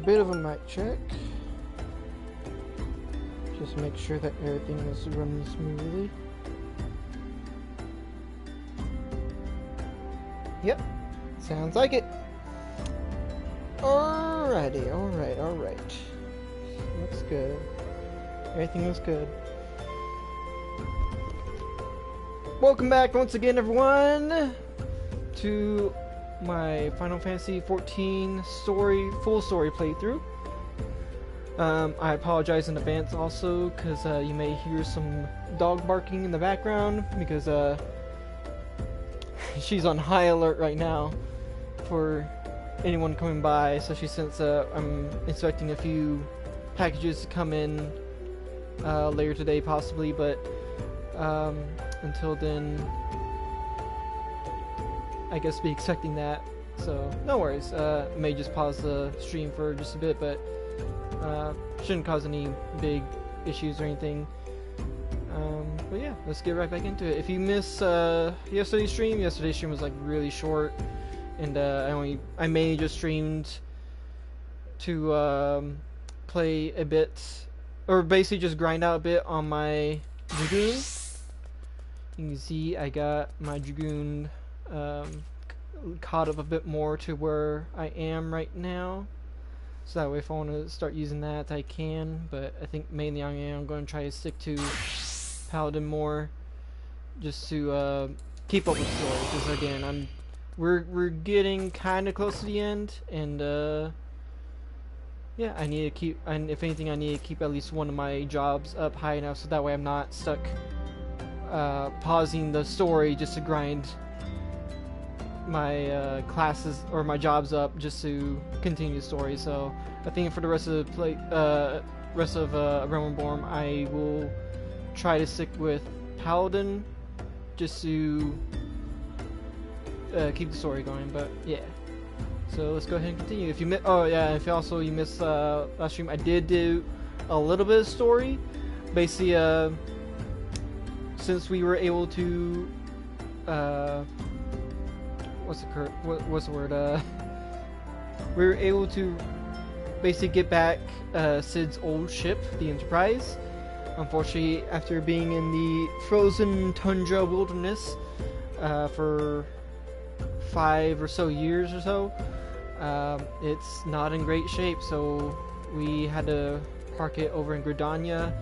bit of a mic check. Just make sure that everything is running smoothly. Yep, sounds like it. Alrighty, alright. Looks good. Everything looks good. Welcome back once again, everyone, to my Final Fantasy 14 full story playthrough. I apologize in advance also, because you may hear some dog barking in the background, because she's on high alert right now for anyone coming by, especially since I'm expecting a few packages to come in later today possibly, but until then I guess be expecting that, so no worries. May just pause the stream for just a bit, but shouldn't cause any big issues or anything. But yeah, let's get right back into it. If you miss yesterday's stream was like really short, and I mainly just streamed to play a bit, or basically just grind out a bit on my Dragoon. You can see I got my Dragoon caught up a bit more to where I am right now, so that way if I want to start using that I can, but I think mainly I'm going to try to stick to Paladin more, just to keep up with the story, because again we're getting kind of close to the end, and yeah, I need to keep, and if anything I need to keep at least one of my jobs up high enough so that way I'm not stuck pausing the story just to grind my classes or my jobs up just to continue the story. So I think for the rest of the Realm Reborn, I will try to stick with Paladin just to keep the story going. But yeah, so let's go ahead and continue. If you missed, you missed last stream, I did do a little bit of story. Basically, since we were able to what's the word? We were able to basically get back Cid's old ship, the Enterprise. Unfortunately, after being in the frozen tundra wilderness for 5 or so years or so, it's not in great shape. So we had to park it over in Gridania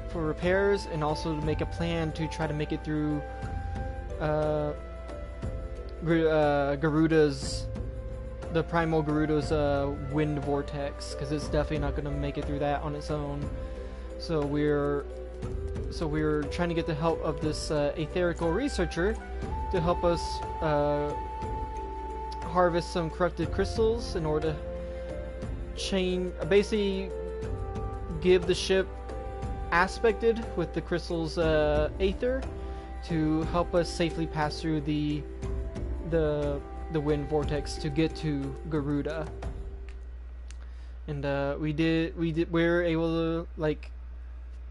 for repairs, and also to make a plan to try to make it through the Primal Garuda's wind vortex, because it's definitely not going to make it through that on its own. So we're trying to get the help of this etherical researcher to help us harvest some corrupted crystals in order to basically give the ship aspected with the crystal's aether to help us safely pass through the wind vortex to get to Garuda. And we were able to like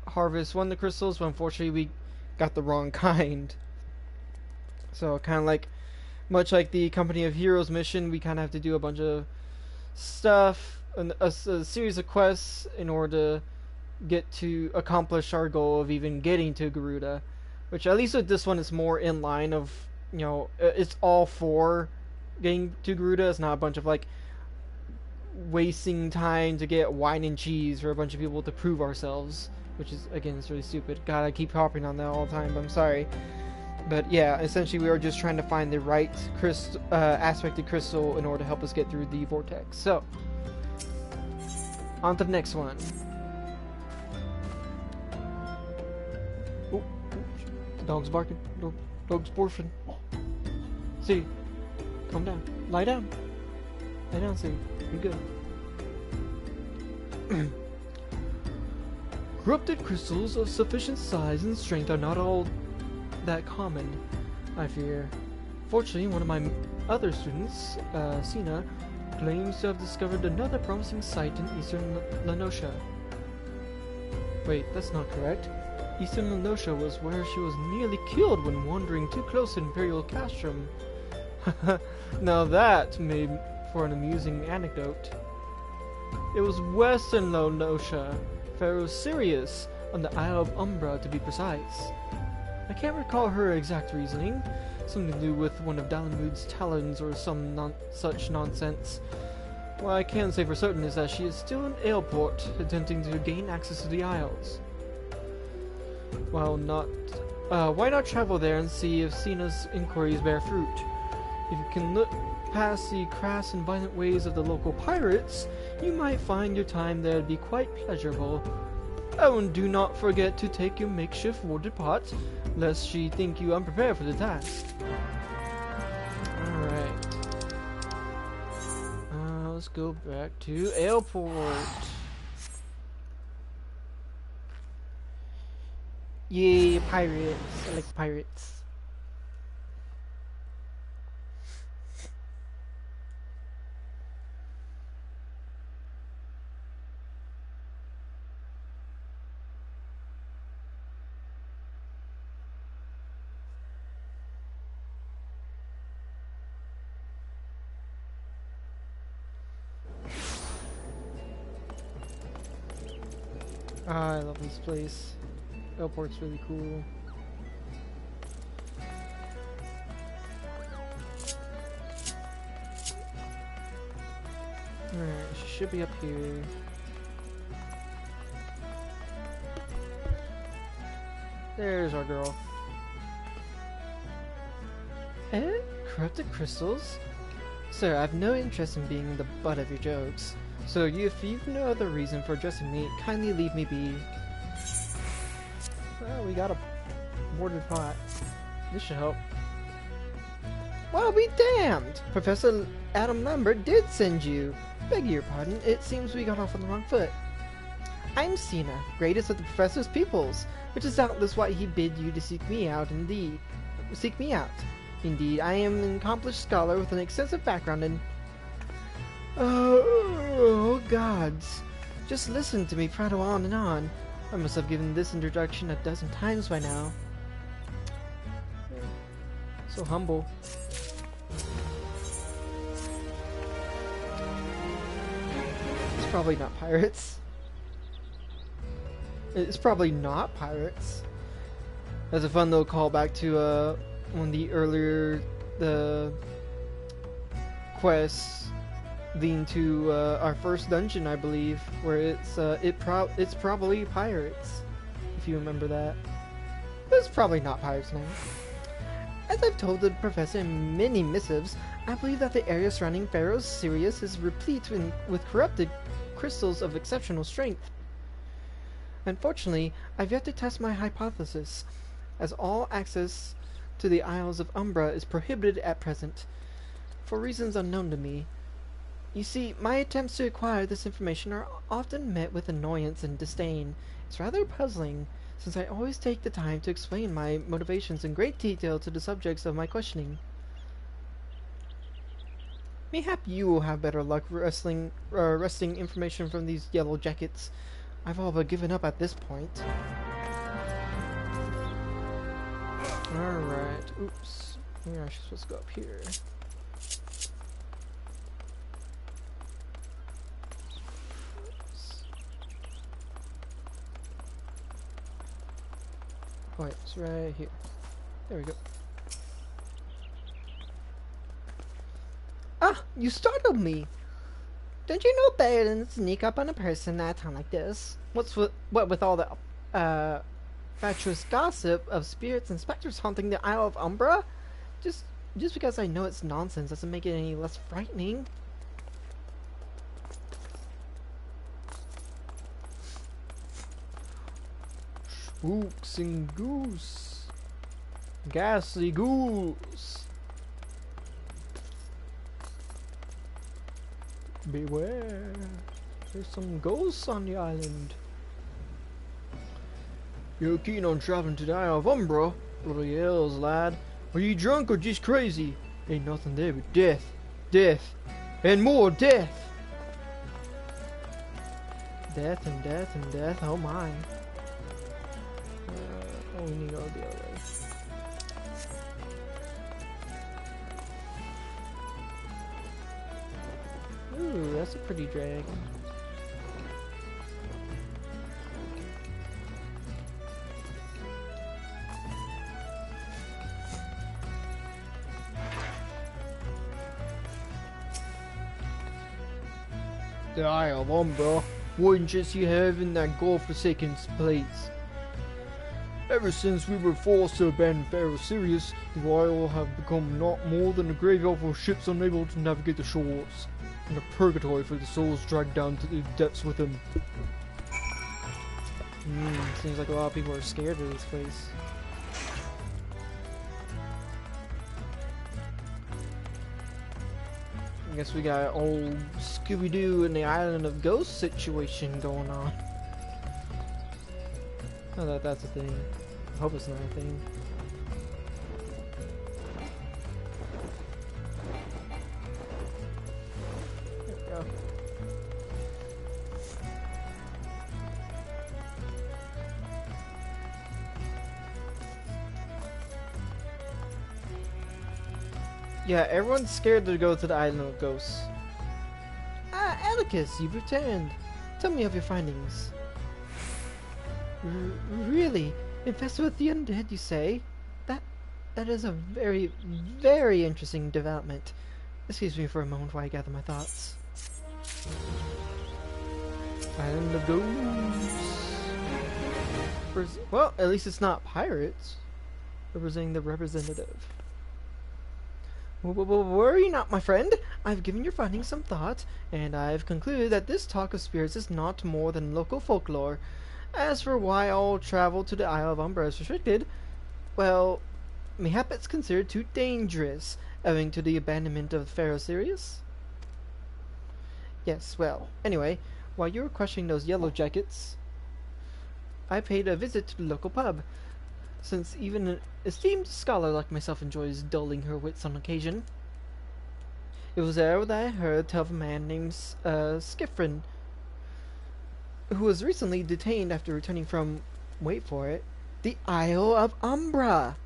harvest one of the crystals, but unfortunately we got the wrong kind. So kind of like, much like the Company of Heroes mission, we kind of have to do a bunch of stuff, a series of quests in order to get to accomplish our goal of even getting to Garuda, which at least with this one is more in line of, you know, it's all for getting to Garuda. It's not a bunch of like wasting time to get wine and cheese for a bunch of people to prove ourselves, which is, again, it's really stupid. God, I keep harping on that all the time, but I'm sorry. But yeah, essentially we are just trying to find the right aspected crystal in order to help us get through the vortex. So on to the next one. Oh, the dog's barking. Dog's barfing. See, calm down. Lie down. Lie down, see. You're good. Corrupted crystals of sufficient size and strength are not all that common, I fear. Fortunately, one of my other students, Sina, claims to have discovered another promising site in eastern Lenosha. Wait, that's not correct. Eastern Lenosha was where she was nearly killed when wandering too close to Imperial Castrum. Now that made for an amusing anecdote. It was Western Lonosha, Pharaoh Sirius, on the Isle of Umbra to be precise. I can't recall her exact reasoning. Something to do with one of Dalamud's talons or some such nonsense. What I can say for certain is that she is still in Aleport, attempting to gain access to the Isles. Why not travel there and see if Sina's inquiries bear fruit? If you can look past the crass and violent ways of the local pirates, you might find your time there to be quite pleasurable. Oh, and do not forget to take your makeshift water pot, lest she think you unprepared for the task. Alright. Let's go back to Aleport. Yay, pirates. I like pirates. I love this place. Airport's really cool. Alright, she should be up here. There's our girl. Corrupted crystals? Sir, I have no interest in being the butt of your jokes. So if you've no other reason for addressing me, kindly leave me be. Well, we got a water pot. This should help. Well, be damned! Professor Adam Lambert did send you. Beg your pardon, it seems we got off on the wrong foot. I'm Sina, greatest of the professor's pupils, which is doubtless why he bid you to seek me out indeed. Seek me out. Indeed, I am an accomplished scholar with an extensive background in... Oh, gods. Just listen to me prattle on and on. I must have given this introduction a dozen times by now. So humble. It's probably not pirates. It's probably not pirates. That's a fun little callback to one of the earlier quests leading to our first dungeon, I believe, where it's probably pirates, if you remember that. But it's probably not pirates now. As I've told the professor in many missives, I believe that the area surrounding Pharaoh Sirius is replete with corrupted crystals of exceptional strength. Unfortunately, I've yet to test my hypothesis, as all access to the Isles of Umbra is prohibited at present, for reasons unknown to me. You see, my attempts to acquire this information are often met with annoyance and disdain. It's rather puzzling, since I always take the time to explain my motivations in great detail to the subjects of my questioning. Mayhap you will have better luck wresting information from these yellow jackets. I've all but given up at this point. Alright, oops. Maybe I'm supposed to go up here. Oh wait, it's right here. There we go. Ah, you startled me! Don't you know better than to sneak up on a person at a time like this? What with all the, fatuous gossip of spirits and specters haunting the Isle of Umbra? Just because I know it's nonsense doesn't make it any less frightening. Spooks and goose. Ghastly goose. Beware. There's some ghosts on the island. You're keen on traveling to the Isle of Umbra? Bloody hells, lad. Are you drunk or just crazy? Ain't nothing there but death. Death. And more death. Death and death and death. Oh my. Oh, we need to go the other way. Ooh, that's a pretty dragon. The Isle of Umbra. What interest you have in that godforsaken place? Ever since we were forced to abandon Pharaoh Sirius, the Isle have become not more than a graveyard for ships unable to navigate the shores, and a purgatory for the souls dragged down to the depths with them. Seems like a lot of people are scared of this place. I guess we got old Scooby-Doo and the Island of Ghosts situation going on. Oh, that's a thing. I hope it's not a thing. There we go. Yeah, everyone's scared to go to the Island of Ghosts. Ah, Atticus, you've returned. Tell me of your findings. Really? Infested with the undead, you say? That is a very, very interesting development. Excuse me for a moment while I gather my thoughts. Island of Ghosts. Well, at least it's not pirates. Representing the representative. Worry not, my friend. I've given your findings some thought, and I've concluded that this talk of spirits is not more than local folklore. As for why all travel to the Isle of Umbra is restricted, well, mayhap it's considered too dangerous, owing to the abandonment of Pharaoh Sirius? Yes, well, anyway, while you were questioning those yellow jackets, I paid a visit to the local pub. Since even an esteemed scholar like myself enjoys dulling her wits on occasion. It was there that I heard tell of a man named Skiffrin, who was recently detained after returning from, wait for it, the Isle of Umbra.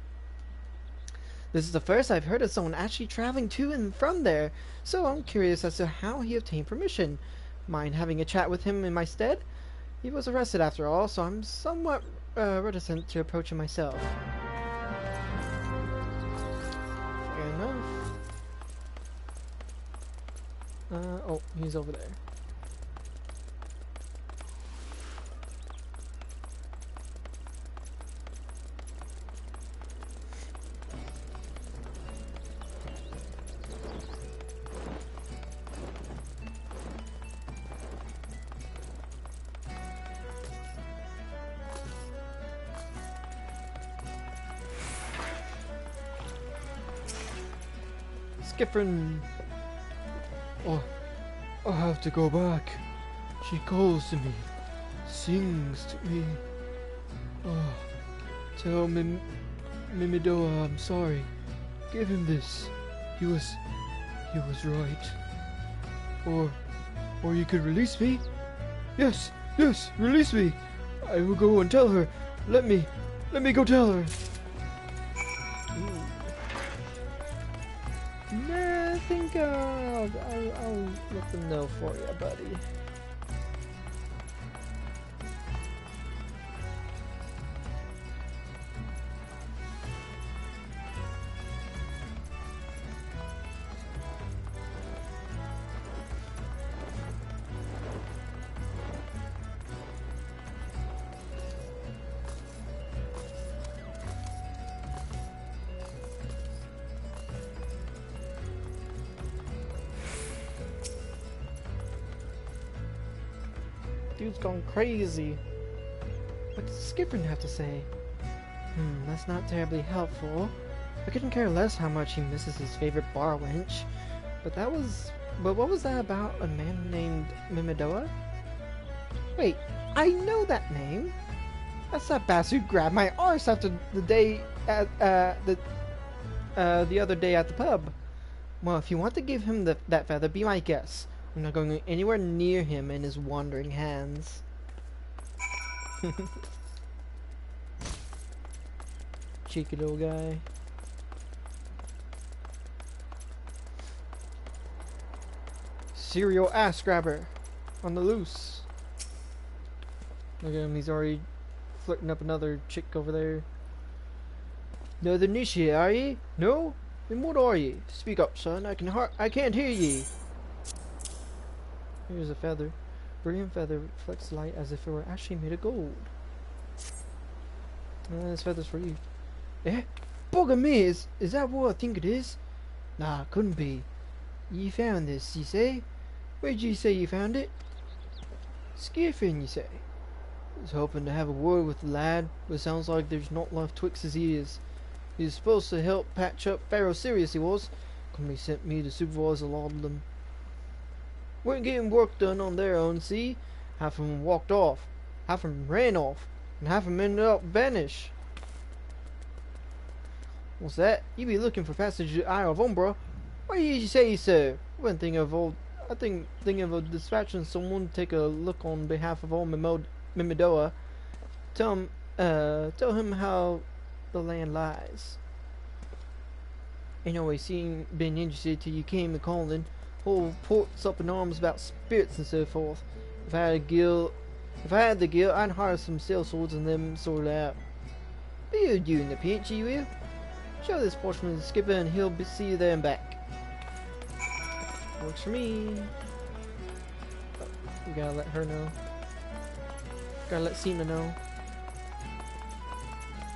This is the first I've heard of someone actually traveling to and from there, so I'm curious as to how he obtained permission. Mind having a chat with him in my stead? He was arrested after all, so I'm somewhat reticent to approach him myself. Fair enough. Oh, he's over there. Skiffrin. Oh, I have to go back. She calls to me, sings to me. Oh, tell Mimidoa I'm sorry. Give him this. He was right. Or you could release me. Yes, release me. I will go and tell her. Let me go tell her. Nah, I think I'll let them know for you, buddy. Dude's gone crazy. What does Skiffrin have to say? That's not terribly helpful. I couldn't care less how much he misses his favorite bar wench. But what was that about a man named Mimidoa? Wait, I know that name. That's that bastard who grabbed my arse after the day at the other day at the pub. Well, if you want to give him that feather, be my guest. I'm not going anywhere near him and his wandering hands. Cheeky little guy. Serial ass grabber. On the loose. Look at him, he's already flirting up another chick over there. No, the Nishi, are ye? No? Then what are ye? Speak up, son. I can't hear ye. Here's a feather. Brilliant feather reflects light as if it were actually made of gold. This feather's for you. Eh? Bugger me, is that what I think it is? Nah, couldn't be. You found this, you say? Where'd you say you found it? Skiffing, you say? Was hoping to have a word with the lad, but sounds like there's not left twixt his ears. He was supposed to help patch up Pharaoh Sirius, he was. Company sent me to supervise a lot of them. Weren't getting work done on their own, see? Half of them walked off, half of them ran off, and half of them ended up vanished. What's that? You be looking for passage to Isle of Umbra? Why did you say so? I think of dispatching someone to take a look on behalf of old Mimidoa. Tell him how the land lies. Ain't always been interested till you came to calling. Whole port's up in arms about spirits and so forth. If I had the guild, I'd hire some sail swords and them sort out. Build you in the pinch, you will. Show this portion to the skipper and he'll see you there and back. Works for me. Oh, we gotta let her know. Gotta let Cena know.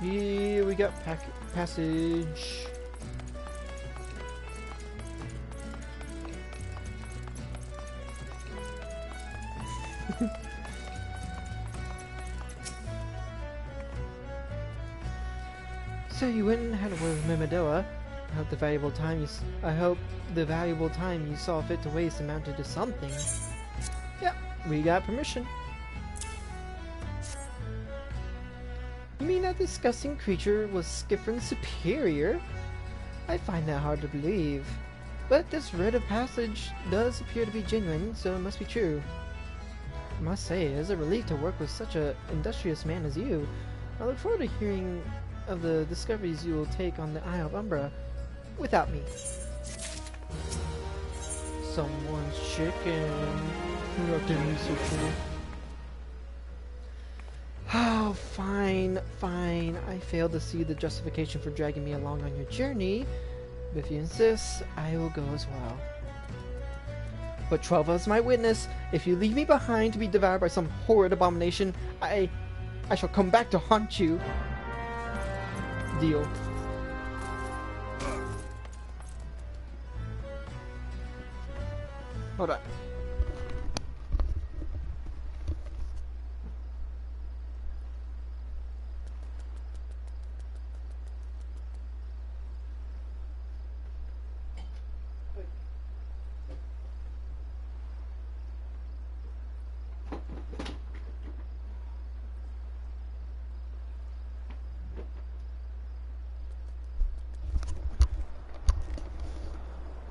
Yeah, we got passage. So you went and had a word with Mimidoa. I hope the valuable time you saw fit to waste amounted to something. Yep, we got permission. You mean that disgusting creature was Skiffrin's superior? I find that hard to believe. But this writ of passage does appear to be genuine, so it must be true. I must say, it is a relief to work with such an industrious man as you. I look forward to hearing of the discoveries you will take on the Isle of Umbra without me. Someone's chicken. Nothing so cool. Oh, fine. I failed to see the justification for dragging me along on your journey. But if you insist, I will go as well. But 12 is my witness. If you leave me behind to be devoured by some horrid abomination, I shall come back to haunt you. Deal. Hold on.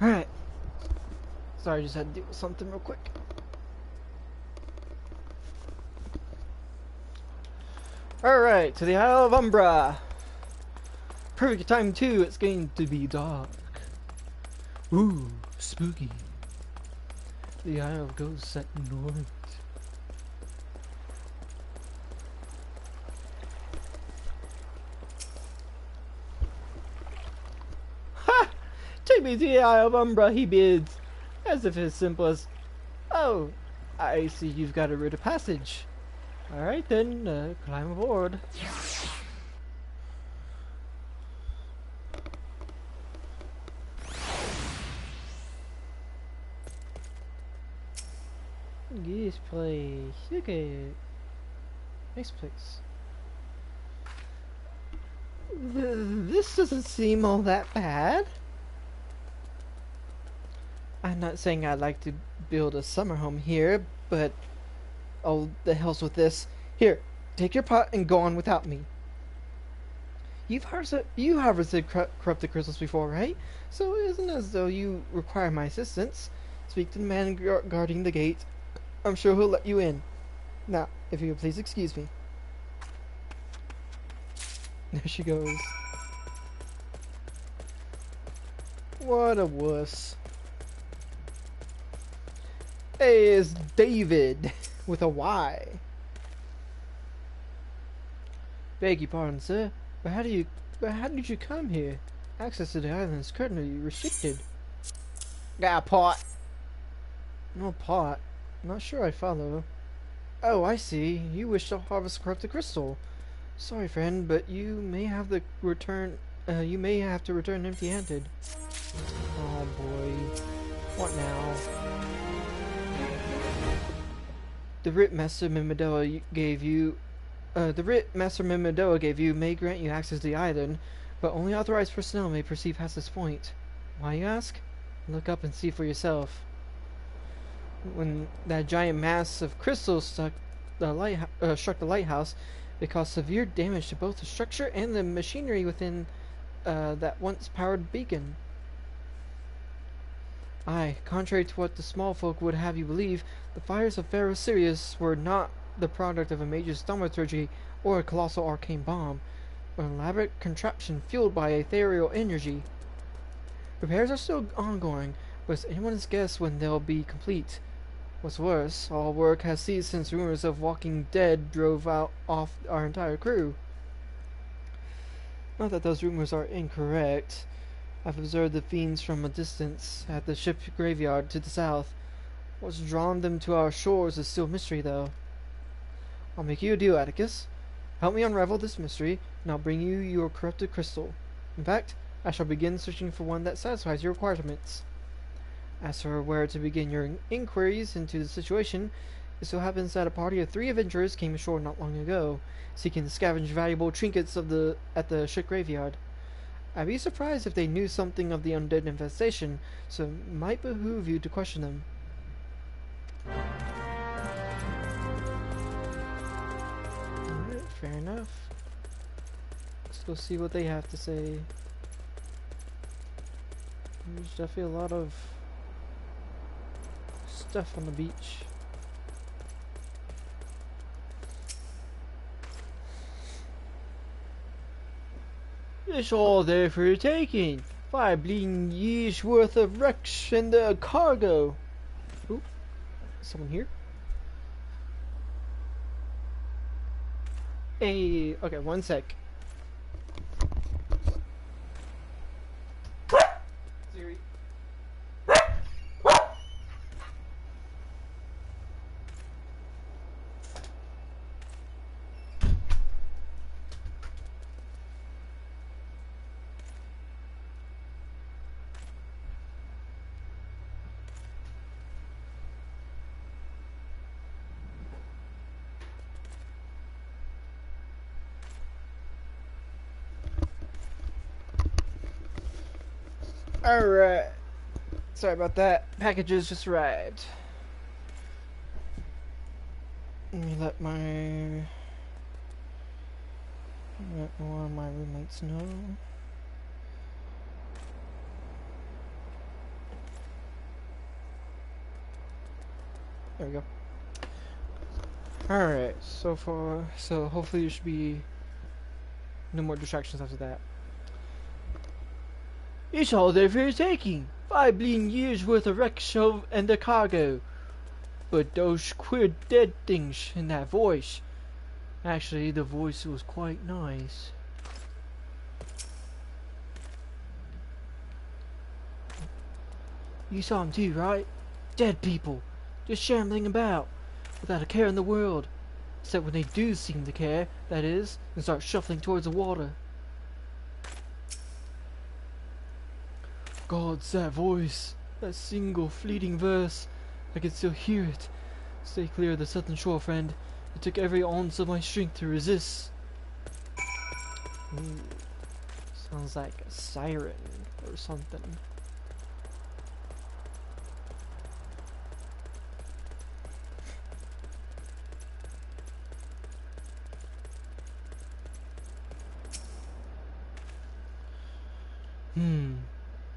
Alright. Sorry, just had to do something real quick. Alright, to the Isle of Umbra. Perfect time too, it's going to be dark. Ooh, spooky. The Isle of Ghosts at night. Ha! Take me to the Isle of Umbra, he bids. As if it's simple as, oh, I see you've got a route of passage. Alright then, climb aboard. This place, okay. Nice place. This doesn't seem all that bad. I'm not saying I'd like to build a summer home here, but oh, the hell's with this. Here, take your pot and go on without me. You harvested corrupted crystals before, right? So it isn't as though you require my assistance. Speak to the man guarding the gate. I'm sure he'll let you in. Now, if you would please excuse me. There she goes. What a wuss. Hey, it's David with a Y. Beg your pardon, sir, but how did you come here? Access to the island is currently restricted. Got a pot. No pot. Not sure I follow. Oh, I see. You wish to harvest a corrupted crystal. Sorry, friend, but you may have to return empty-handed. Oh boy. What now? The writ Master Mimidoa gave you may grant you access to the island, but only authorized personnel may proceed past this point. Why, you ask? Look up and see for yourself. When that giant mass of crystals struck the lighthouse, it caused severe damage to both the structure and the machinery within that once powered beacon. Aye, contrary to what the small folk would have you believe, the fires of Pharaoh Sirius were not the product of a major thaumaturgy or a colossal arcane bomb, but an elaborate contraption fueled by ethereal energy. Repairs are still ongoing, but it's anyone's guess when they'll be complete. What's worse, all work has ceased since rumors of Walking Dead drove off our entire crew. Not that those rumors are incorrect. I've observed the fiends from a distance at the ship graveyard to the south. What's drawn them to our shores is still a mystery, though. I'll make you a deal, Atticus. Help me unravel this mystery, and I'll bring you your corrupted crystal. In fact, I shall begin searching for one that satisfies your requirements. As for where to begin your inquiries into the situation, it so happens that a party of 3 adventurers came ashore not long ago, seeking to scavenge valuable trinkets at the ship graveyard. I'd be surprised if they knew something of the undead infestation, so it might behoove you to question them. Alright, fair enough. Let's go see what they have to say. There's definitely a lot of stuff on the beach. It's all there for your taking. 5 bleeding years worth of wrecks and the cargo. Oop, someone here? Hey, okay, one sec. Siri. Alright. Sorry about that. Packages just arrived. Let me let one of my roommates know. There we go. Alright, so hopefully there should be no more distractions after that. It's all there for your taking. 5 bleeding years worth of wreck shove and the cargo. But those queer dead things in that voice. Actually, the voice was quite nice. You saw them too, right? Dead people. Just shambling about. Without a care in the world. Except when they do seem to care, that is, and start shuffling towards the water. God's that voice, that single fleeting verse. I can still hear it. Stay clear of the southern shore, friend. It took every ounce of my strength to resist. Ooh, sounds like a siren or something.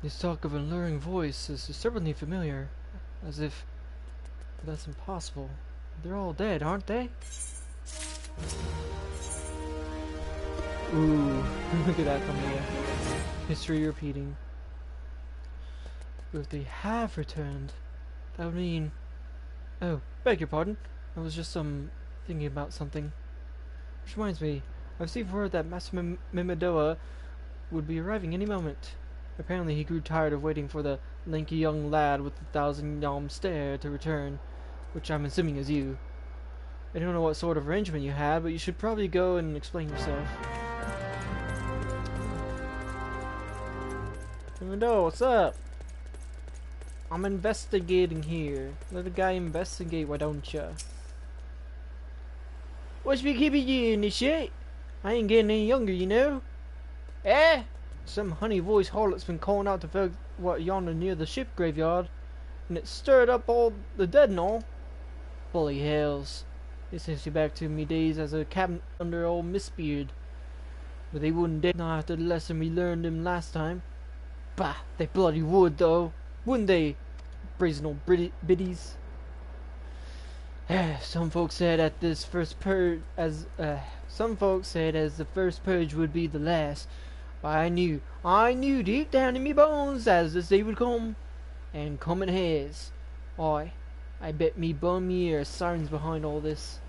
This talk of an alluring voice is disturbingly familiar, as if that's impossible. They're all dead, aren't they? Ooh, look at that coming in. History repeating. But if they have returned, that would mean... Oh, beg your pardon. I was just, thinking about something. Which reminds me, I've received word that Master Mimidoa would be arriving any moment. Apparently he grew tired of waiting for the lanky young lad with the 1,000 yalm stare to return. which I'm assuming is you. I don't know what sort of arrangement you had, but you should probably go and explain yourself. Window, what's up? I'm investigating here. Let the guy investigate, why don't ya? What's been keeping you in this shit? I ain't getting any younger, you know. Eh? Some honey-voiced harlot's been calling out to folks what yonder near the ship graveyard, and it stirred up all the dead and all. Bully hells. This takes you back to me days as a captain under old Mistbeard. But they wouldn't dare not after the lesson we learned them last time. Bah, they bloody would though, wouldn't they? Brazen old biddies. Some folks said at this first purge as the first purge would be the last. But I knew deep down in me bones as this day would come, and come it has. I bet me bum ear sirens behind all this.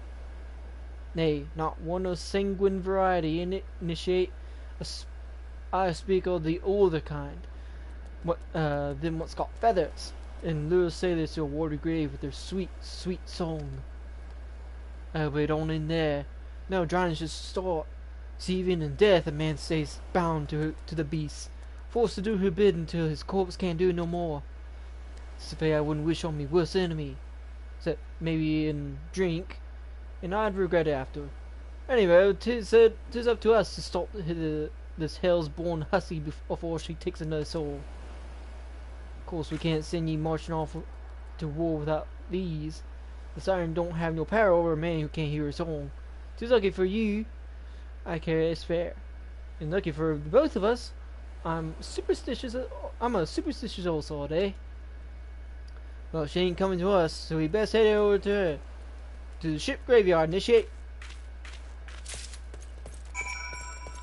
Nay, not one of sanguine variety in it, initiate. I speak of the older kind. Them what's got feathers, and lure sailors to a watery grave with their sweet, sweet song. But on in there, no drownings just start. See, even in death, a man stays bound to the beast, forced to do her bid until his corpse can't do no more. It's a fate I wouldn't wish on me worst enemy, except maybe in drink, and I'd regret it after. Anyway, 'tis up to us to stop this hell's-born hussy before she takes another soul. Of course, we can't send ye marching off to war without these. The siren don't have no power over a man who can't hear a song. 'Tis lucky for you I carry this fair, and lucky for both of us, I'm a superstitious old sort, eh? Well, she ain't coming to us, so we best head over to her. To the ship graveyard, initiate.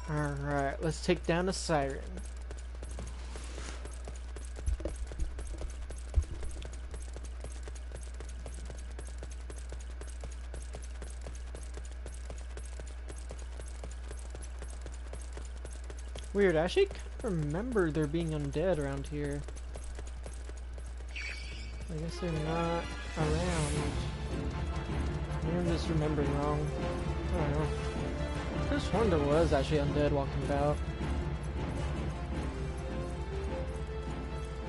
Alright, let's take down the siren. Weird, I actually can't remember there being undead around here. I guess they're not around. Maybe I'm just remembering wrong. I don't know. I could have sworn there was actually undead walking about.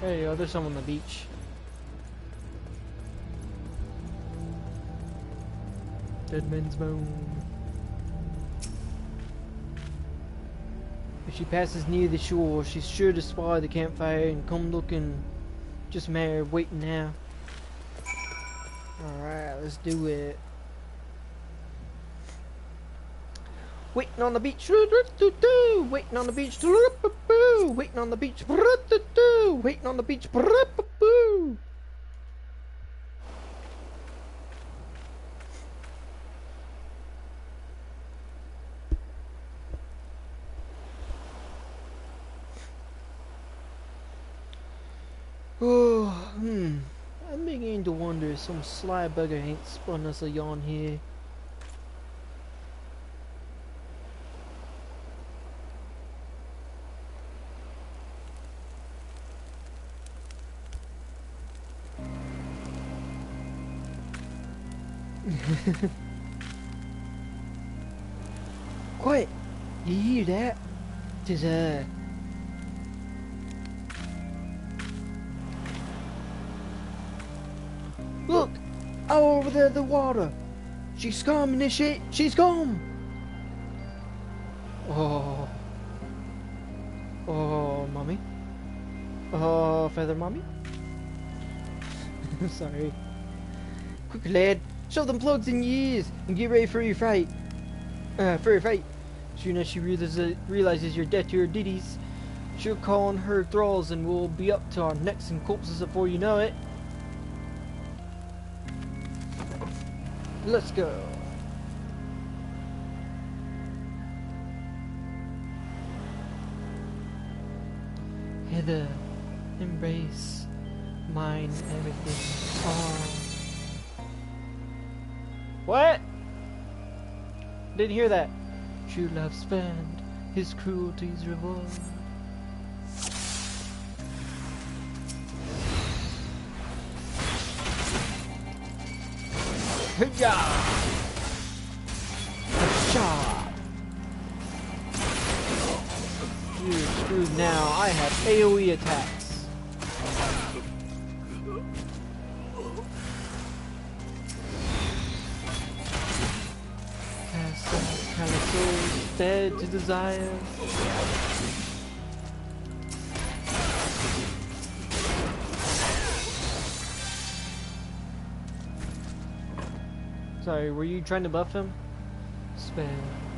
There you go, there's someone on the beach. Dead man's bone. If she passes near the shore, she's sure to spy the campfire and come looking. Just a matter of waiting now. Alright, let's do it. Waiting on the beach, waiting on the beach, waiting on the beach, waiting on the beach. I'm beginning to wonder if some sly bugger ain't spun us a yarn here. Quiet! You hear that? 'Tis Look! Out over there, the water! She's come, initiate! She's come! Oh. Oh, mommy. Oh, feather mommy. Sorry. Quick, lad! Shove them plugs in your ears and get ready for your fight. Soon as she realizes you're dead to her ditties, she'll call on her thralls and we'll be up to our necks in corpses before you know it. Let's go. Hither, embrace, mine everything. Oh. What? Didn't hear that. True love's friend, his cruelty's reward. Hiya! Hiya! You're screwed now. I have AoE attacks. Calico's dead to desire. Sorry, were you trying to buff him? Spare,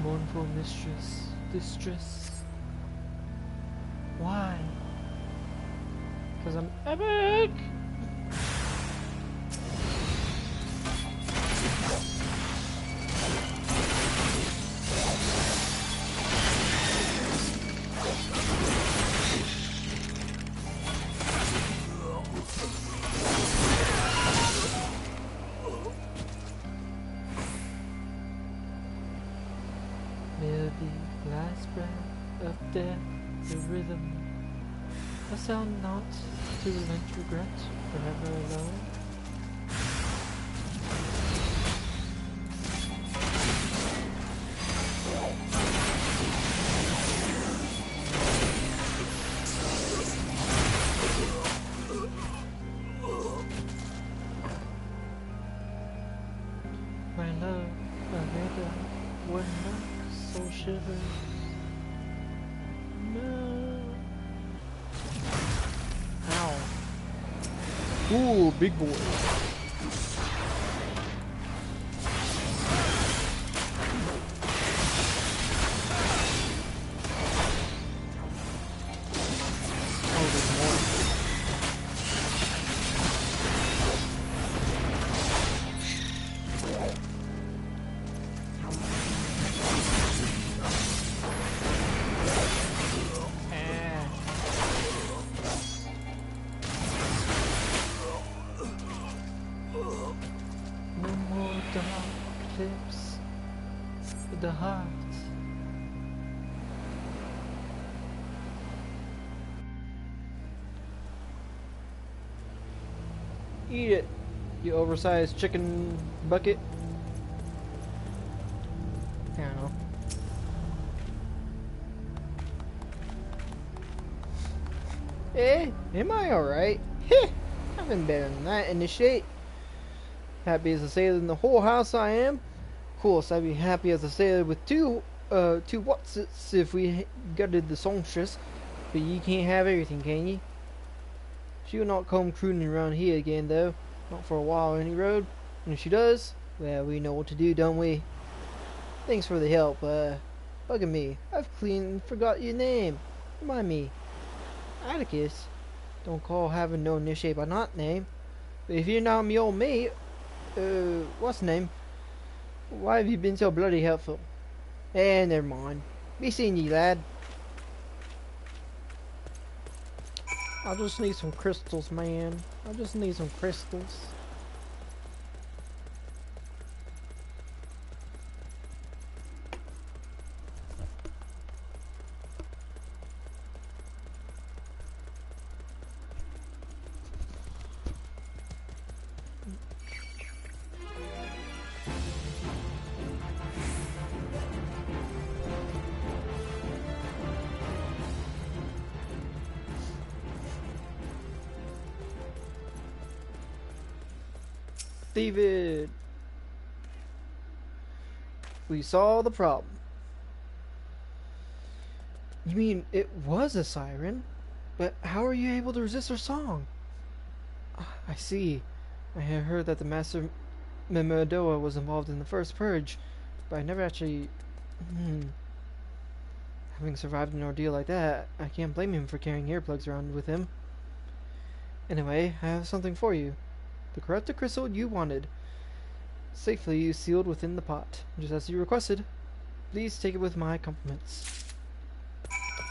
mournful mistress, distress. Why? Because I'm epic! Near the last breath of death, the rhythm, a sound not to lament regret, forever alone. My love, Amanda, when my soul shivers. No. Ow. Ooh, big boy. Oh, there's more. No more dark clips with the heart. Eat it, you oversized chicken bucket. I don't know. Eh, am I alright? Heh, I've been better than that in the shade. Happy as a sailor in the whole house I am. Of course, I'd be happy as a sailor with two whatsits if we gutted the songstress. But you can't have everything, can ye? She'll not come cruising around here again, though. Not for a while on any road. And if she does, well, we know what to do, don't we? Thanks for the help, bugging me. I've clean forgot your name. Remind me. Atticus. Don't call having no initiate by not name. But if you're not me old mate, what's the name? Why have you been so bloody helpful? Eh, never mind. Be seeing ye, lad. I just need some crystals, man. I just need some crystals. David, we saw the problem. You mean it was a siren? But how are you able to resist her song? I see. I had heard that the Master Memodoa was involved in the first purge, but I never actually... Having survived an ordeal like that, I can't blame him for carrying earplugs around with him. Anyway, I have something for you. The corrupted crystal you wanted, safely sealed within the pot, just as you requested. Please take it with my compliments.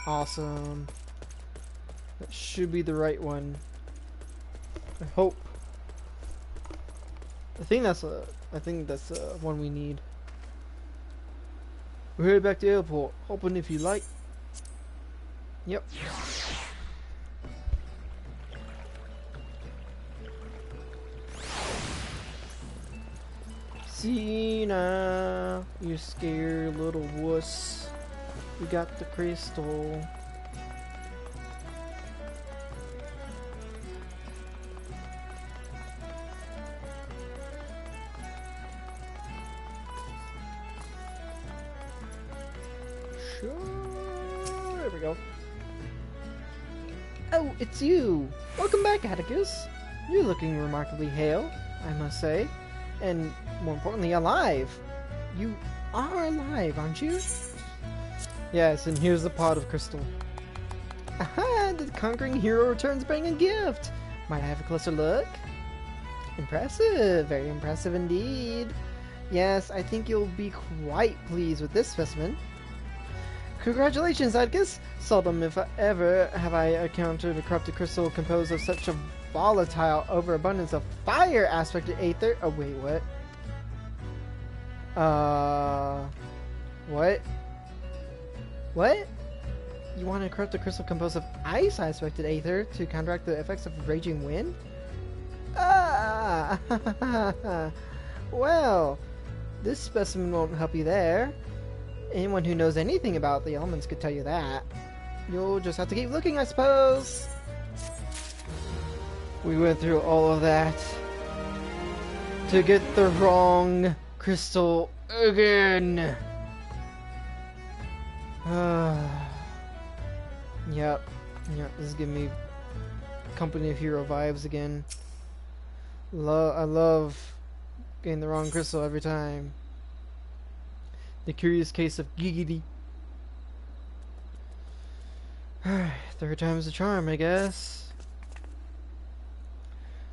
Awesome. That should be the right one. I hope. I think that's one we need. We're headed back to the airport. Open if you like. Yep. Cena, you scared little wuss. We got the crystal. Sure. There we go. Oh, it's you! Welcome back, Atticus. You're looking remarkably hale, I must say. And, more importantly, alive. You are alive, aren't you? Yes, and here's the pot of crystal. Aha! The conquering hero returns bearing a gift! Might I have a closer look? Impressive! Very impressive indeed. Yes, I think you'll be quite pleased with this specimen. Congratulations, Atticus! Seldom, if ever, have I encountered a corrupted crystal composed of such a volatile overabundance of fire-aspected aether. Oh, wait, what? What? What? You want to corrupt a crystal composed of ice-aspected aether to counteract the effects of raging wind? Ah! Well, this specimen won't help you there. Anyone who knows anything about the elements could tell you that. You'll just have to keep looking, I suppose. We went through all of that to get the wrong crystal again. Yep, this is giving me Company of Hero vibes again. I love getting the wrong crystal every time. The curious case of Giggity. Third time's the charm, I guess.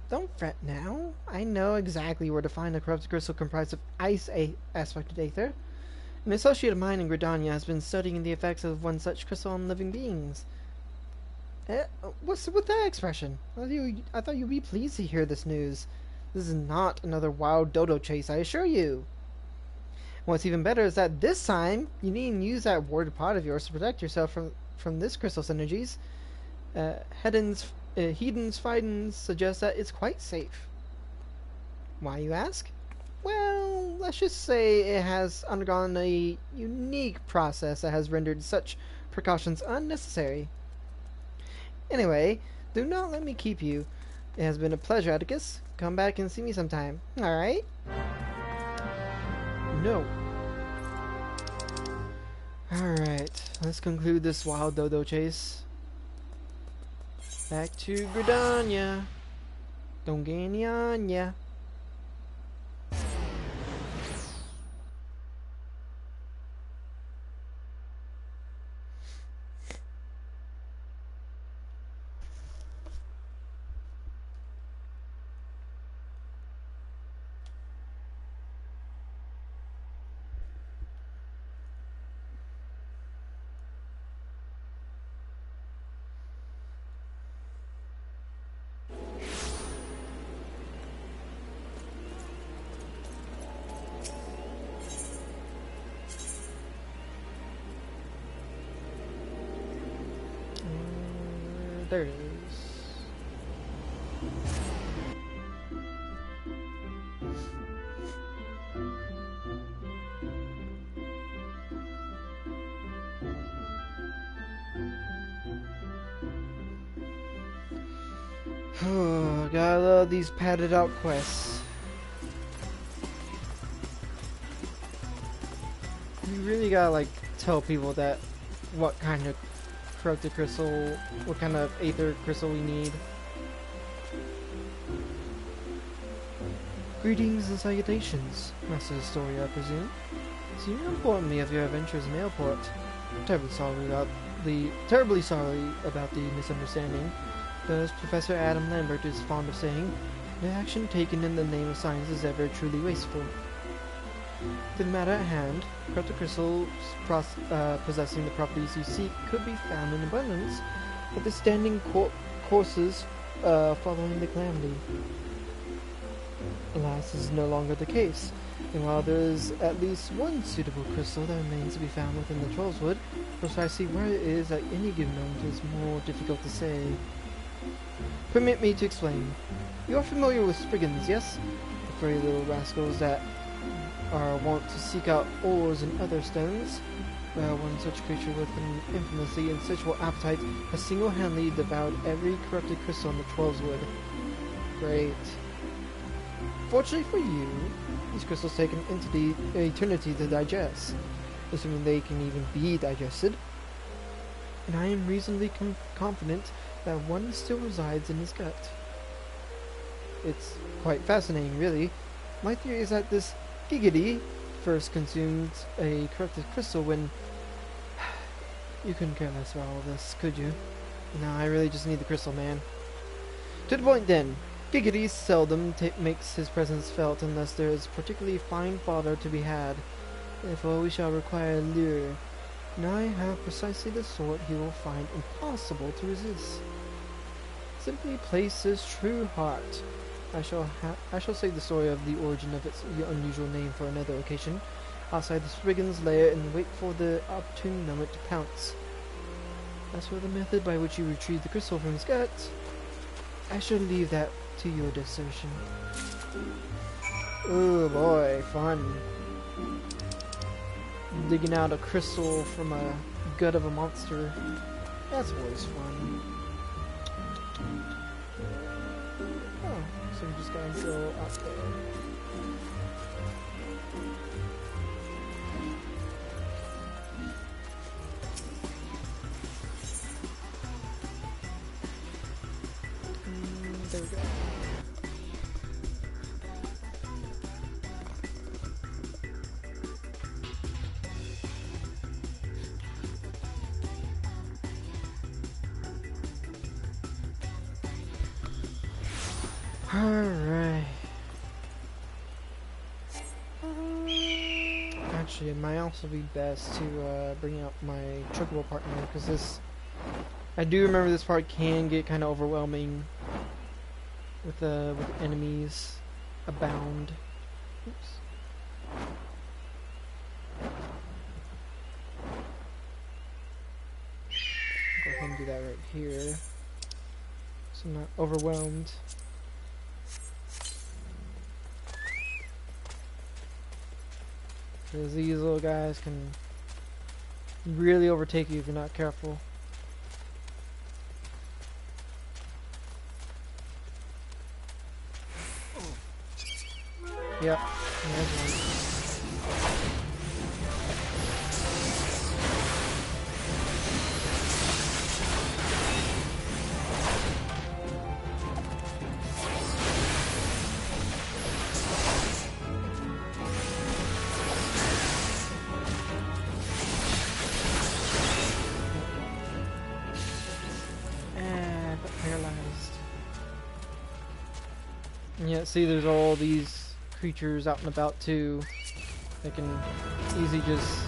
Don't fret now. I know exactly where to find a corrupted crystal comprised of ice-aspected aether. An associate of mine in Gridania has been studying the effects of one such crystal on living beings. What's with that expression? I thought you'd be pleased to hear this news. This is not another wild dodo chase, I assure you. What's even better is that this time, you needn't use that warded pot of yours to protect yourself from this crystal's energies. Hedon's findings suggest that it's quite safe. Why, you ask? Well, let's just say it has undergone a unique process that has rendered such precautions unnecessary. Anyway, do not let me keep you. It has been a pleasure, Atticus. Come back and see me sometime. Alright? No. Alright, let's conclude this wild dodo chase. Back to Gridania. Don't get any on ya. There it is. Gotta love these padded out quests. You really gotta like tell people that what kind of corrupted crystal, what kind of aether crystal we need. Greetings and salutations, Master Historia, I presume. So you informed me of your adventures in Airport. Terribly sorry about the misunderstanding. But as Professor Adam Lambert is fond of saying, no action taken in the name of science is ever truly wasteful. To the matter at hand, corrupted crystals possessing the properties you seek could be found in abundance, but the standing courses following the calamity. Alas, this is no longer the case, and while there is at least one suitable crystal that remains to be found within the Trollswood, precisely where it is at any given moment is more difficult to say. Permit me to explain. You are familiar with Spriggans, yes? The furry little rascals that are wont to seek out ores and other stones. Well, one such creature with an infamously insatiable appetite has single-handedly devoured every corrupted crystal in the 12's wood. Great. Fortunately for you, these crystals take an eternity to digest, assuming they can even be digested. And I am reasonably confident that one still resides in his gut. It's quite fascinating, really. My theory is that this Giggity first consumed a corrupted crystal when... You couldn't care less about all this, could you? No, I really just need the crystal, man. To the point then. Giggity seldom makes his presence felt unless there is particularly fine fodder to be had. Therefore we shall require a lure, and I have precisely the sort he will find impossible to resist. Simply place his true heart. I shall save the story of the origin of its unusual name for another occasion, outside the Spriggan's lair, and wait for the opportune moment to pounce. As for the method by which you retrieve the crystal from his gut, I shall leave that to your discretion. Oh boy, fun. Digging out a crystal from a gut of a monster. That's always fun. Oh, so we just gotta go out there. There we go. Alright. Actually, it might also be best to bring out my chocobo partner, because this... I do remember this part can get kind of overwhelming with enemies abound. Oops. Go ahead and do that right here, so I'm not overwhelmed. Because these little guys can really overtake you if you're not careful. Yep, there's one. Yeah, see, there's all these creatures out and about too. They can easily just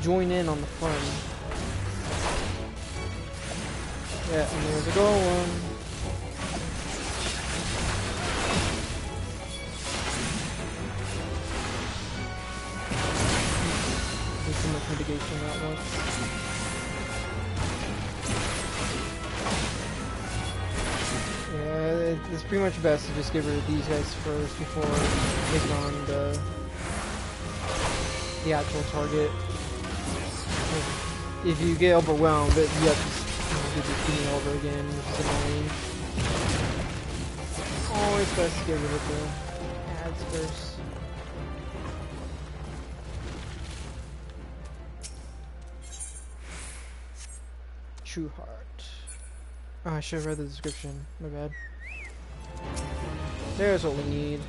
join in on the fun. Yeah, and there's a golem. Need so much mitigation at once. Yeah, it's pretty much best to just get rid of these guys first before taking on the actual target. If you get overwhelmed, you have to do the thing over again, which is annoying. Always best to get rid of the ads first. True heart. Oh, I should have read the description. My bad. There's what we need.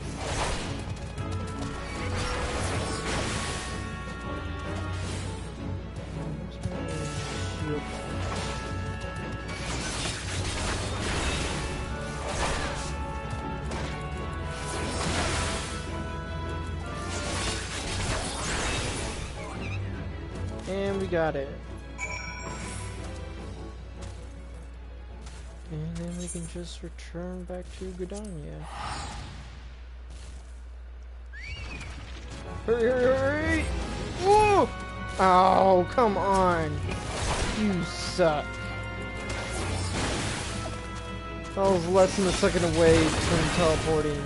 And we got it. And then we can just return back to Gridania. Hurry, hurry, hurry! Whoa! Oh, come on! You suck. That was less than a second away from teleporting.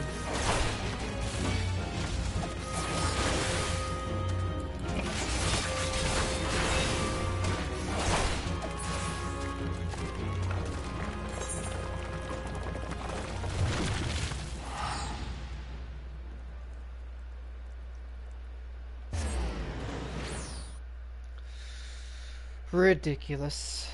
Ridiculous.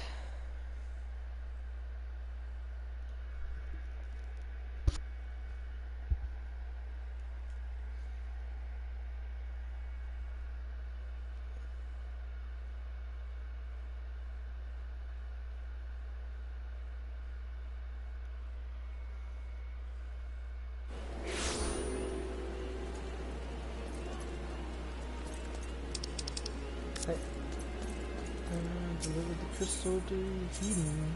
Deliver the crystal to Heaton.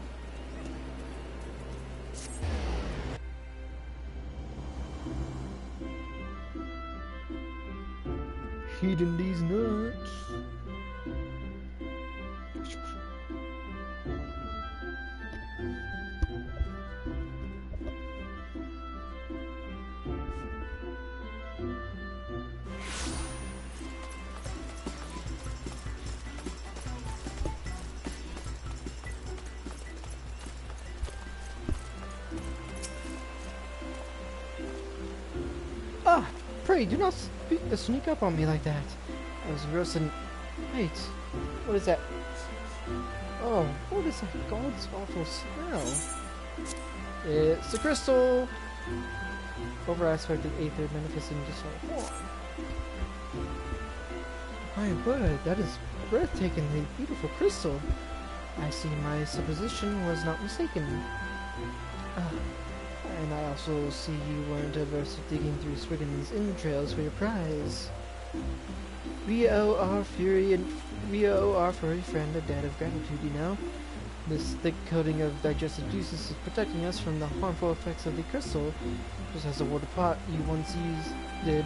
Heating these nuts. Ah, pray do not sneak up on me like that. I was gross and... Wait, what is that? Oh, what is that god's awful smell? It's the crystal! Over aspected aether manifesting just like form. My word, that is breathtakingly beautiful crystal. I see my supposition was not mistaken. And I also see you weren't averse to digging through Spriggan's entrails for your prize. We owe our furry friend a debt of gratitude, you know. This thick coating of digestive juices is protecting us from the harmful effects of the crystal, just as the water pot you once used did.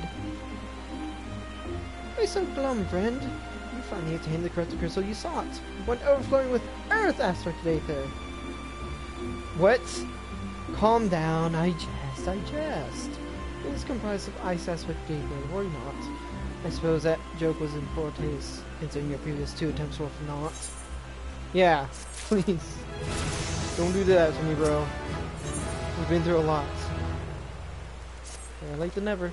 Why so glum, friend? You finally attained the correct crystal you sought, one overflowing with earth aspected aether. What? Calm down, I jest. It is comprised of ice aspected aether, or not. I suppose that joke was in poor taste, considering your previous 2 attempts were not. Yeah, please. Don't do that to me, bro. We've been through a lot. Better late than never.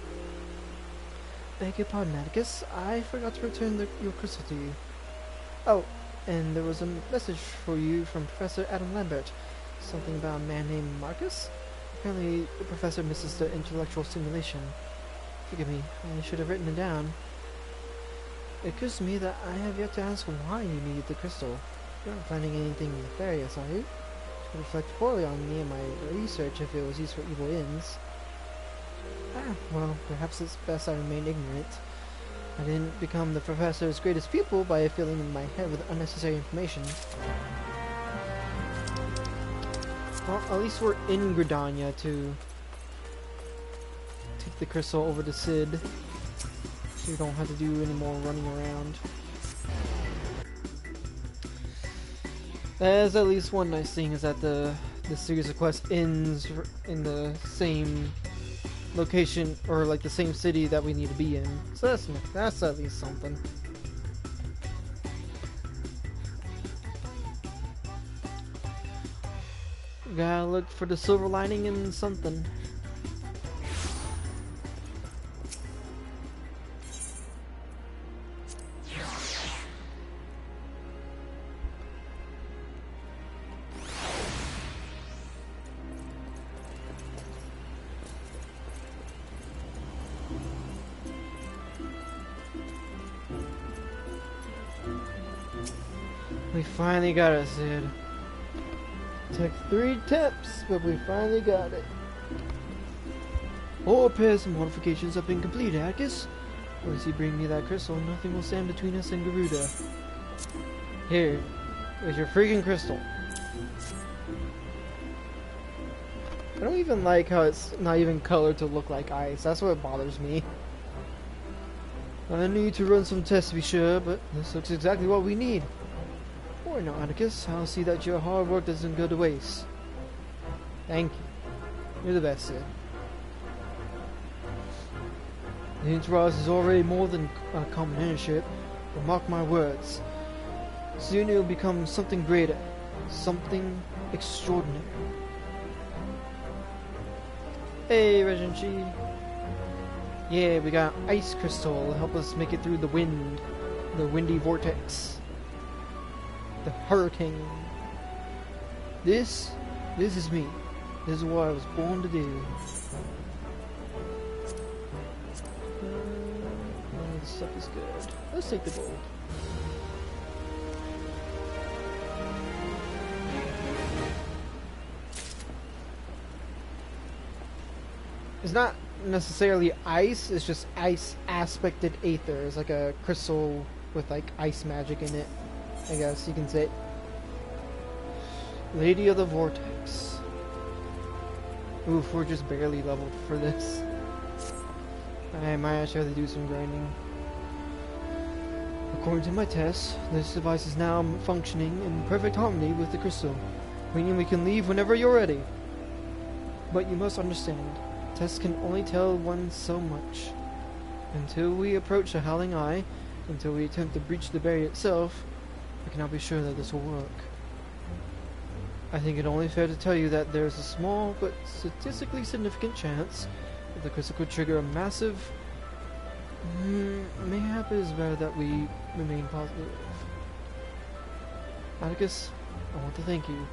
Beg your pardon, Atticus. I forgot to return your crystal to you. Oh, and there was a message for you from Professor Adam Lambert. Something about a man named Marcus? Apparently, the professor misses the intellectual stimulation. Forgive me, I should have written it down. It occurs to me that I have yet to ask why you needed the crystal. You're not planning anything nefarious, are you? It would reflect poorly on me and my research if it was used for evil ends. Well, perhaps it's best I remain ignorant. I didn't become the professor's greatest pupil by filling in my head with unnecessary information. Well, at least we're in Gridania to take the crystal over to Sid, so we don't have to do any more running around. There's at least one nice thing, is that the series of quests ends in the same location, or like the same city that we need to be in. So that's at least something. Gotta look for the silver lining in something. We finally got it, Sid. Took 3 attempts, but we finally got it. All repairs and modifications have been completed, Atticus. Once you bring me that crystal, nothing will stand between us and Garuda. Here, here's your freaking crystal. I don't even like how it's not even colored to look like ice. That's what bothers me. I need to run some tests to be sure, but this looks exactly what we need. Worry not, Atticus. I'll see that your hard work doesn't go to waste. Thank you. You're the best, Sid. The entourage is already more than a common ownership, but mark my words. Soon it will become something greater, something extraordinary. Hey, Regent G. Yeah, we got ice crystal to help us make it through the wind, the windy vortex. The hurricane. This is me. This is what I was born to do. This stuff is good. Let's take the gold. It's not necessarily ice, it's just ice aspected aether. It's like a crystal with like ice magic in it, I guess you can say. Lady of the Vortex. Oof, we're just barely leveled for this. I might actually have to do some grinding. According to my tests, this device is now functioning in perfect harmony with the crystal, meaning we can leave whenever you're ready. But you must understand, tests can only tell one so much. Until we approach the Howling Eye, until we attempt to breach the barrier itself, we cannot be sure that this will work. I think it only fair to tell you that there is a small but statistically significant chance that the crystal could trigger a massive... mayhap it is better that we remain positive. Atticus, I want to thank you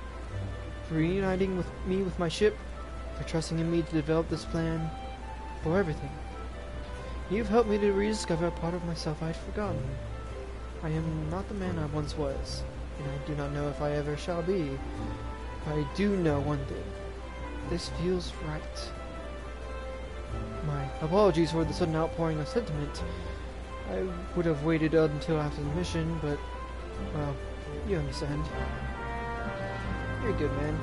for reuniting with me with my ship, for trusting in me to develop this plan, for everything. You've helped me to rediscover a part of myself I had forgotten. I am not the man I once was, and I do not know if I ever shall be. But I do know one thing. This feels right. My apologies for the sudden outpouring of sentiment. I would have waited until after the mission, but, well, you understand. You're good, man.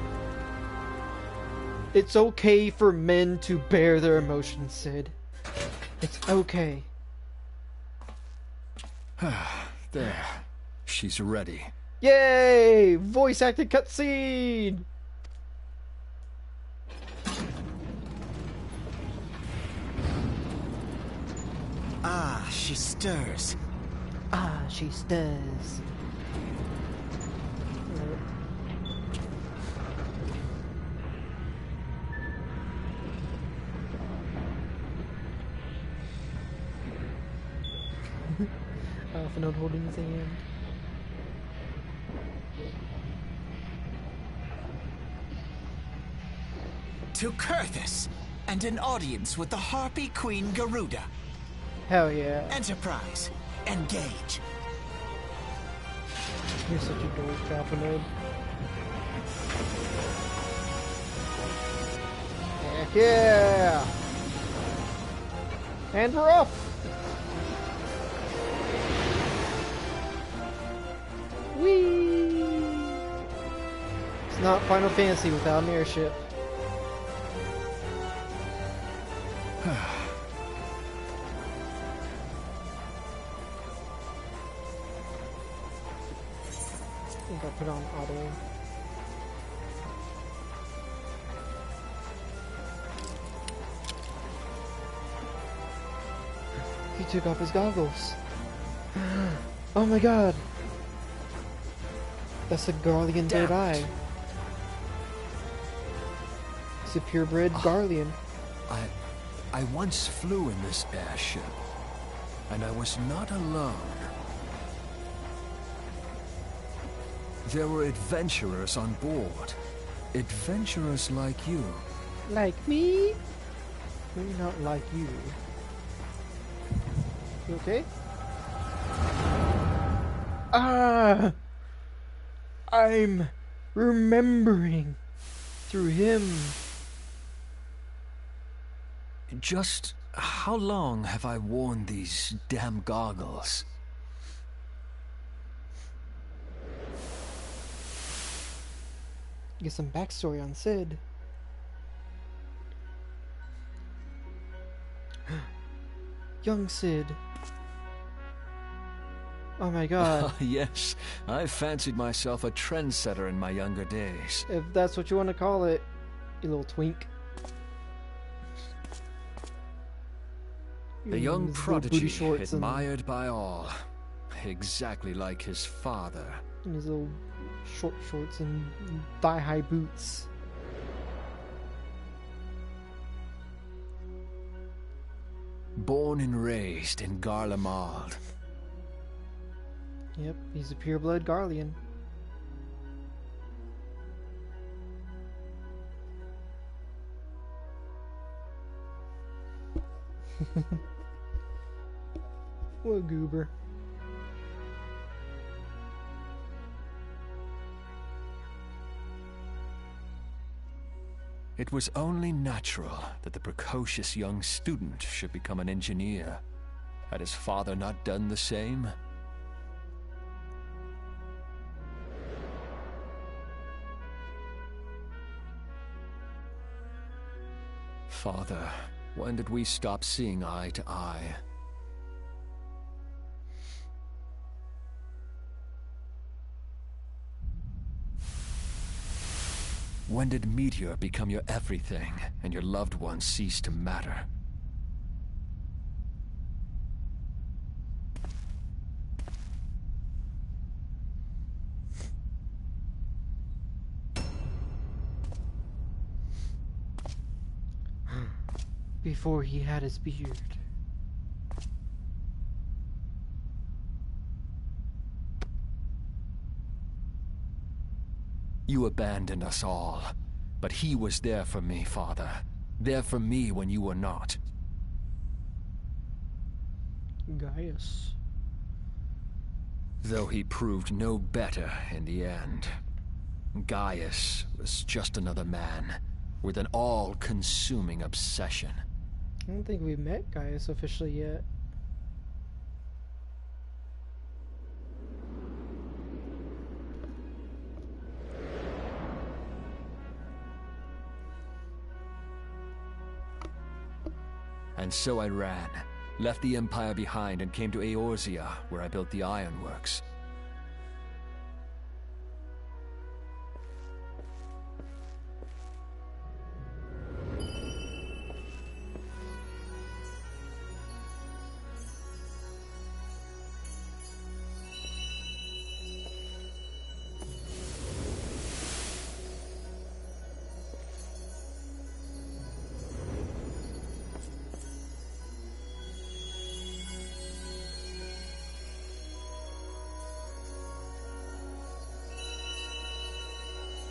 It's okay for men to bear their emotions, Sid. It's okay. There. She's ready. Yay! Voice acted cutscene! Ah, she stirs. Ah, she stirs. Alpha holding his hand. To Kurthus, and an audience with the Harpy Queen Garuda. Hell yeah. Enterprise, engage. You're such a dork, Alpha node. Heck yeah! And we're off! Whee! It's not Final Fantasy without an airship. I think I'll put on auto. He took off his goggles. Oh my god! That's a Garlean third eye. It's a purebred Garlean. I once flew in this airship, and I was not alone. There were adventurers on board. Adventurers like you. Like me? Maybe not like you. You okay? Ah! I'm remembering through him. Just how long have I worn these damn goggles? Get some backstory on Sid. Young Sid. Oh my god. Yes, I fancied myself a trendsetter in my younger days. If that's what you want to call it, you little twink. A young His little booty prodigy, shorts admired by all. Exactly like his father. and his little short shorts and thigh-high boots. Born and raised in Garlemald. Yep, he's a pureblood Garlean. What a goober. It was only natural that the precocious young student should become an engineer. Had his father not done the same? Father, when did we stop seeing eye to eye? When did Meteor become your everything, and your loved ones cease to matter? Before he had his beard. You abandoned us all, but he was there for me, Father. There for me when you were not. Gaius. Though he proved no better in the end. Gaius was just another man, with an all-consuming obsession. I don't think we've met Gaius officially yet. And so I ran, left the Empire behind and came to Eorzea, where I built the ironworks.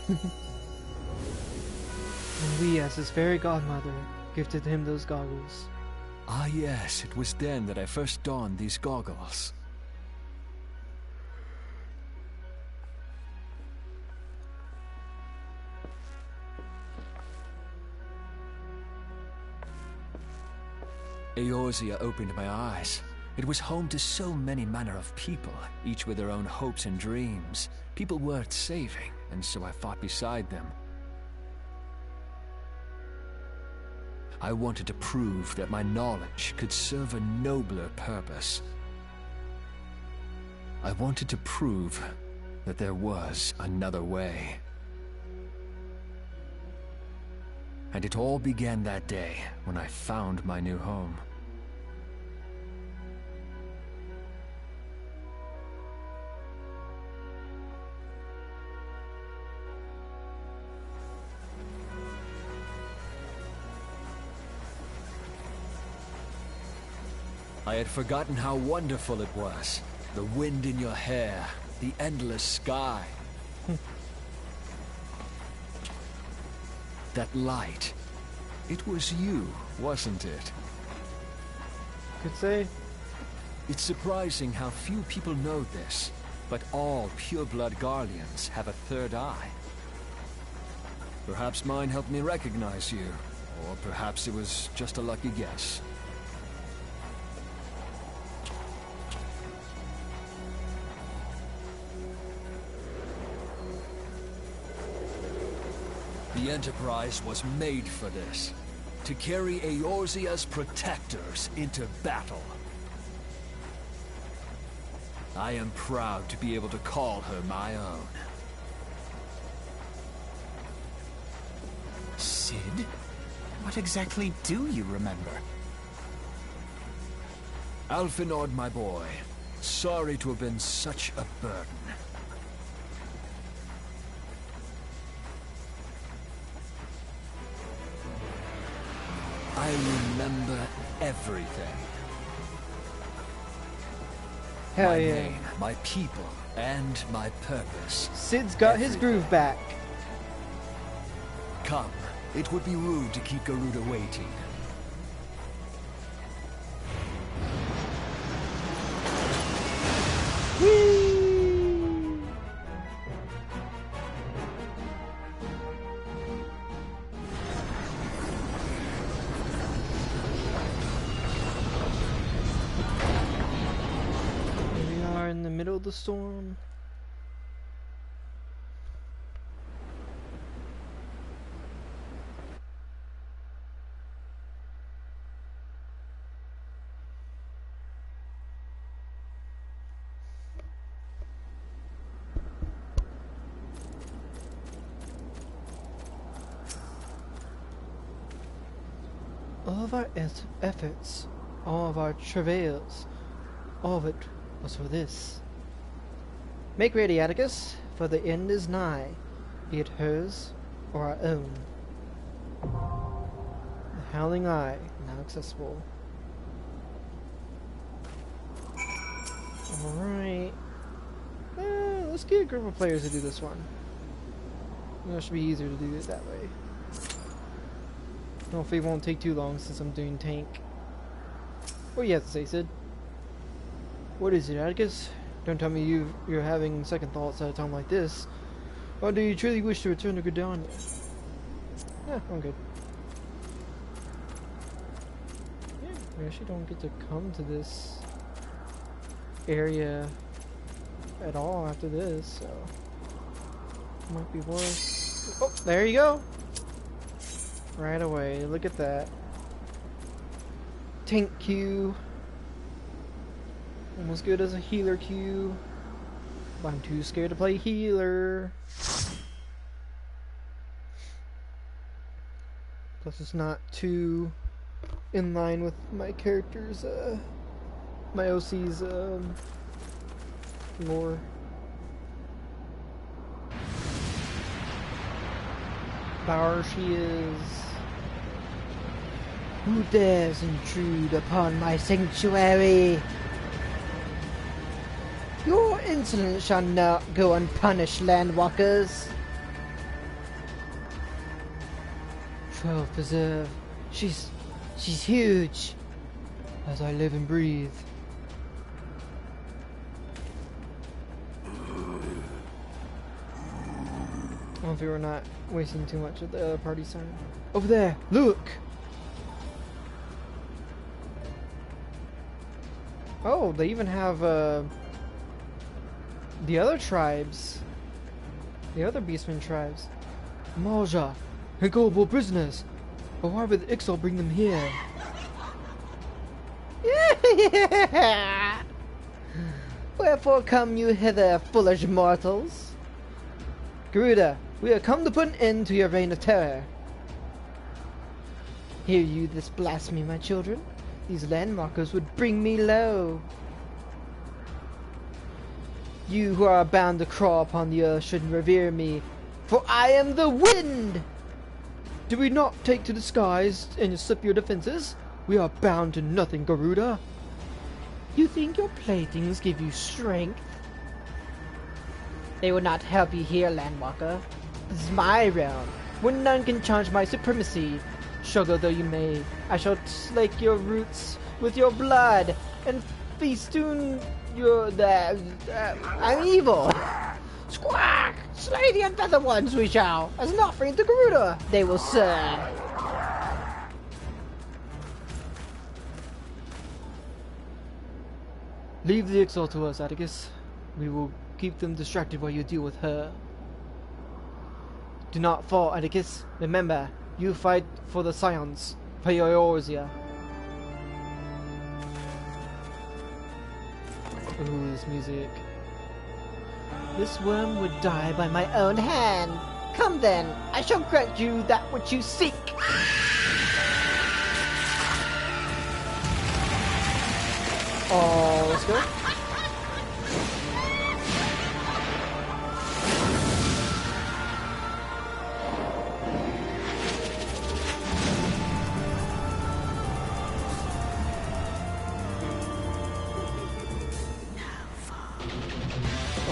And we, as his fairy godmother, gifted him those goggles. Ah yes, it was then that I first donned these goggles. Eorzea opened my eyes. It was home to so many manner of people, each with their own hopes and dreams. People worth saving, and so I fought beside them. I wanted to prove that my knowledge could serve a nobler purpose. I wanted to prove that there was another way. And it all began that day when I found my new home. I had forgotten how wonderful it was. The wind in your hair, the endless sky. That light. It was you, wasn't it? Could say. It's surprising how few people know this, but all pureblood Garleans have a third eye. Perhaps mine helped me recognize you, or perhaps it was just a lucky guess. The Enterprise was made for this, to carry Eorzea's protectors into battle. I am proud to be able to call her my own. Sid? What exactly do you remember? Alphinaud, my boy, sorry to have been such a burden. I remember everything. Hell My yeah. name, my people, and my purpose. Sid's got his Everything. groove back. Come, it would be rude to keep Garuda waiting. the storm. All of our efforts, all of our travails, all of it was for this. Make ready, Atticus, for the end is nigh, be it hers or our own. The Howling Eye, now accessible. Alright. Let's get a group of players to do this one. It should be easier to do it that way. Hopefully it won't take too long since I'm doing tank. What do you have to say, Sid? What is it, Atticus? Don't tell me you're having second thoughts at a time like this. Or do you truly wish to return to Gridania? Yeah, I'm good. Yeah, we actually don't get to come to this area at all after this, so might be worse. Oh, there you go! Right away, look at that. Tank queue. Almost good as a healer queue. But I'm too scared to play healer. Plus it's not too in line with my character's, my OC's, lore. Power she is. Who dares intrude upon my sanctuary? Your insolence shall not go unpunished, landwalkers. 12 Preserve. She's huge. As I live and breathe. Hopefully we're not wasting too much of the party sign. Over there, look! Oh, they even have the other tribes. The other Beastman tribes. Malja, incapable prisoners. But why would the Ixal bring them here? Wherefore come you hither, foolish mortals? Garuda, we have come to put an end to your reign of terror. Hear you this blasphemy, my children? These landmarkers would bring me low. You who are bound to crawl upon the earth should revere me, for I am the wind! Do we not take to the skies and slip your defenses? We are bound to nothing, Garuda. You think your playthings give you strength? They would not help you here, Landwalker. This is my realm, where none can challenge my supremacy. Struggle though you may, I shall slake your roots with your blood, and feastoon your... I'm evil! Squawk! Slay the unfeathered ones we shall, as an offering to Garuda they will serve. Leave the Ixal to us, Atticus. We will keep them distracted while you deal with her. Do not fall, Atticus. Remember, you fight for the Scions, for Eorzea. Ooh, this music. This worm would die by my own hand. Come then, I shall grant you that which you seek. Oh, let's go.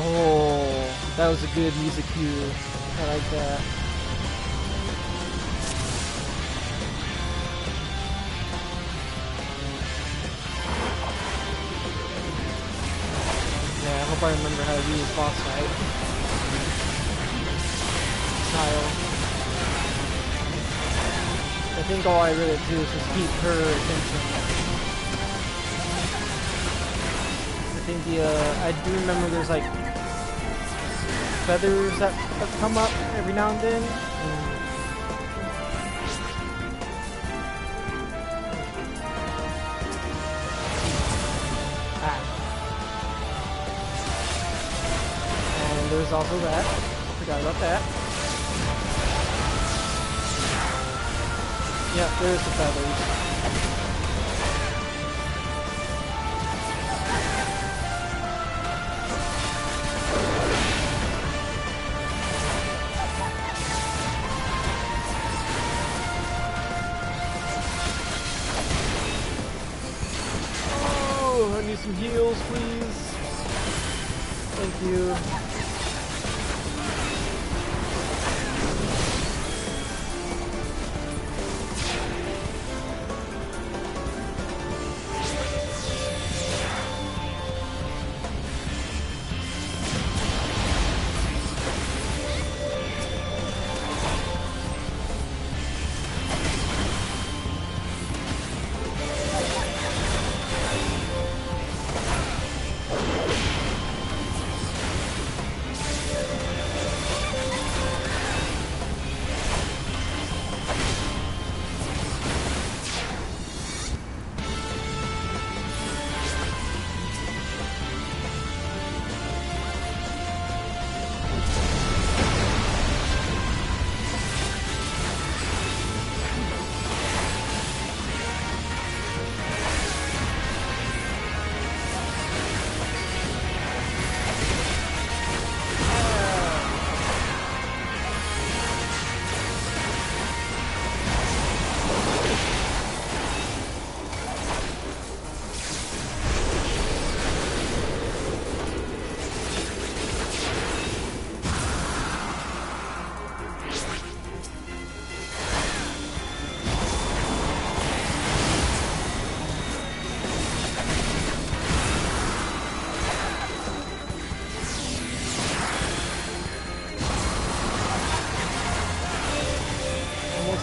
Oh, that was a good music cue. I like that. Yeah, I hope I remember how to do this boss fight. Tile. I think all I really do is just keep her attention. think I do remember there's like feathers that come up every now and then. And there's also that. Forgot about that. Yeah, there's the feathers. Oh, I need some heals, please. Thank you.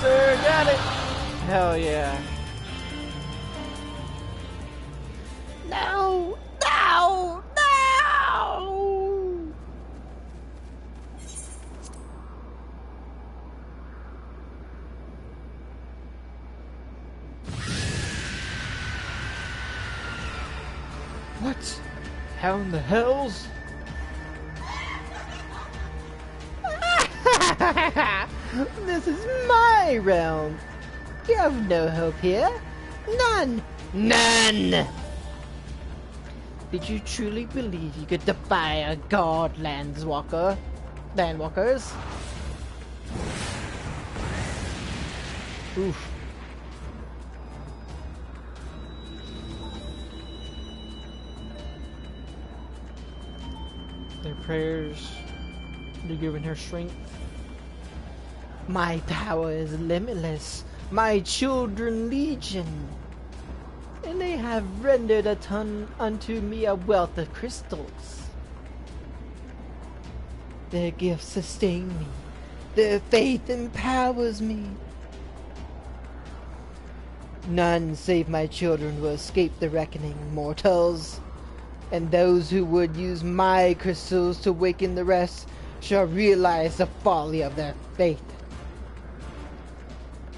Sir, got it! Hell yeah. No! No! No! What? How in the hells? This is my realm. You have no hope here. None. None. Did you truly believe you could defy a god, Landwalkers? Oof. Their prayers, they're giving her strength. My power is limitless, my children legion, and they have rendered unto me a wealth of crystals. Their gifts sustain me, their faith empowers me. None save my children will escape the reckoning, mortals, and those who would use my crystals to waken the rest shall realize the folly of their faith.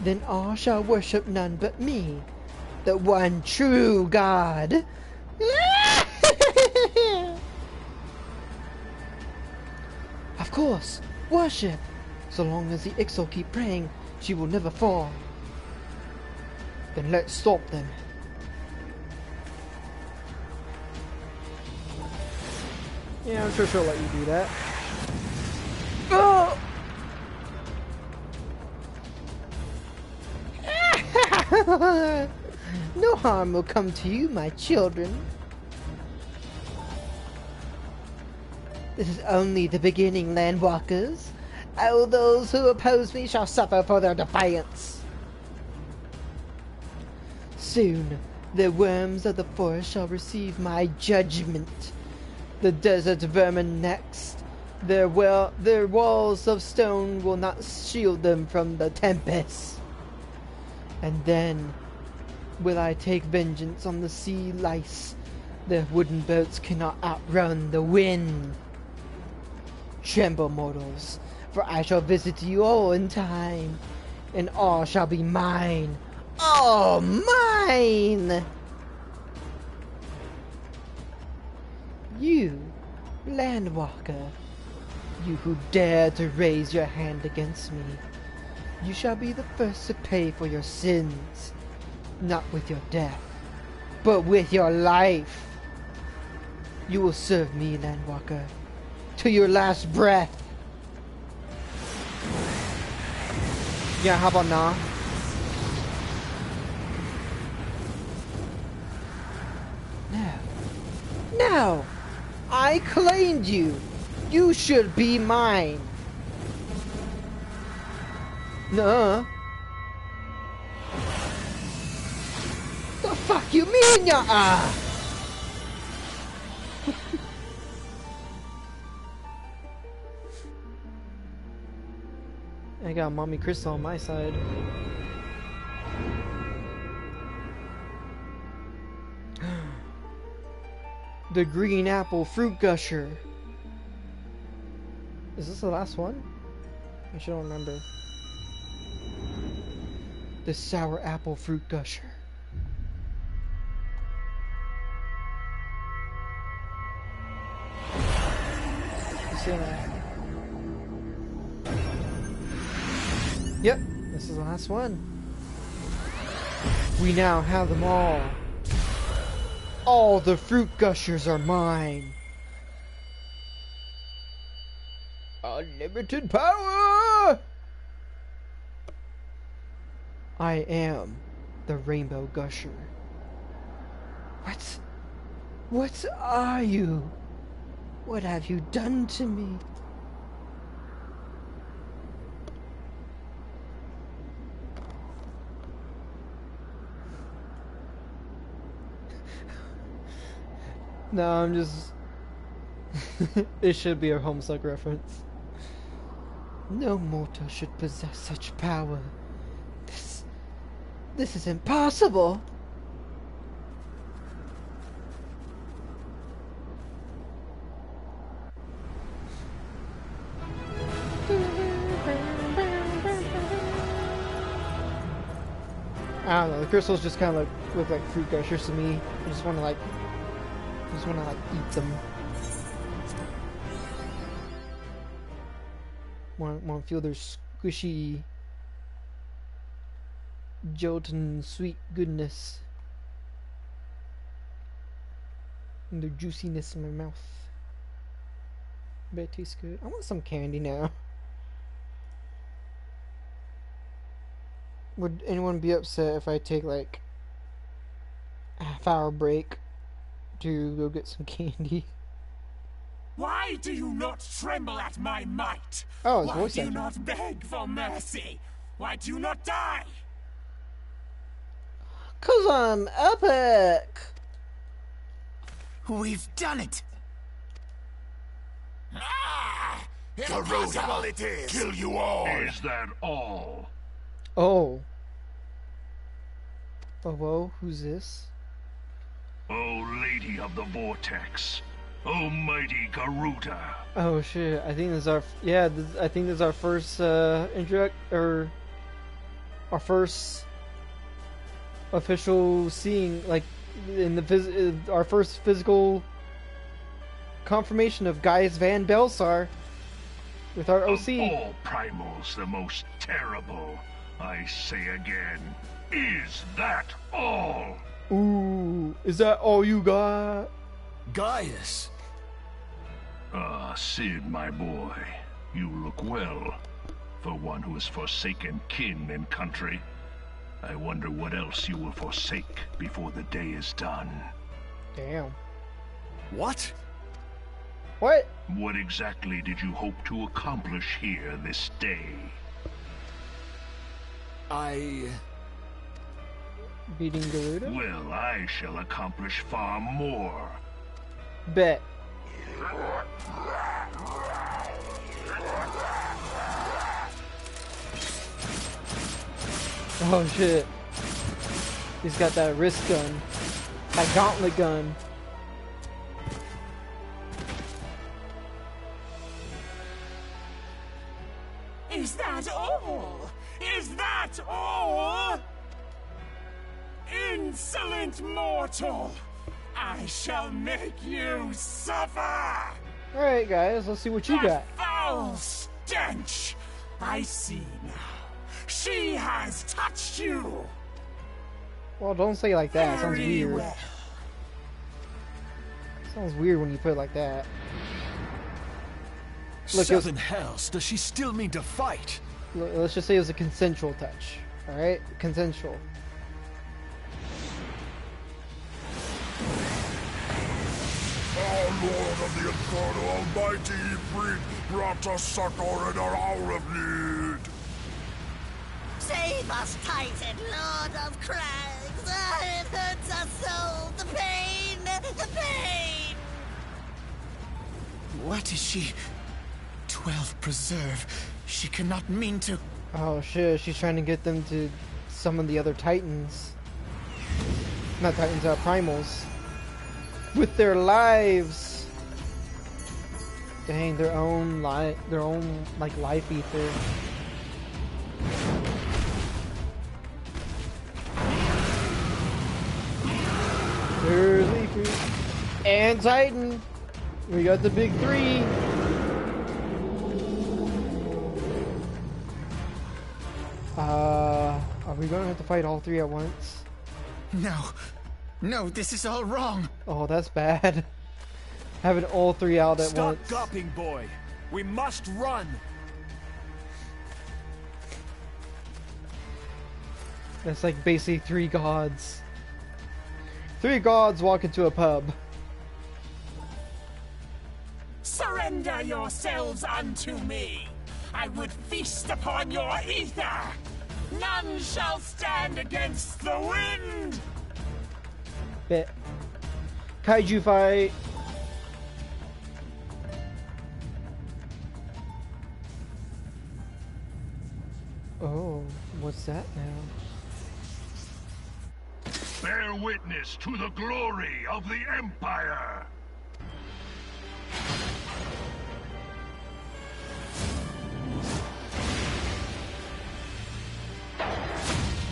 Then all shall worship none but me, the one true God. Of course, worship. So long as the Ixal keep praying, she will never fall. Then let's stop them. Yeah, I'm sure she'll let you do that. Oh! No harm will come to you, my children. This is only the beginning, Landwalkers. All those who oppose me shall suffer for their defiance. Soon, the worms of the forest shall receive my judgment. The desert vermin next. Their walls of stone will not shield them from the tempest. And then will I take vengeance on the sea lice The wooden boats cannot outrun the wind. Tremble, mortals, for I shall visit you all in time, and all shall be mine. All mine! You, Landwalker, you who dare to raise your hand against me, you shall be the first to pay for your sins, not with your death, but with your life. You will serve me, Landwalker, to your last breath. Yeah, how about now? No, I claimed you. You should be mine. Nuh-uh. The fuck you mean, ya? I got Mommy Crystal on my side. The green apple fruit gusher. Is this the last one? I should don't remember. The sour apple fruit gusher. Yep, this is the last one. We now have them all. All the fruit gushers are mine. Unlimited power! I am the Rainbow Gusher. What are you? What have you done to me? No, I'm just... It should be a Homestuck reference. No mortal should possess such power. This is impossible! I don't know, the crystals just kind of look like fruit gushers to me. I just want to eat them. Want to feel their squishy, gelatin sweet goodness and their juiciness in my mouth. Bet it tastes good. I want some candy now. Would anyone be upset if I take like a half-hour break to go get some candy? Why do you not tremble at my might? Oh, why do you not beg for mercy? Why do you not die? 'Cause I'm epic! We've done it! Ah! Impossible it is! Kill you all! Is that all? Oh. Oh, whoa, who's this? Oh, Lady of the Vortex. Oh, mighty Garuda. Oh shit, I think this is our... Yeah, I think this is our first, our first official seeing, like, in the our first physical confirmation of Gaius Van Belsar with our OC. Of all primals, the most terrible, I say again, is that all? Ooh, is that all you got? Gaius! Ah, Sid, my boy, you look well. For one who has forsaken kin and country, I wonder what else you will forsake before the day is done. Damn. What? What? What exactly did you hope to accomplish here this day? Beating Garuda? Well, I shall accomplish far more. Bet. Oh shit. He's got that wrist gun. That gauntlet gun. Is that all? Is that all? Insolent mortal! I shall make you suffer! Alright, guys, let's see what you got. Foul stench! I see now. She has touched you! Well, don't say it like that. It sounds Very weird. well. Sounds weird when you put it like that. Look, it was, Seven hells, does she still mean to fight? let's just say it was a consensual touch. Alright? Consensual. Our Lord of the Inferno Almighty brought us succor in our hour of need. Save us, Titan, Lord of Crags! It hurts us so! The pain! The pain! What is she? 12 preserve. She cannot mean to. Oh shit, she's trying to get them to summon the other Titans. Not Titans, Primals. With their lives! Dang, their own like life ether. There's Leafy. And Titan! We got the big three! Are we gonna have to fight all three at once? No. No, this is all wrong. Oh, that's bad. Having all three out at Stop once. gawping, boy. We must run. That's like basically three gods. Three gods walk into a pub. Surrender yourselves unto me. I would feast upon your ether. None shall stand against the wind. Bit. Kaiju fight. Oh, what's that now? Bear witness to the glory of the Empire!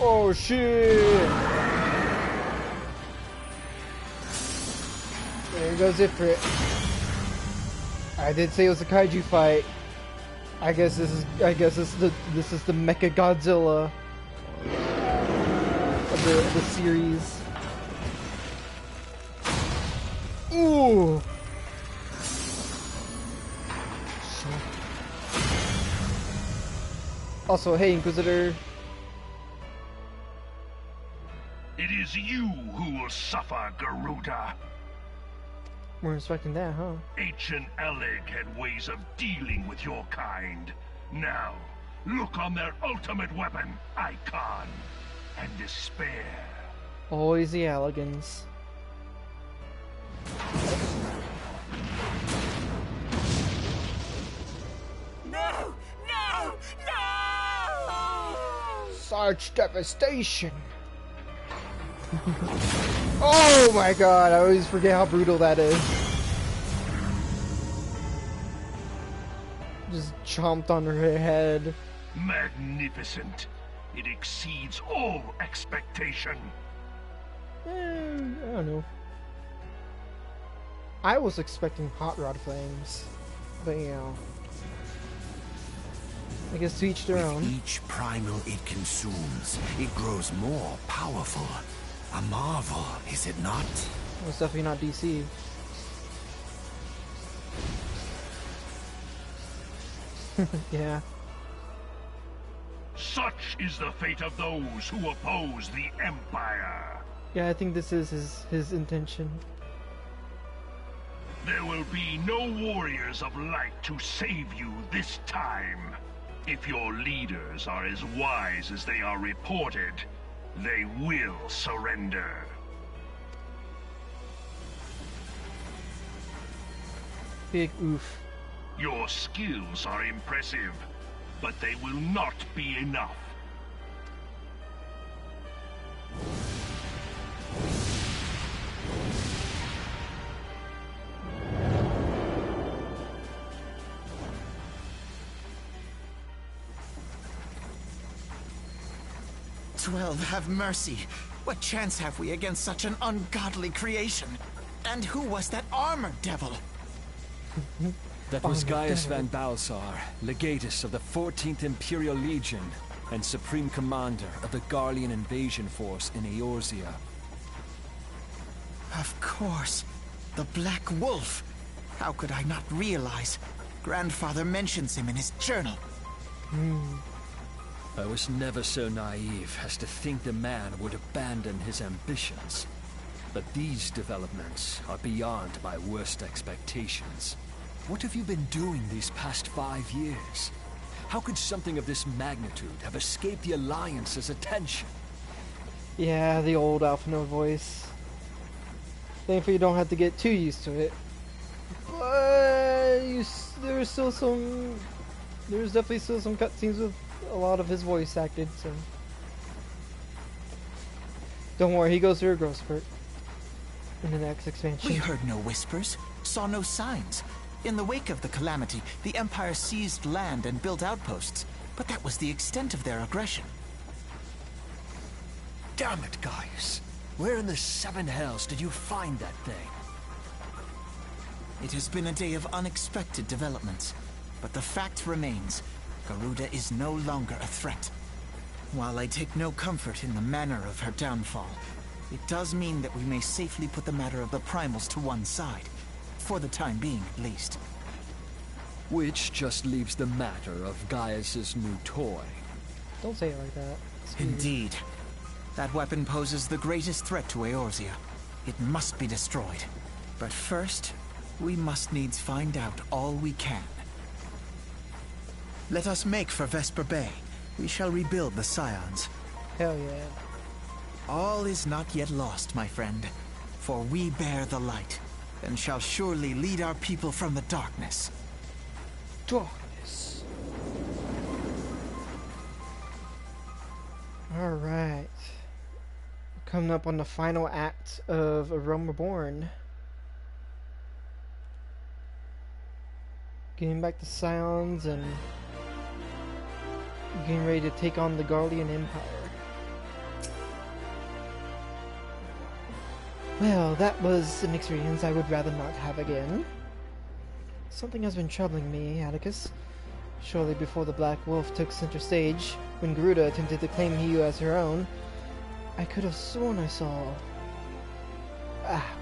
Oh shit! There goes Ifrit. I did say it was a kaiju fight. I guess this is the Mecha Godzilla of the series. Ooh. Also, hey Inquisitor. It is you who will suffer, Garuda. We're expecting that, huh? Ancient Eleg had ways of dealing with your kind. Now, look on their ultimate weapon, Icon, and despair. Always the elegance. No! No! No! Such devastation! Oh my god, I always forget how brutal that is. Just chomped on her head. Magnificent. It exceeds all expectation. I don't know. I was expecting hot rod flames, but you know. I guess to each their own. Each primal it consumes, it grows more powerful. A marvel, is it not? Well, it's definitely not DC. Yeah. Such is the fate of those who oppose the Empire. Yeah, I think this is his intention. There will be no warriors of light to save you this time. If your leaders are as wise as they are reported, they will surrender. Big oof. Your skills are impressive, but they will not be enough. 12, have mercy. What chance have we against such an ungodly creation? And who was that armored devil? That was Gaius van Balsar, legatus of the 14th Imperial Legion, and supreme commander of the Garlean invasion force in Eorzea. Of course. The Black Wolf. How could I not realize? Grandfather mentions him in his journal. I was never so naive as to think the man would abandon his ambitions. But these developments are beyond my worst expectations. What have you been doing these past 5 years? How could something of this magnitude have escaped the Alliance's attention? Yeah, the old Alphinaud voice. Thankfully, you don't have to get too used to it. But there's definitely still some cutscenes with a lot of his voice acted. So don't worry, he goes through a growth spurt in the next expansion. We heard no whispers, saw no signs. In the wake of the calamity, the Empire seized land and built outposts, but that was the extent of their aggression. Damn it, Gaius! Where in the seven hells did you find that thing? It has been a day of unexpected developments, but the fact remains, Garuda is no longer a threat. While I take no comfort in the manner of her downfall, it does mean that we may safely put the matter of the primals to one side. For the time being, at least. Which just leaves the matter of Gaius's new toy. Don't say it like that. It's weird. Indeed. That weapon poses the greatest threat to Eorzea. It must be destroyed. But first, we must needs find out all we can. Let us make for Vesper Bay. We shall rebuild the Scions. Hell yeah. All is not yet lost, my friend. For we bear the light, and shall surely lead our people from the darkness. Darkness. Alright. Coming up on the final act of A Realm Reborn. Getting back to Scions and getting ready to take on the Garlean Empire. Well, that was an experience I would rather not have again. Something has been troubling me, Atticus. Shortly before the Black Wolf took center stage, when Garuda attempted to claim Hiyu as her own, I could have sworn I saw...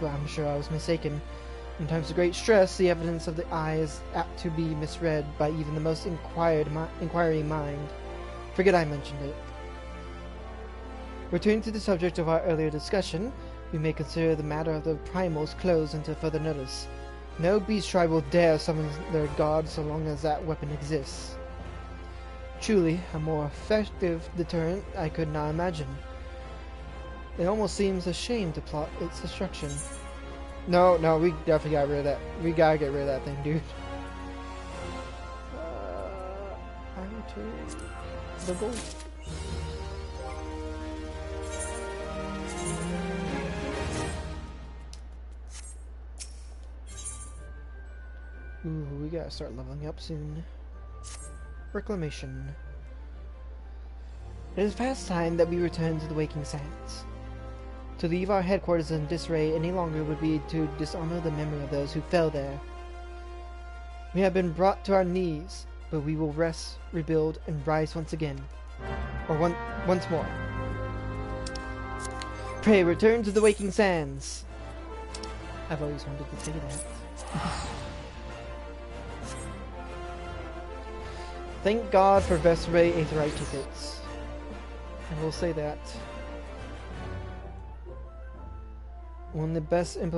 but I'm sure I was mistaken. In times of great stress, the evidence of the eye is apt to be misread by even the most inquiring mind. Forget I mentioned it. Returning to the subject of our earlier discussion, we may consider the matter of the primals closed until further notice. No beast tribe will dare summon their god so long as that weapon exists. Truly, a more effective deterrent I could not imagine. It almost seems a shame to plot its destruction. No, we definitely got rid of that. We gotta get rid of that thing, dude. I return the gold. Ooh, we gotta start leveling up soon. Reclamation. It is past time that we return to the Waking Sands. To leave our headquarters in disarray any longer would be to dishonor the memory of those who fell there. We have been brought to our knees, but we will rest, rebuild, and rise once again. Or once more. Pray return to the Waking Sands. I've always wanted to say that. Thank God for Vesper Bay Aetheryte tickets. I will say that. One of the best one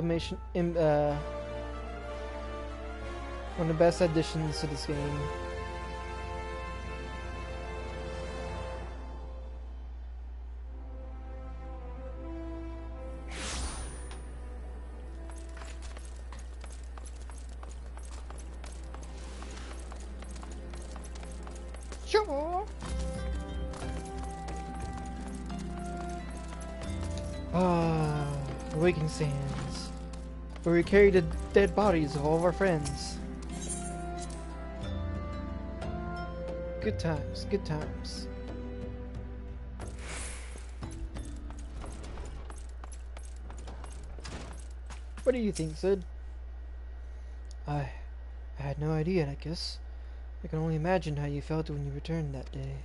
of the best additions to this game. Sure. The Waking Sands, where we carry the dead bodies of all of our friends. Good times, good times. What do you think, Sid? I had no idea, I guess. I can only imagine how you felt when you returned that day.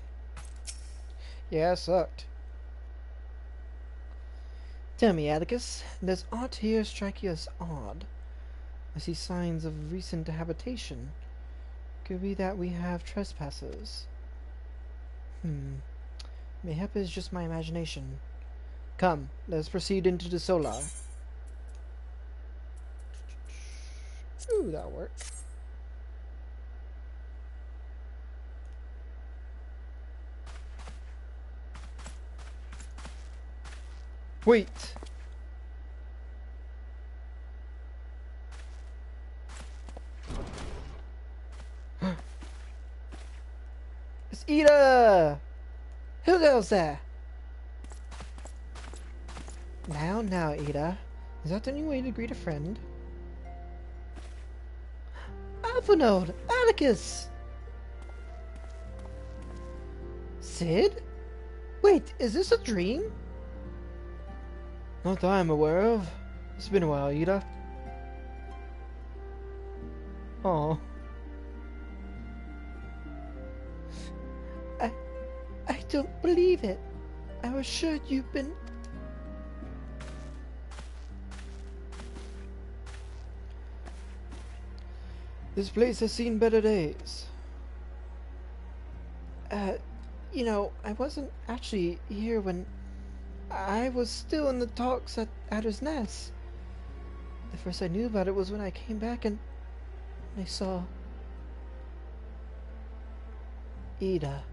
Yeah, it sucked. Tell me, Atticus, does aught here strike you as odd? I see signs of recent habitation. Could be that we have trespassers. Mayhap it's just my imagination. Come, let us proceed into the solar. Ooh, that'll work. Wait! It's Ida! Who goes there? Now, Ida. Is that the only way to greet a friend? Alphanode! Atticus! Sid? Wait, is this a dream? Not that I'm aware of. It's been a while, Ida. Oh. I don't believe it. I was sure you've been... This place has seen better days. You know, I wasn't actually here when... I was still in the talks at Adder's Nest. The first I knew about it was when I came back and I saw... Ida.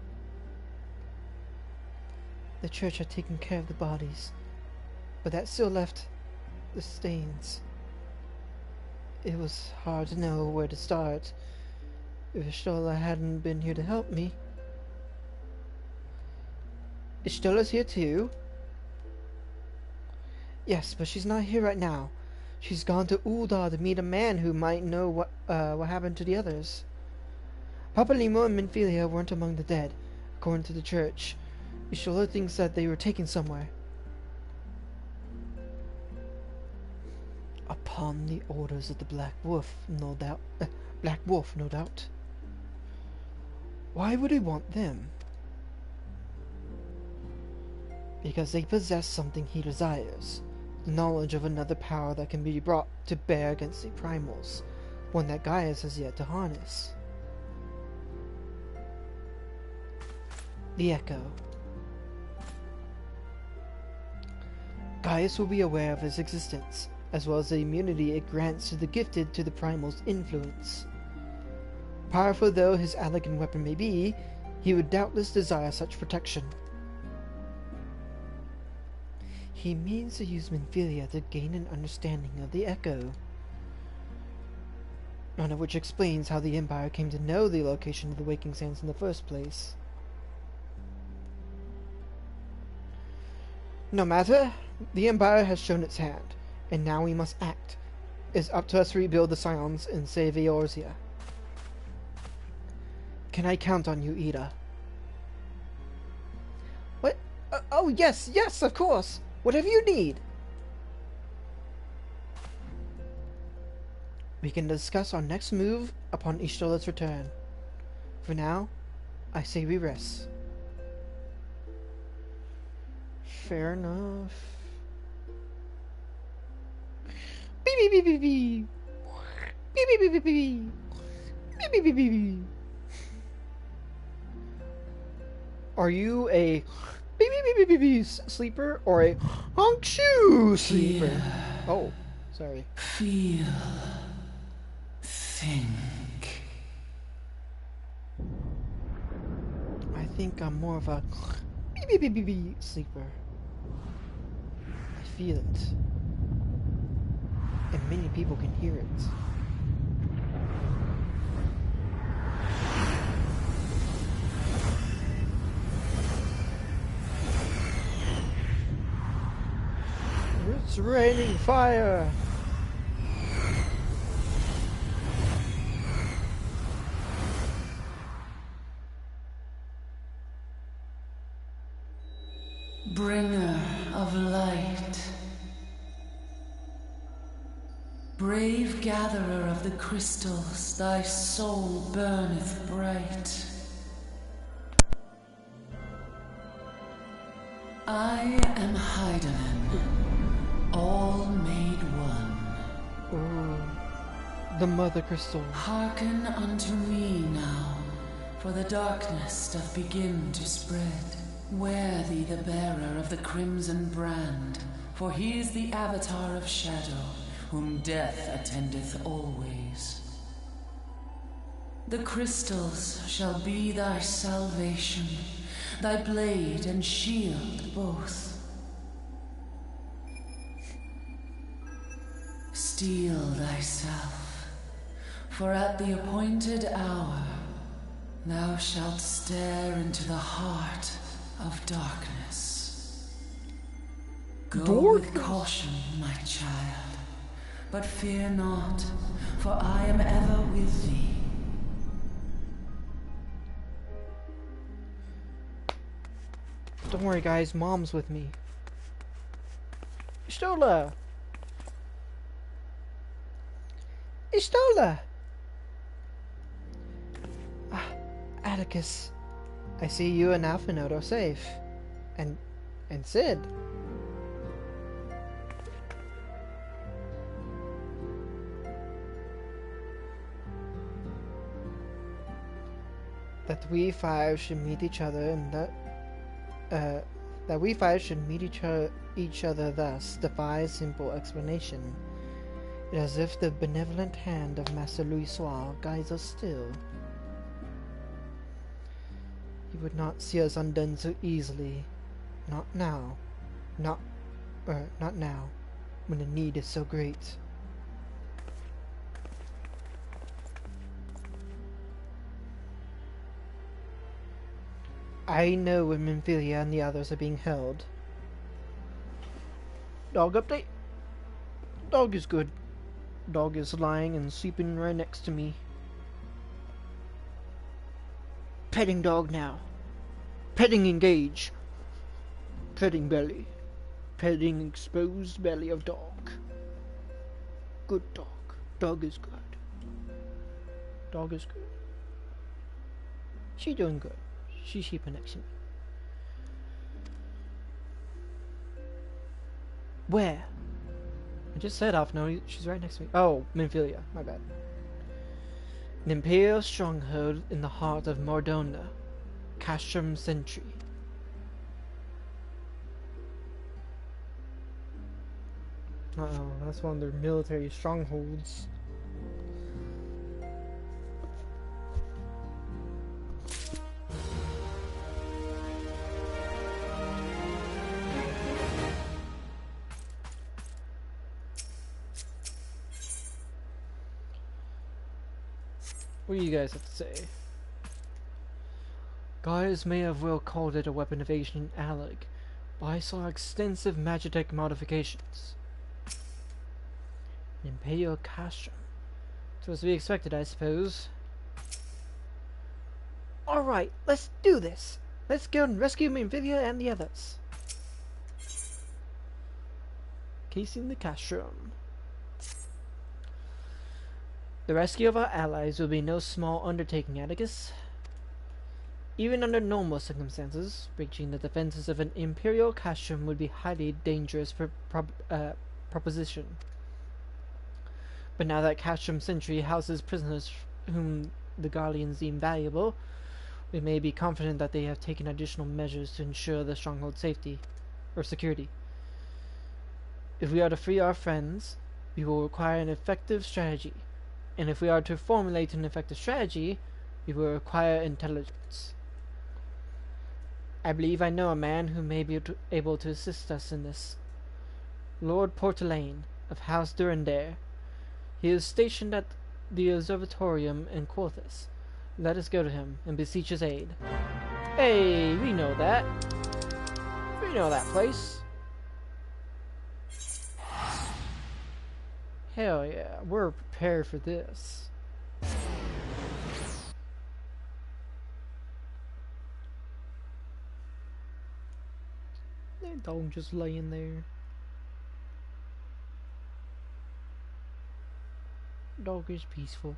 The church had taken care of the bodies, but that still left the stains. It was hard to know where to start. If Ishtola hadn't been here to help me. Ishtola's here too? Yes, but she's not here right now. She's gone to Uldar to meet a man who might know what happened to the others. Papa Limo and Minfilia weren't among the dead, according to the church. Ishtola thinks that they were taken somewhere. Upon the orders of the Black Wolf, no doubt. Black Wolf, no doubt. Why would he want them? Because they possess something he desires. The knowledge of another power that can be brought to bear against the primals. One that Gaius has yet to harness. The Echo. Gaius will be aware of his existence, as well as the immunity it grants to the gifted to the primal's influence. Powerful though his elegant weapon may be, he would doubtless desire such protection. He means to use Minfilia to gain an understanding of the Echo. None of which explains how the Empire came to know the location of the Waking Sands in the first place. No matter, the Empire has shown its hand, and now we must act. It's up to us to rebuild the Scions and save Eorzea. Can I count on you, Ida? What? Oh, yes, of course! Whatever you need! We can discuss our next move upon Ishtola's return. For now, I say we rest. Fair enough. Beep beep beep beep beep. Beep beep beep beep beep. Beep beep beep beep beep. Are you a beep beep beep beep beep sleeper or a honk shoo sleeper? Oh, sorry. Feel. Think. I think I'm more of a beep beep beep beep beep sleeper. I feel it. And many people can hear it. It's raining fire! Bringer of light. Brave gatherer of the crystals, thy soul burneth bright. I am Heidelin, all made one. Oh, the Mother Crystal. Hearken unto me now, for the darkness doth begin to spread. Wear thee the bearer of the crimson brand, for he is the avatar of shadow, whom death attendeth always. The crystals shall be thy salvation, thy blade and shield both. Steel thyself, for at the appointed hour thou shalt stare into the heart of darkness. Go with caution, my child, but fear not, for I am ever with thee. Don't worry, guys. Mom's with me. Stola! Istola! Ah, Atticus. I see you and Alphinaud are safe. And Sid. That we five should meet each other and that we five should meet each other thus defies simple explanation. It is as if the benevolent hand of Master Louisoix guides us still. He would not see us undone so easily. Not now. Not now, when the need is so great. I know when Minfilia and the others are being held. Dog update? Dog is good. Dog is lying and sleeping right next to me. Petting dog now. Petting engage. Petting belly. Petting exposed belly of dog. Good dog. Dog is good. Dog is good. She doing good. She's sleeping next to me. Where? I just said Alphinaud. She's right next to me. Oh, Minfilia. My bad. An imperial stronghold in the heart of Mordona. Castrum Sentry. Uh-oh, that's one of their military strongholds. What do you guys have to say? Guys may have well called it a weapon of ancient Alec, but I saw extensive Magitech modifications. An Imperial Castrum. It was to be expected, I suppose. Alright, let's do this! Let's go and rescue Minfilia and the others. Casing the Castrum. The rescue of our allies will be no small undertaking, Atticus. Even under normal circumstances, breaching the defenses of an Imperial Castrum would be highly dangerous proposition. But now that Castrum Sentry houses prisoners whom the Guardians deem valuable, we may be confident that they have taken additional measures to ensure the stronghold's safety, or security. If we are to free our friends, we will require an effective strategy. And if we are to formulate an effective strategy, we will require intelligence. I believe I know a man who may be able to assist us in this. Lord Portelaine, of House Durandare. He is stationed at the Observatorium in Quarthus. Let us go to him and beseech his aid. Hey, we know that. We know that place. Hell yeah, we're prepared for this. That dog just laying there. Dog is peaceful.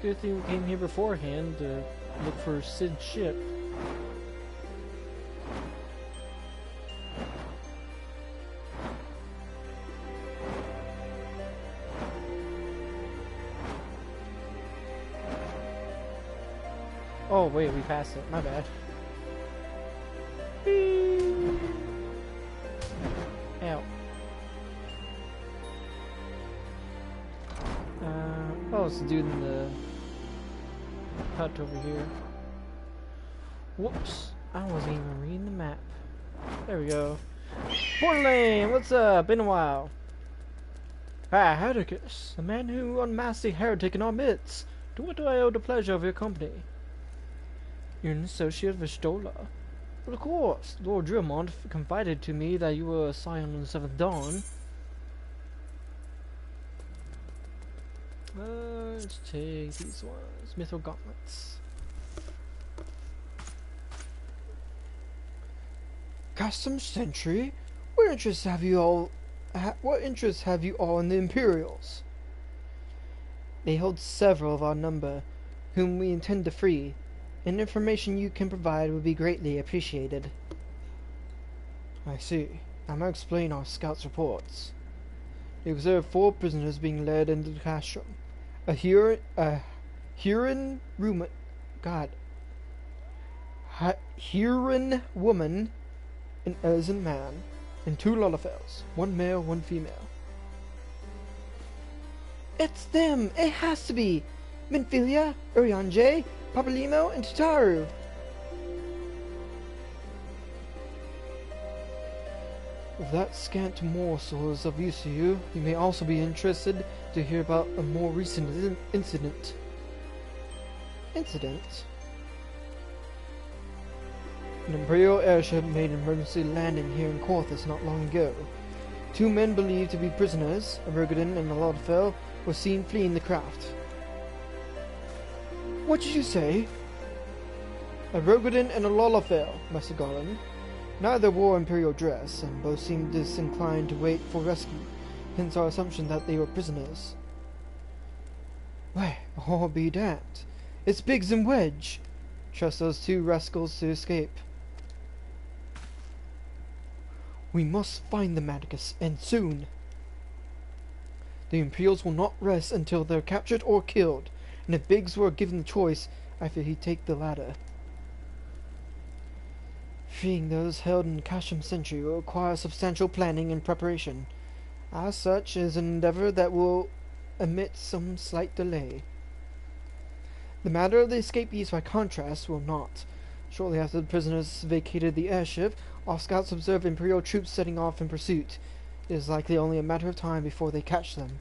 Good thing we came here beforehand to look for Sid's ship. Oh wait, we passed it. My bad. Ow. Oh, it's the dude in the hut over here. Whoops. I wasn't even reading the map. There we go. Borderland, what's up? Been a while. Ah, Hereticus, the man who unmasked the heretic in our midst. To what do I owe the pleasure of your company? You're an associate of Vistola. Well, of course. Lord Drummond confided to me that you were a scion on the Seventh Dawn. Let's take these ones. Mithril gauntlets. Custom Sentry? What interests have you all in the Imperials? They hold several of our number, whom we intend to free. Any information you can provide would be greatly appreciated. I see. I might explain our scouts' reports. They observed 4 prisoners being led into the classroom. A Huron woman, an Elzen man, and 2 Lullafels, 1 male, 1 female. It's them! It has to be! Minfilia, Urianje, Papalimo, and Tataru! If that scant morsel is of use to you, you may also be interested to hear about a more recent incident. Incident? An Imperial airship made an emergency landing here in Corthus not long ago. 2 men believed to be prisoners, a Rogadin and a Lodfell, were seen fleeing the craft. What did you say? A Rogadin and a Lollafell, Master Garland. Neither wore Imperial dress, and both seemed disinclined to wait for rescue, hence our assumption that they were prisoners. Why, all be damned. It's Biggs and Wedge. Trust those 2 rascals to escape. We must find them, Atticus, and soon. The Imperials will not rest until they're captured or killed, and if Biggs were given the choice, I fear he'd take the latter. Freeing those held in Casham Sentry will require substantial planning and preparation. As such, it is an endeavor that will admit some slight delay. The matter of the escapees, by contrast, will not. Shortly after the prisoners vacated the airship, our scouts observed Imperial troops setting off in pursuit. It is likely only a matter of time before they catch them.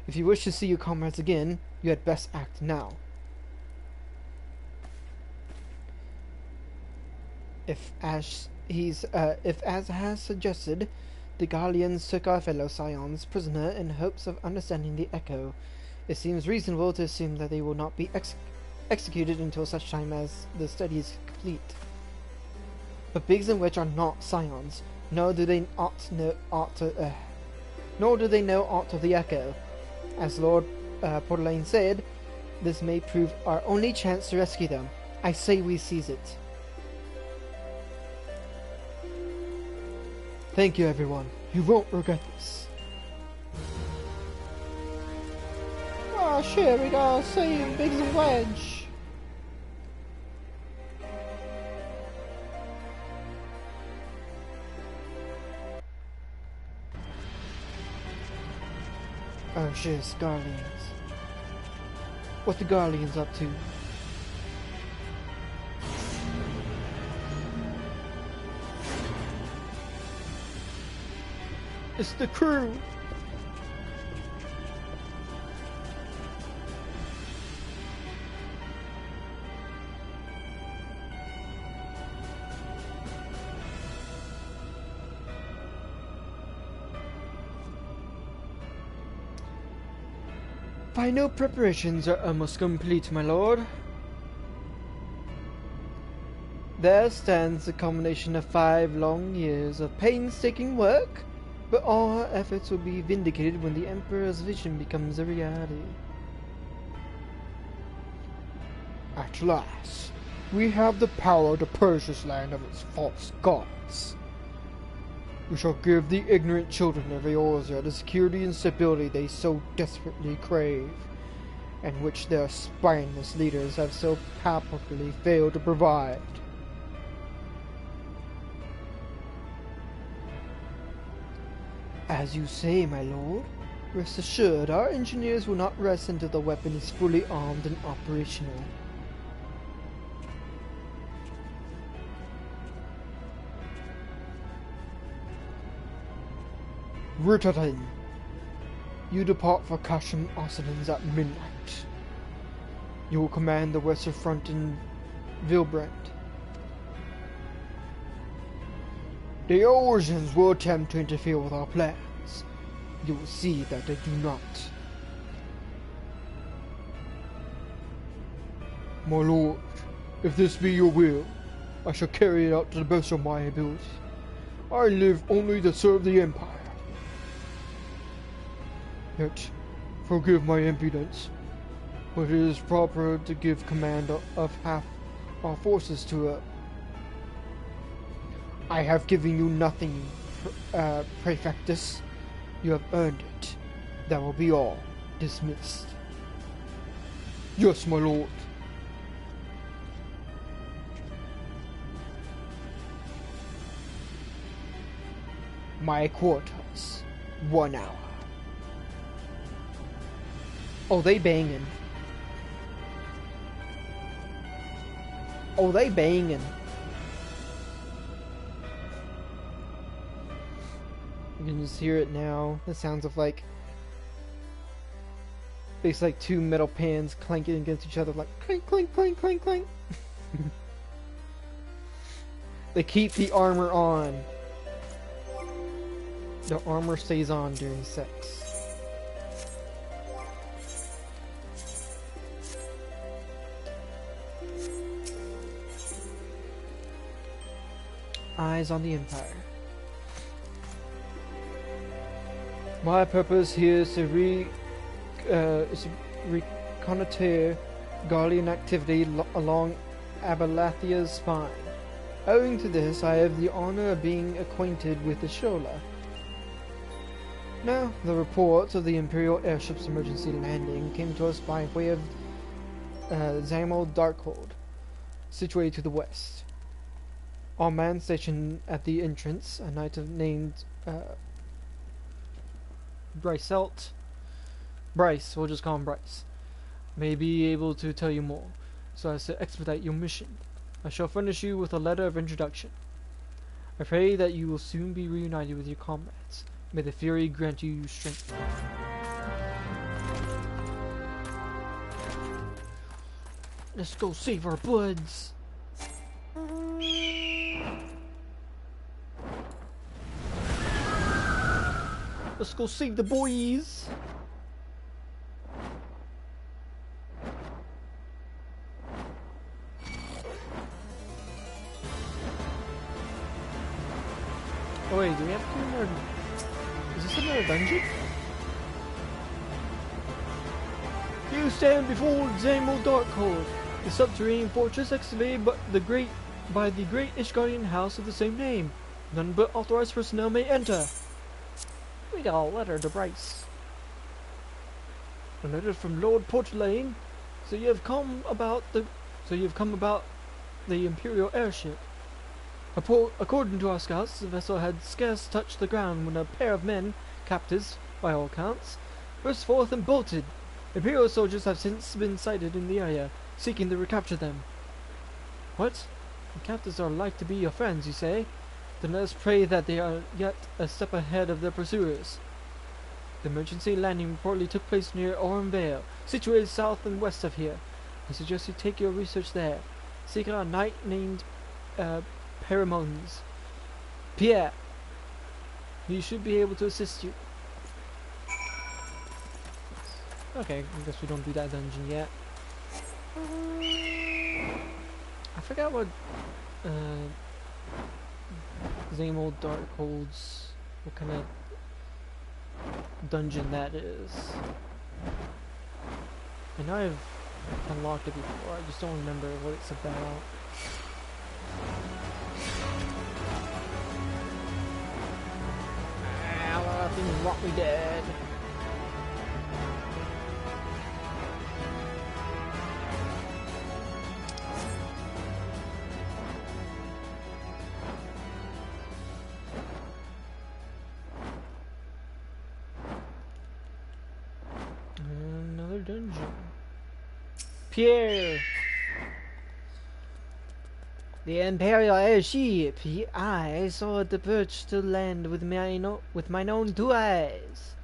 If you wish to see your comrades again, you had best act now. If as has suggested, the Garleans took our fellow scions prisoner in hopes of understanding the echo, it seems reasonable to assume that they will not be executed until such time as the study is complete. But Biggs and Wedge are not scions, nor do they know aught of the echo. As Lord Portelaine said, this may prove our only chance to rescue them. I say we seize it. Thank you, everyone. You won't regret this. Oh shit, we gotta save Biggs and Wedge. Oh shit, it's Guardians. What the Guardians up to? It's the crew! Final preparations are almost complete, my lord. There stands the culmination of 5 long years of painstaking work, but all our efforts will be vindicated when the Emperor's vision becomes a reality. At last, we have the power to purge this land of its false gods. We shall give the ignorant children of Eorzea the security and stability they so desperately crave, and which their spineless leaders have so palpably failed to provide. As you say, my lord, rest assured our engineers will not rest until the weapon is fully armed and operational. Ritterton, you depart for Kashim Ossonans at midnight. You will command the Western Front in Vilbrand. The Eorzeans will attempt to interfere with our plans. You will see that they do not. My lord, if this be your will, I shall carry it out to the best of my ability. I live only to serve the Empire. Yet, forgive my impudence, but it is proper to give command of half our forces to a... I have given you nothing, Praefectus. You have earned it. That will be all. Dismissed. Yes, my lord. My quarters. 1 hour. Oh, they banging. Oh, they banging. You can just hear it now. The sounds of like, it's like 2 metal pans clanking against each other, like clink, clink, clink, clink, clink. They keep the armor on. The armor stays on during sex. Eyes on the Empire. My purpose here is to reconnoiter Garlean activity along Abalathia's spine. Owing to this, I have the honor of being acquainted with the Shola. Now, the reports of the Imperial airship's emergency landing came to us by way of Zamel Darkhold, situated to the west. Our man stationed at the entrance, a knight named Bryce, we'll just call him Bryce, may be able to tell you more, so as to expedite your mission. I shall furnish you with a letter of introduction. I pray that you will soon be reunited with your comrades. May the Fury grant you strength. Let's go save our buds. Let's go save the boys. Oh wait, do we have to do more? Is this another dungeon? You stand before Zamel Darkhold, the subterranean fortress excavated by the great Ishgardian house of the same name. None but authorized personnel may enter. We got a letter to Bryce. A letter from Lord Portulaine. So you've come about the Imperial airship. According to our scouts, the vessel had scarce touched the ground when a pair of men, captives by all accounts, burst forth and bolted. Imperial soldiers have since been sighted in the area, seeking to recapture them. What? The captives are like to be your friends, you say? Then let us pray that they are yet a step ahead of their pursuers. The emergency landing reportedly took place near Oran Vale, situated south and west of here. I suggest you take your research there. Seek out a knight named Paramones. Pierre. He should be able to assist you. Okay, I guess we don't do that dungeon yet. I forgot what Zamel Darkhold's, what kind of dungeon that is. I know I've unlocked it before, I just don't remember what it's about. A lot of things want me dead. Another dungeon. Pierre! The Imperial airship. I saw it approach to land with mine own 2 eyes.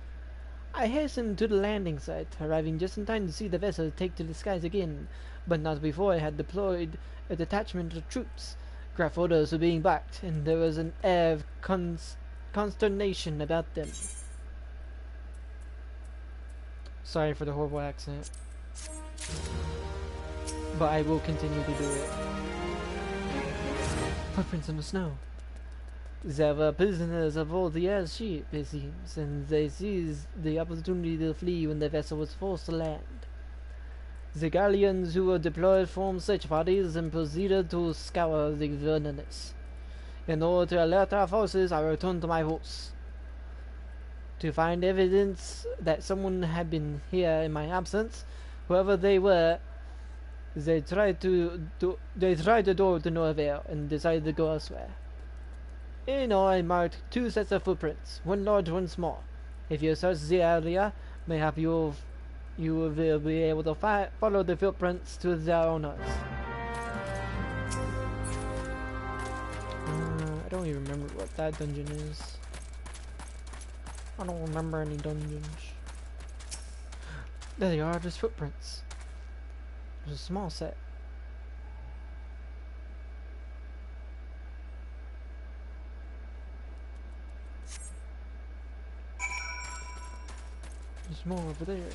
I hastened to the landing site, arriving just in time to see the vessel take to the skies again, but not before I had deployed a detachment of troops. Graph orders were being backed, and there was an air of consternation about them. Sorry for the horrible accent, but I will continue to do it. Footprints in the snow. There were prisoners aboard the airship, it seems, and they seized the opportunity to flee when the vessel was forced to land. The galleons who were deployed formed search parties and proceeded to scour the wilderness. In order to alert our forces, I returned to my post. To find evidence that someone had been here in my absence, whoever they were, they tried the door to no avail and decided to go elsewhere. In all, I marked 2 sets of footprints, one large, one small. If you search the area, mayhap you will be able to follow the footprints to their owners. I don't even remember what that dungeon is. I don't remember any dungeons. There they are, just footprints. There's a small set. There's more over there.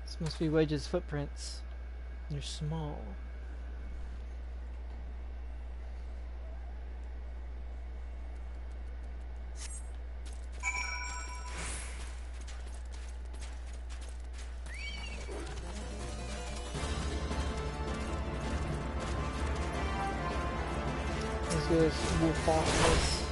This must be Wedge's footprints. They're small. Let's do this wolf off this.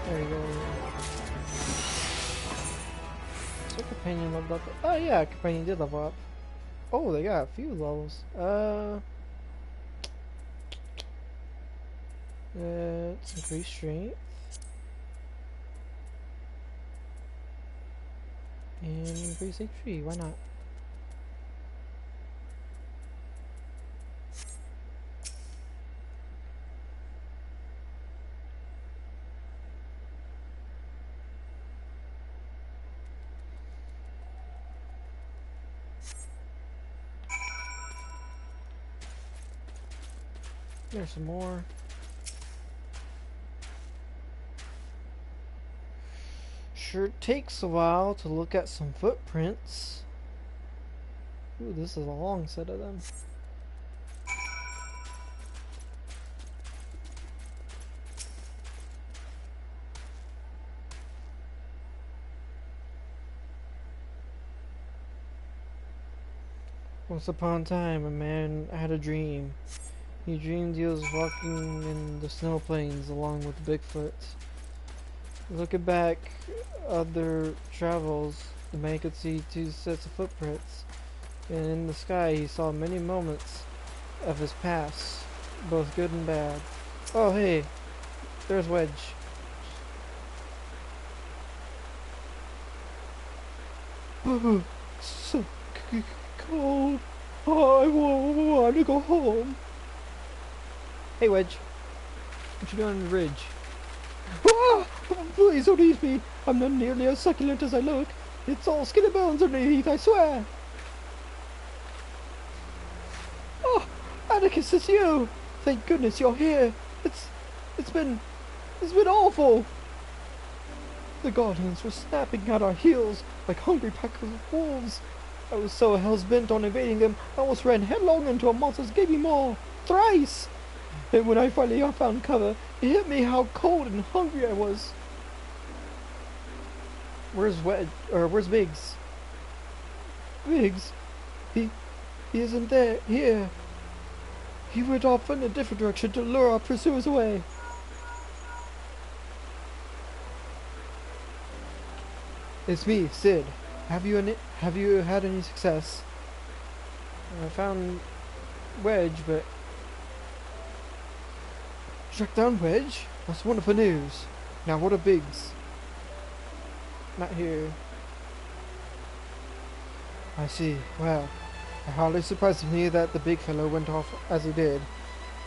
There we go. So companion leveled up. Oh yeah, companion did level up. Oh, they got a few levels. Let's increase strength. And increase HP, why not? There's some more. Sure takes a while to look at some footprints. Ooh, this is a long set of them. Once upon a time, a man had a dream. He dreamed he was walking in the snow plains along with Bigfoot. Looking back other travels, the man could see two sets of footprints, and in the sky he saw many moments of his past, both good and bad. Oh hey, there's Wedge. So cold. I want to go home. Hey Wedge, what you doing on the ridge? Ah, please don't eat me. I'm not nearly as succulent as I look. It's all skin and bones underneath, I swear. Oh, Atticus, it's you. Thank goodness you're here. It's been awful. The Guardians were snapping at our heels like hungry packs of wolves. I was so hell-bent on evading them, I almost ran headlong into a monster's gaping maw. Thrice! And when I finally found cover, it hit me how cold and hungry I was. Where's Biggs? Biggs? He isn't there. Here. He went off in a different direction to lure our pursuers away. It's me, Sid. Have you had any success? I found Wedge, but Track down Wedge? That's wonderful news. Now what are Biggs? not here. I see. Well, it hardly surprises me that the big fellow went off as he did.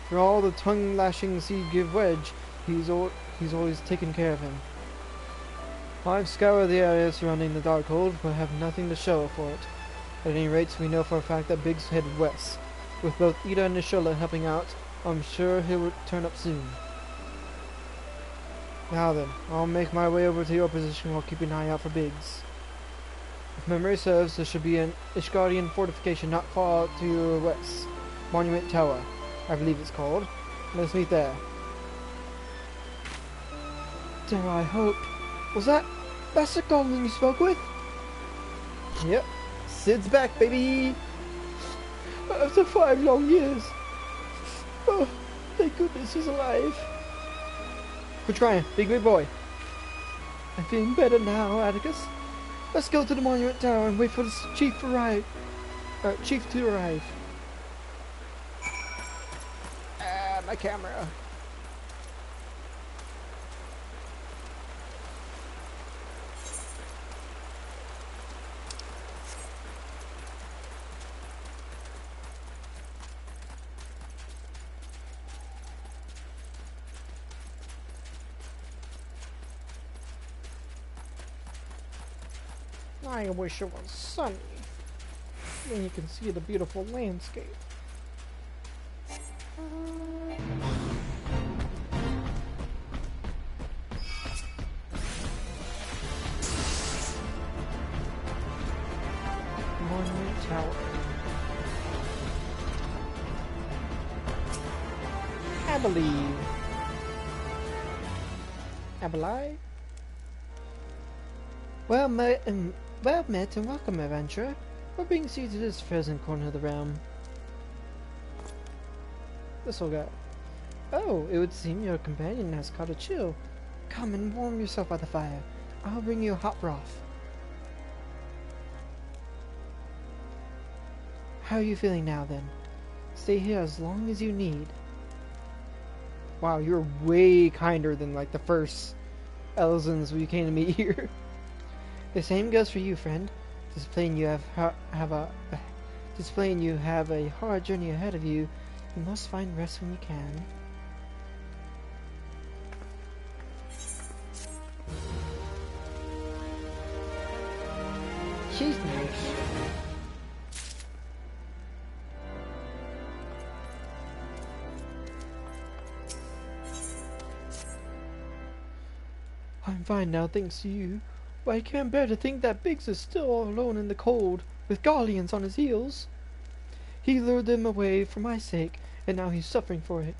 For all the tongue lashings he give Wedge, he's always taken care of him. I've scoured the area surrounding the Darkhold, but have nothing to show for it. At any rate, we know for a fact that Biggs headed west. With both Ida and Nishola helping out, I'm sure he'll turn up soon. Now then, I'll make my way over to your position while keeping an eye out for Biggs. If memory serves, there should be an Ishgardian fortification not far to your west. Monument Tower, I believe it's called. Let's meet there. Dare I hope. That's the goblin you spoke with? Yep. Sid's back, baby! After 5 long years. Oh, thank goodness he's alive. Quit crying, big boy. I'm feeling better now, Atticus. Let's go to the Monument Tower and wait for the chief to arrive. My camera. I wish it was sunny. Then you can see the beautiful landscape. Monument Tower. I believe. Well met and welcome, adventurer. What brings you to this frozen corner of the realm? This old guy. Oh, it would seem your companion has caught a chill. Come and warm yourself by the fire. I'll bring you a hot broth. How are you feeling now, then? Stay here as long as you need. Wow, you're way kinder than like the first Elzins we came to meet here. The same goes for you, friend. Displaying you have a hard journey ahead of you. You must find rest when you can. She's nice. I'm fine now, thanks to you. But I can't bear to think that Biggs is still all alone in the cold, with Guardians on his heels. He lured them away for my sake, and now he's suffering for it.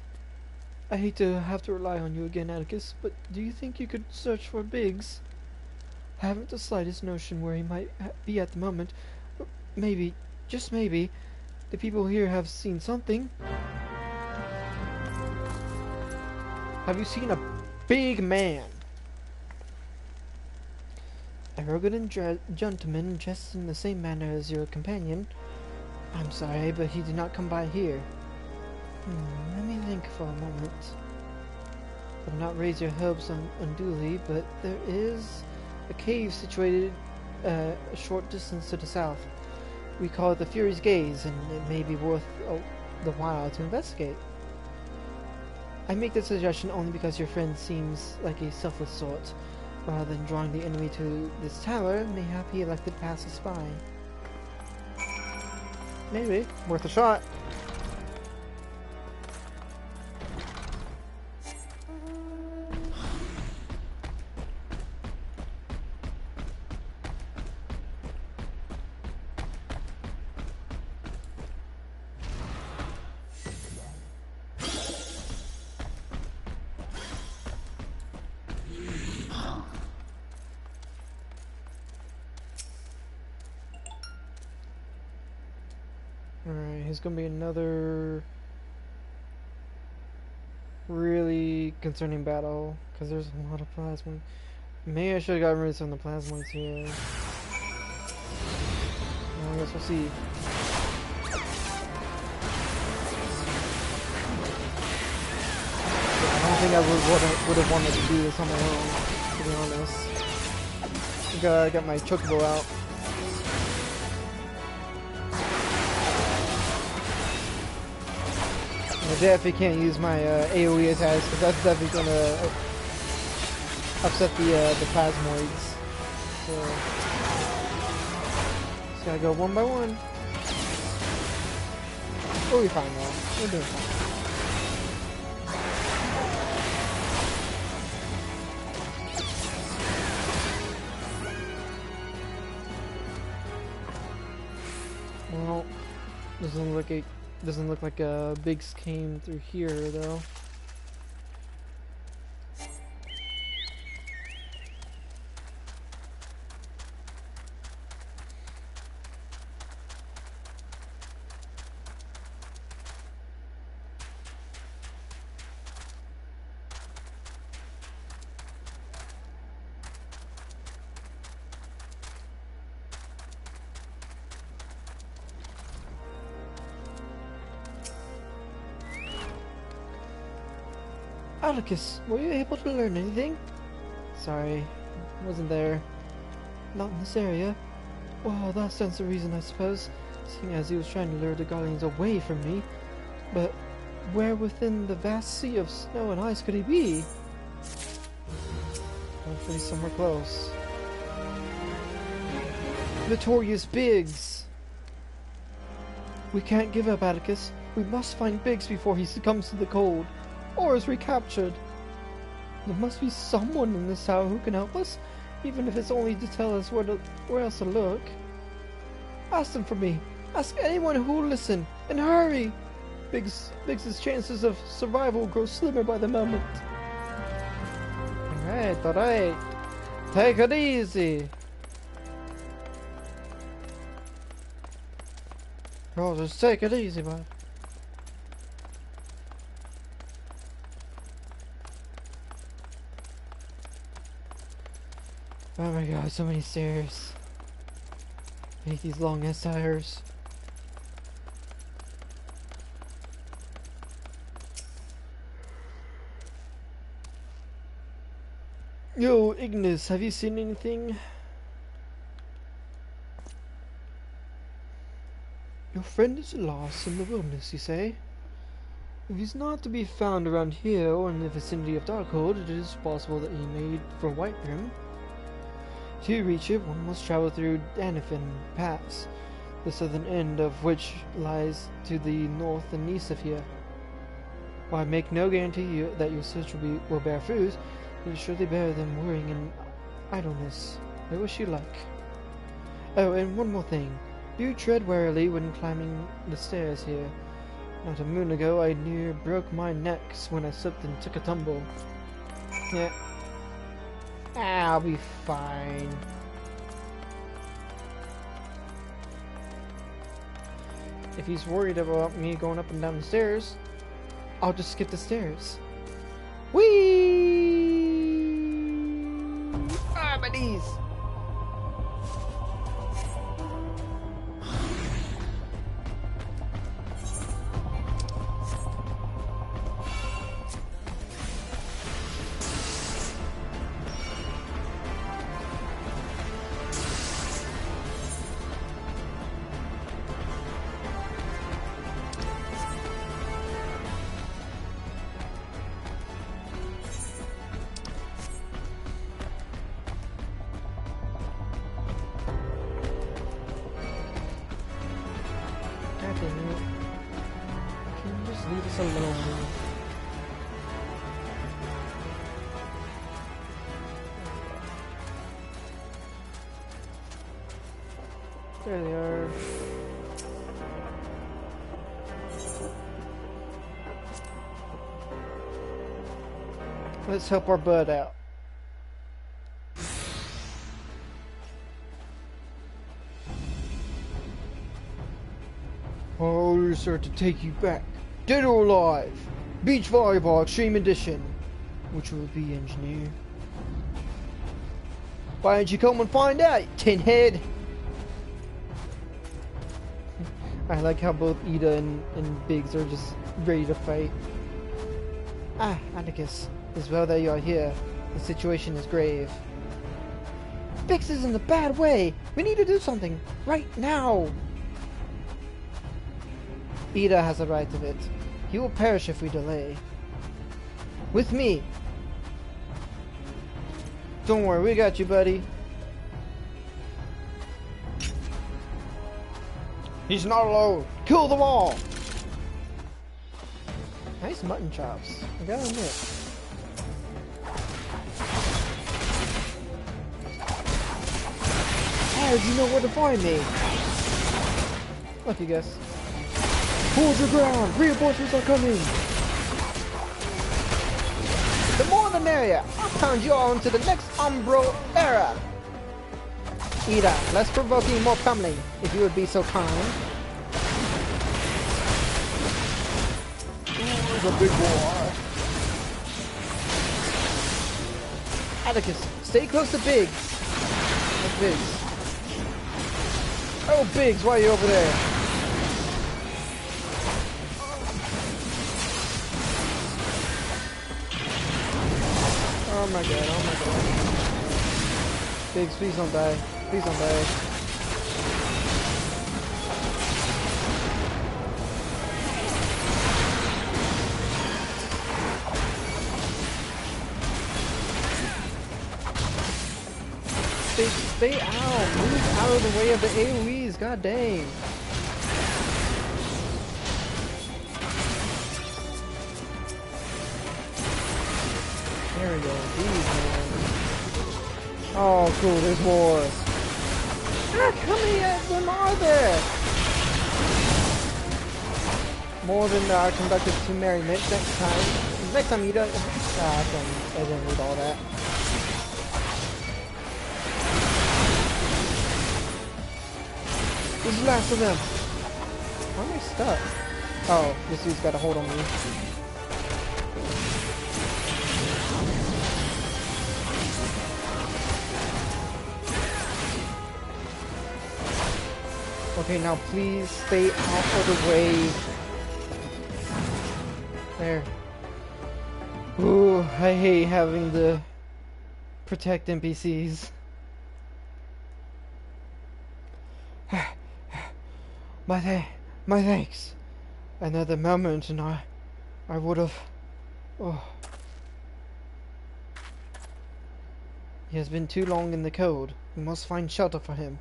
I hate to have to rely on you again, Atticus, but do you think you could search for Biggs? I haven't the slightest notion where he might be at the moment, but maybe, just maybe, the people here have seen something. Have you seen a big man? Arrogant gentleman dressed in the same manner as your companion. I'm sorry, but he did not come by here. Let me think for a moment. I will not raise your hopes unduly, but there is a cave situated a short distance to the south. We call it the Fury's Gaze, and it may be worth the while to investigate. I make this suggestion only because your friend seems like a selfless sort. Rather than drawing the enemy to this tower, mayhap he elected to pass us by. Maybe. Worth a shot. Alright, here's gonna be another really concerning battle, because there's a lot of plasmoid. Maybe I should have gotten rid of some of the plasmoids here. Well, I guess we'll see. I don't think I would have wanted to do this on my own, to be honest. I think I got my chocobo out. I definitely can't use my AoE attacks because that's definitely gonna upset the plasmoids. So just gotta go one by one. We'll be fine though. We're doing fine. Well, doesn't look like Biggs came through here though. Atticus, were you able to learn anything? Sorry, wasn't there. Not in this area. Well, that stands to reason, I suppose, seeing as he was trying to lure the Guardians away from me. But where within the vast sea of snow and ice could he be? Hopefully somewhere close. Notorious Biggs! We can't give up, Atticus. We must find Biggs before he succumbs to the cold. Or is recaptured. There must be someone in this tower who can help us, even if it's only to tell us where else to look. Ask them for me. Ask anyone who will listen, and hurry! Biggs's chances of survival grow slimmer by the moment. Alright. Take it easy. Oh, just take it easy, bud. Oh my god, so many stairs. I hate these long ass tires. Yo, Ignis, have you seen anything? Your friend is lost in the wilderness, you say? If he's not to be found around here or in the vicinity of Darkhold, it is possible that he made for Whiterim. To reach it, one must travel through Danifin Pass, the southern end of which lies to the north and east of here. While I make no guarantee that your search will bear fruit, It is surely better than worrying in idleness. I wish you luck. Oh, and one more thing. Do tread warily when climbing the stairs here. Not a moon ago, I near broke my neck when I slipped and took a tumble. Yeah. I'll be fine. If he's worried about me going up and down the stairs, I'll just skip the stairs. Whee! Ah, my knees! Leave us alone. There they are. Let's help our bud out. Orders are to take you back. Dead or alive! Beach Volleyball Extreme Edition! Which will be, engineer? Why don't you come and find out, tinhead? I like how both Ida and Biggs are just ready to fight. Ah, Atticus. It's well that you are here. The situation is grave. Biggs is in a bad way! We need to do something! Right now! Ida has the right of it. He will perish if we delay. With me! Don't worry, we got you, buddy. He's not alone! Kill them all! Nice mutton chops, I gotta admit. How did you know where to find me? Lucky guess. Hold your ground! Reinforcements are coming! The more the merrier! I'll pound you all into the next Umbro era! Ida, less provoking, more pummeling, if you would be so kind. He's a big boy. Atticus, stay close to Biggs. That's Biggs. Oh, Biggs, why are you over there? Oh my god, oh my god. Biggs, please don't die. Please don't die. Biggs, stay out. Move out of the way of the AoEs. God dang. There we go. Jeez, man. Oh, cool. There's more. Ah, how many of them are there? More than our conducted to Mary Mitch next time. Next time you don't. Ah, I didn't read all that. This is the last of them. Why am I stuck? Oh, this dude's got a hold on me. Okay, now please stay out of the way. There. Ooh, I hate having to protect NPCs. My thanks. Another moment and I would have. Oh. He has been too long in the cold. We must find shelter for him.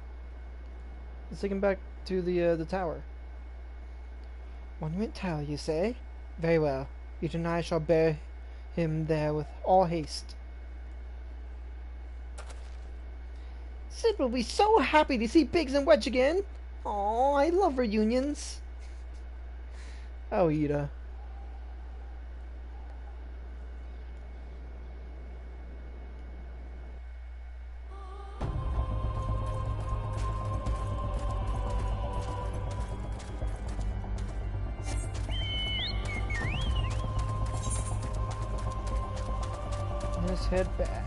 Let's take him back to the tower. Monument Tower, you say? Very well. You and I shall bear him there with all haste. Sid will be so happy to see Biggs and Wedge again. Oh, I love reunions. Oh, Ida. Let's head back.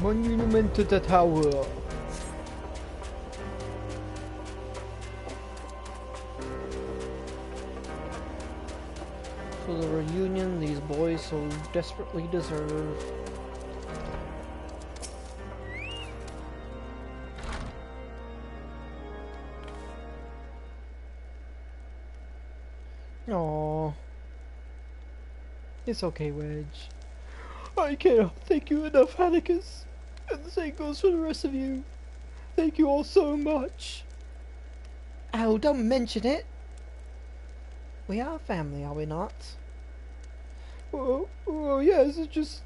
Monument to the tower. For the reunion these boys so desperately deserve. Aww. It's okay, Wedge. I cannot thank you enough, Atticus. And the same goes for the rest of you. Thank you all so much. Oh, don't mention it. We are family, are we not? Oh, yes, it's just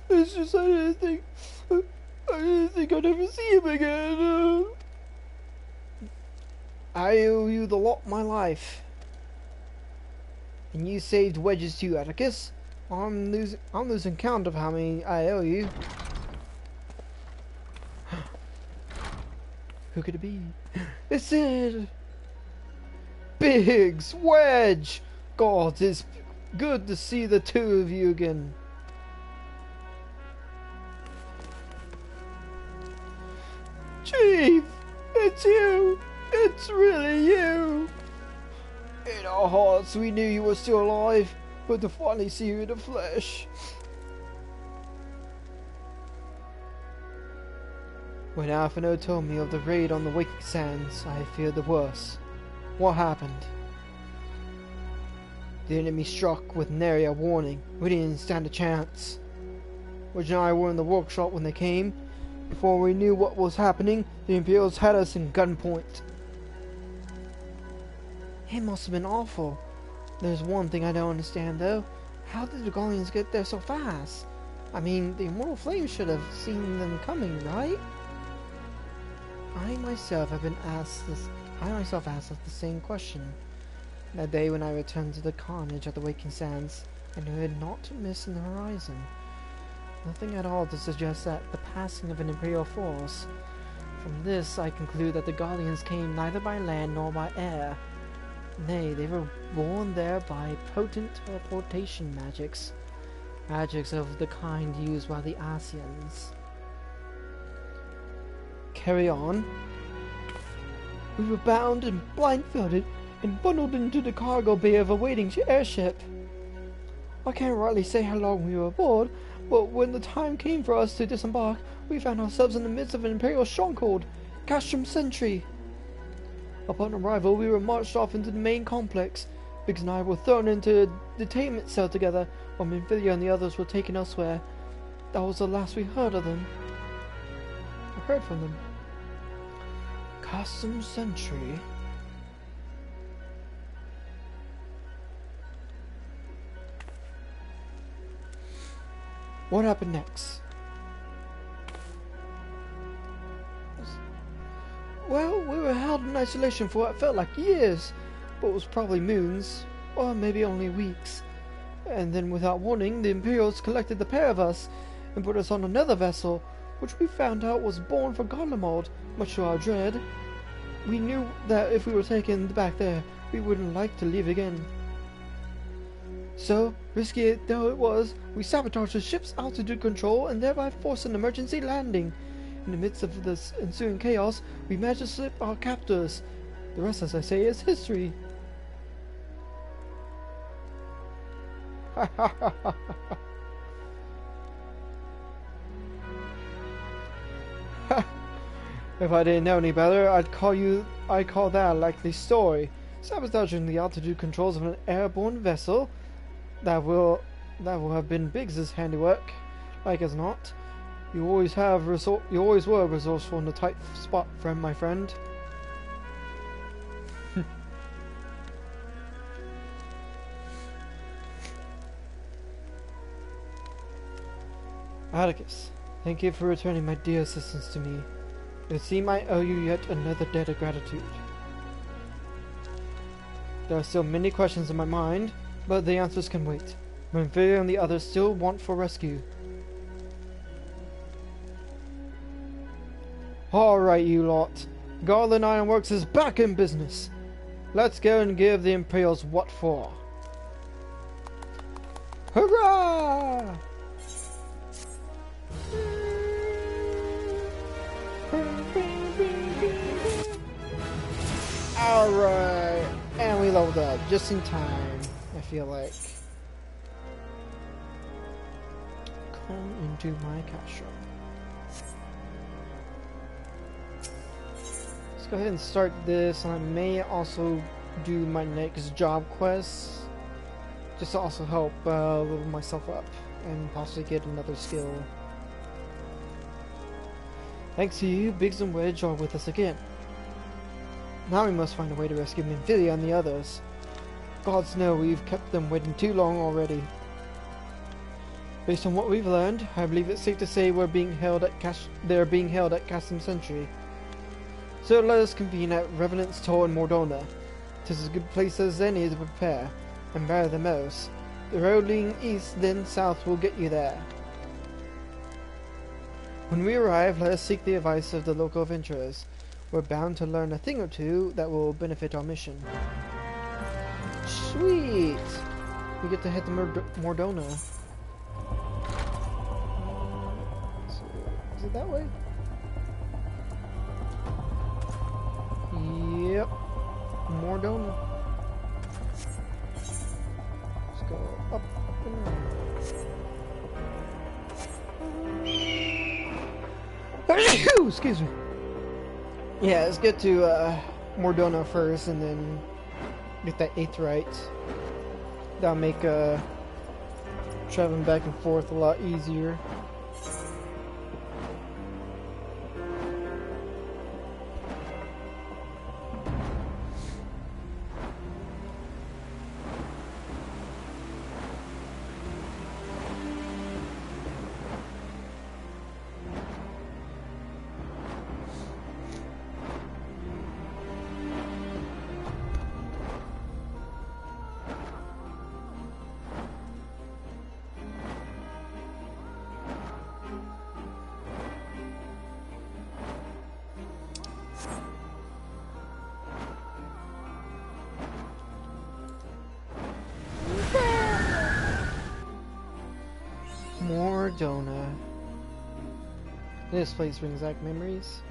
I didn't think I'd ever see him again. I owe you the lot of my life. And you saved Wedges too, Atticus. I'm losing count of how many I owe you. Who could it be? It's Sid! Biggs! Wedge! God, it's good to see the two of you again. Chief! It's you! It's really you! In our hearts we knew you were still alive, but to finally see you in the flesh. When Alphino told me of the raid on the Waking Sands, I feared the worst. What happened? The enemy struck with nary a warning. We didn't stand a chance. Wedge and I were in the workshop when they came. Before we knew what was happening, the Imperials had us in gunpoint. It must have been awful. There's one thing I don't understand though. How did the Guardians get there so fast? I mean, the Immortal Flame should have seen them coming, right? I myself asked the same question. That day when I returned to the carnage at the Waking Sands, I knew it not to miss in the horizon. Nothing at all to suggest that the passing of an Imperial force. From this I conclude that the Guardians came neither by land nor by air. Nay, they were born there by potent teleportation magics. Magics of the kind used by the Asians. Carry on. We were bound and blindfolded and bundled into the cargo bay of a waiting airship. I can't rightly say how long we were aboard, but when the time came for us to disembark, we found ourselves in the midst of an Imperial stronghold, Castrum Sentry. Upon arrival, we were marched off into the main complex. Biggs and I were thrown into a detainment cell together, while Minfilia and the others were taken elsewhere. That was the last we heard of them. I heard from them. Castrum Sentry. What happened next? Well, we were held in isolation for what felt like years, but was probably moons, or maybe only weeks. And then without warning, the Imperials collected the pair of us and put us on another vessel, which we found out was born for Garlemald, much to our dread. We knew that if we were taken back there, we wouldn't like to leave again. So, risky though it was, we sabotaged the ship's altitude control and thereby forced an emergency landing. In the midst of this ensuing chaos, we managed to slip our captors. The rest, as I say, is history. If I didn't know any better, I'd call that a likely story. Sabotaging the altitude controls of an airborne vessel. That will have been Biggs's handiwork. Like as not. You always were resourceful in a tight spot, my friend. Atticus, Thank you for returning my dear assistance to me. It would seem I owe you yet another debt of gratitude. There are still many questions in my mind, but the answers can wait. Manvelia and the others still want for rescue. Alright, you lot. Garland Ironworks is back in business. Let's go and give the Imperials what for. Hurrah! Alright, and we leveled up just in time, I feel like. Come into my castle. Let's go ahead and start this, and I may also do my next job quest, just to also help level myself up and possibly get another skill. Thanks to you, Biggs and Wedge are with us again. Now we must find a way to rescue Manvelia and the others. Gods know we've kept them waiting too long already. Based on what we've learned, I believe it's safe to say they're being held at Cassim Sentry. So let us convene at Revenant's Tor in Mordona. 'Tis as good a place as any to prepare, and better than most. The road leading east, then south will get you there. When we arrive, let us seek the advice of the local adventurers. We're bound to learn a thing or two that will benefit our mission. Sweet! We get to head to Mordona. So, is it that way? Yep. Mordona. Let's go up and excuse me. Yeah, let's get to Mordona first and then get that 8th right. That'll make traveling back and forth a lot easier. Mordona. This place brings back memories.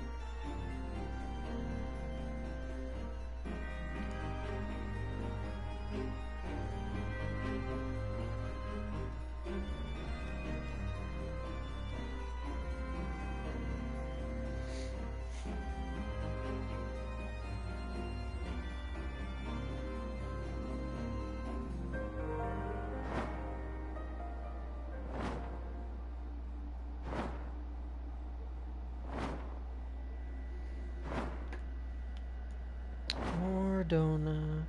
Mordona.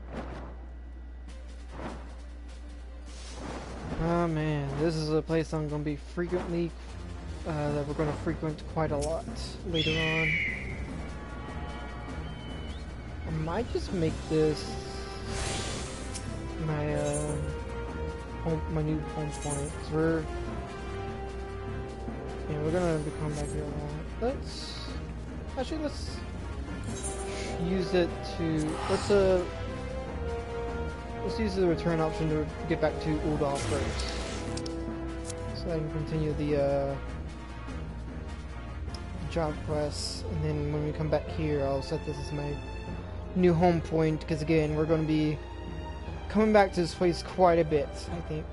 Oh man, this is a place I'm gonna be frequently, that we're gonna frequent quite a lot later on. I might just make this my my new home point, 'cause we're gonna become back here a lot. Let's use it to let's use the return option to get back to Uldal first, so I can continue the job quest, and then when we come back here, I'll set this as my new home point, because again, we're going to be coming back to this place quite a bit, I think,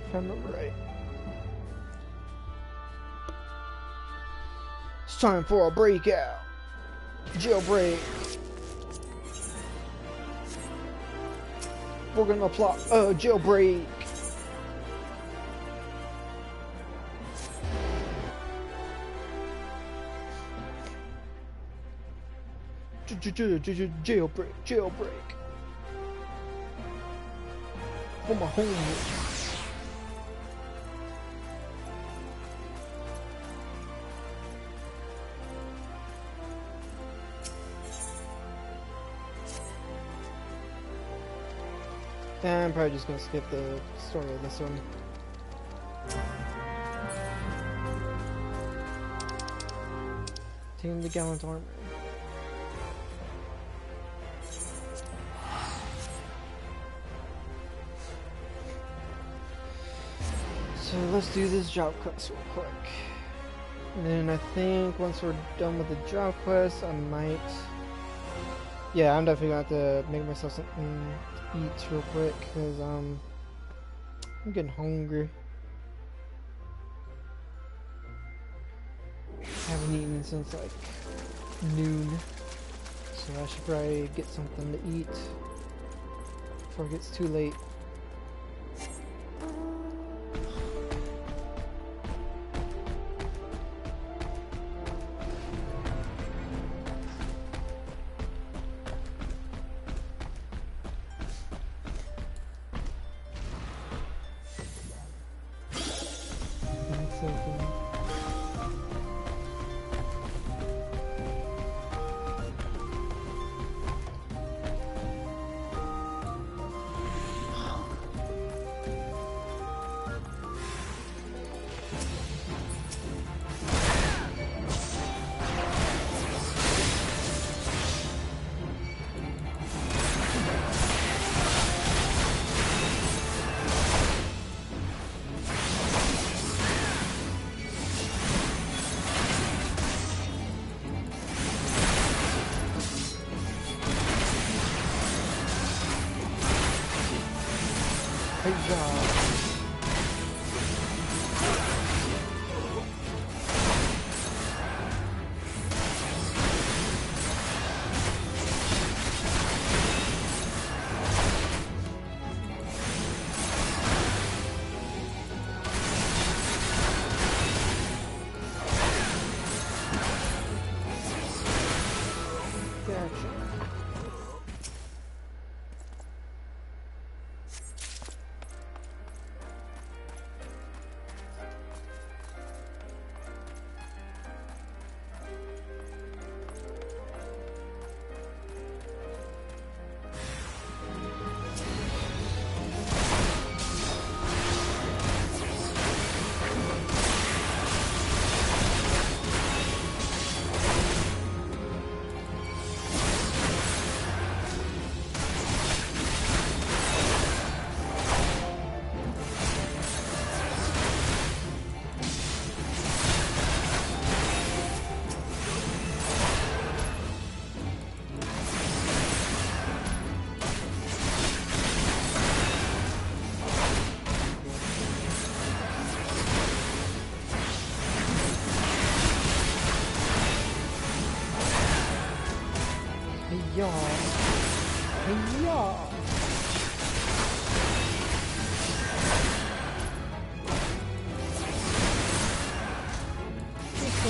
if I remember right. It's time for a breakout. Jailbreak. We're gonna plot a jailbreak. Jailbreak. For my home. I'm probably just gonna skip the story of this one. Team the Gallant Armor. So let's do this job quest real quick. And then I think once we're done with the job quest, I might... Yeah, I'm definitely going to have to make myself something to eat real quick, because I'm getting hungry. Haven't eaten since like noon, so I should probably get something to eat before it gets too late.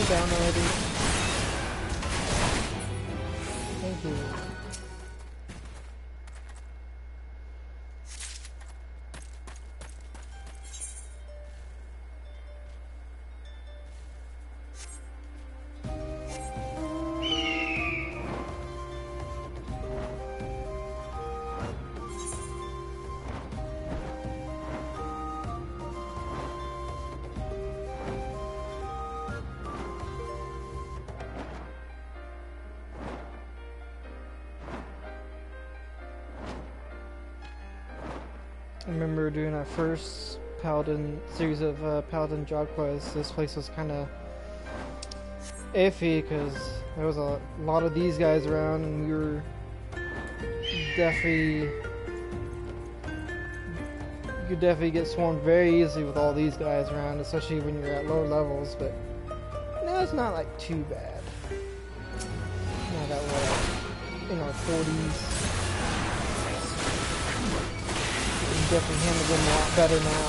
Down already. Thank you. I remember doing our first Paladin series of Paladin job quests. This place was kind of iffy because there was a lot of these guys around, and we were definitely you could definitely get swarmed very easily with all these guys around, especially when you're at lower levels. But now it's not like too bad. Now that we're in our 40s. Definitely handle them a lot better now.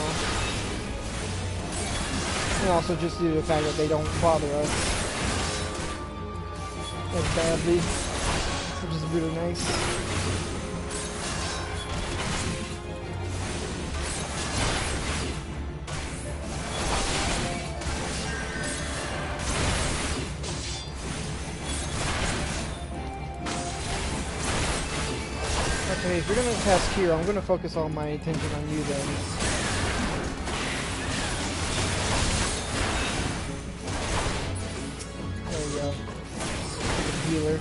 And also just due to the fact that they don't bother us as badly, which is really nice. Okay, if you're gonna cast Cure, I'm gonna focus all my attention on you then. There we go. Healer.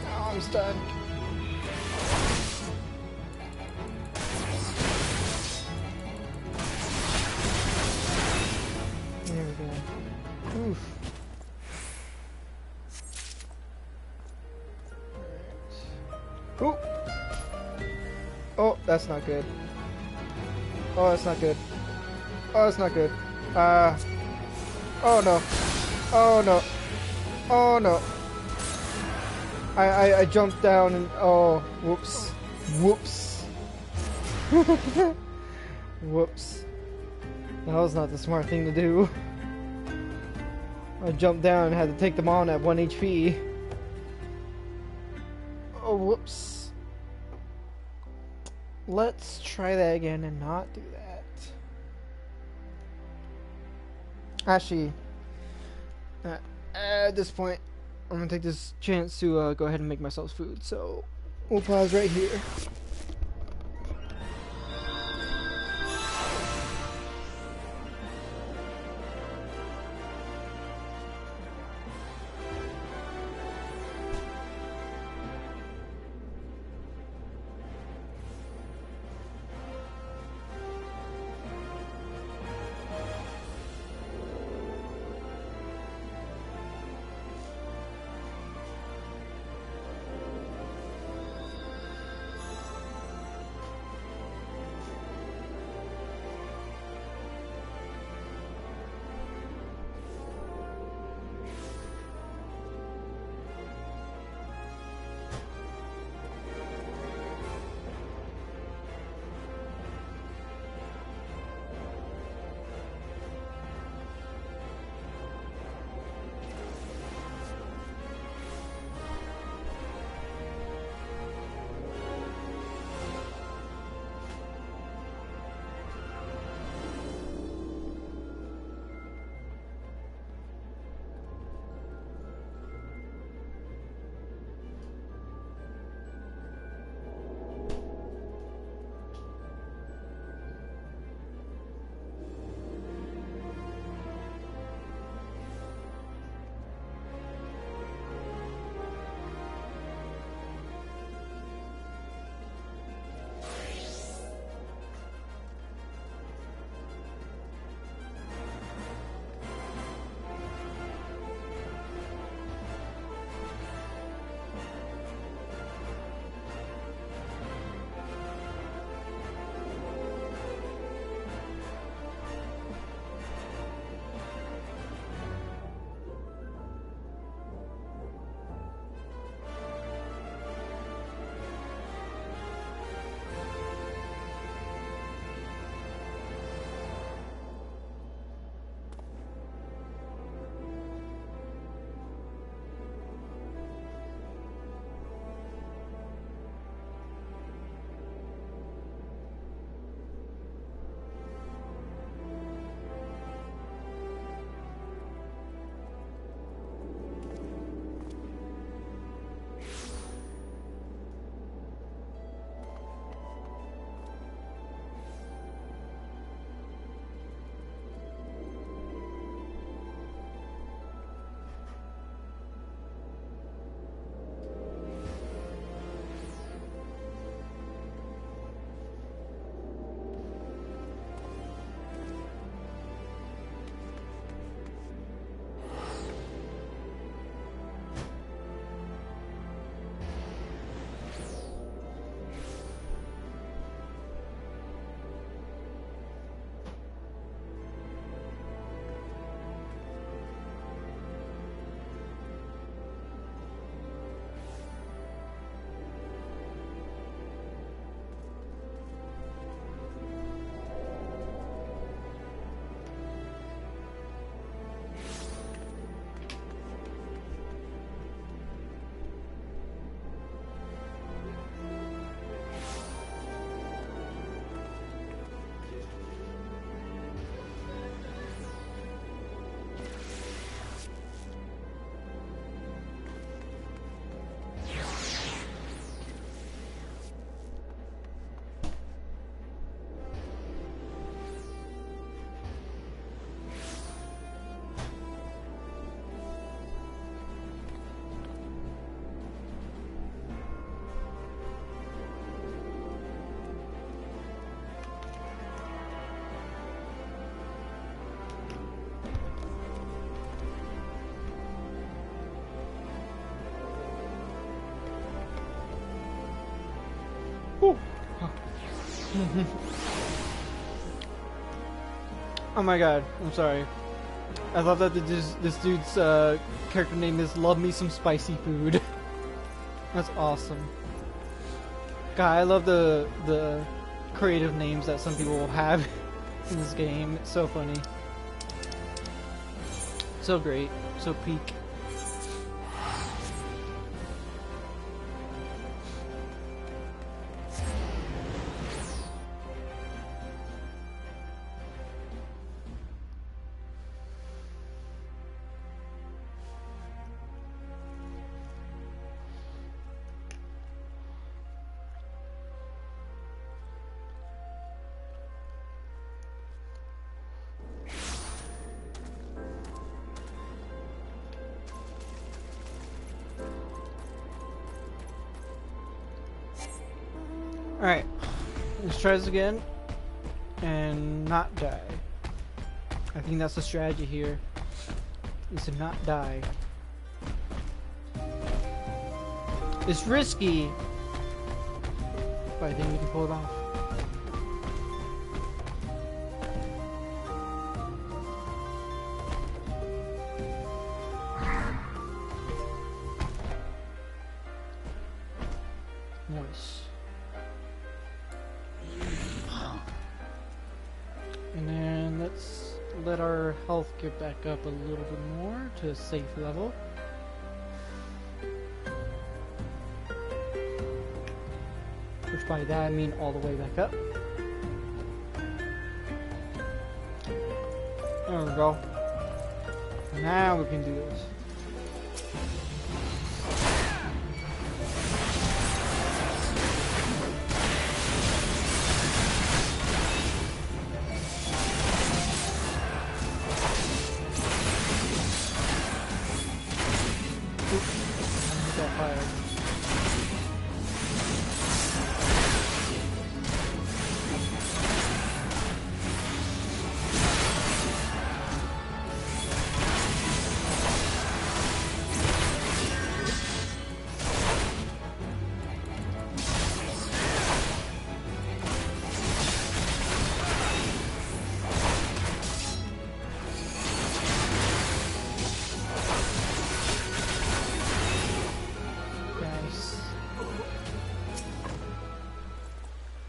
Oh, I'm stunned. There we go. Oof. Alright. Ooh. Oh, that's not good. Oh, that's not good. Oh, that's not good. Oh no. Oh no. Oh no. I jumped down and oh, whoops. Whoops. Whoops. That was not the smart thing to do. I jumped down and had to take them on at 1 HP. Oh, whoops. Let's try that again and not do that. Actually, at this point, I'm gonna take this chance to go ahead and make myself food, so we'll pause right here. Oh my god, I'm sorry. I love that this dude's character name is Love Me Some Spicy Food. That's awesome. God, I love the creative names that some people will have in this game. It's so funny. So great. So peak. Alright, let's try this again and not die. I think that's the strategy here, is to not die. It's risky, but I think we can pull it off. Nice. And then let's let our health get back up a little bit more to a safe level. Which by that I mean all the way back up. There we go. Now we can do this.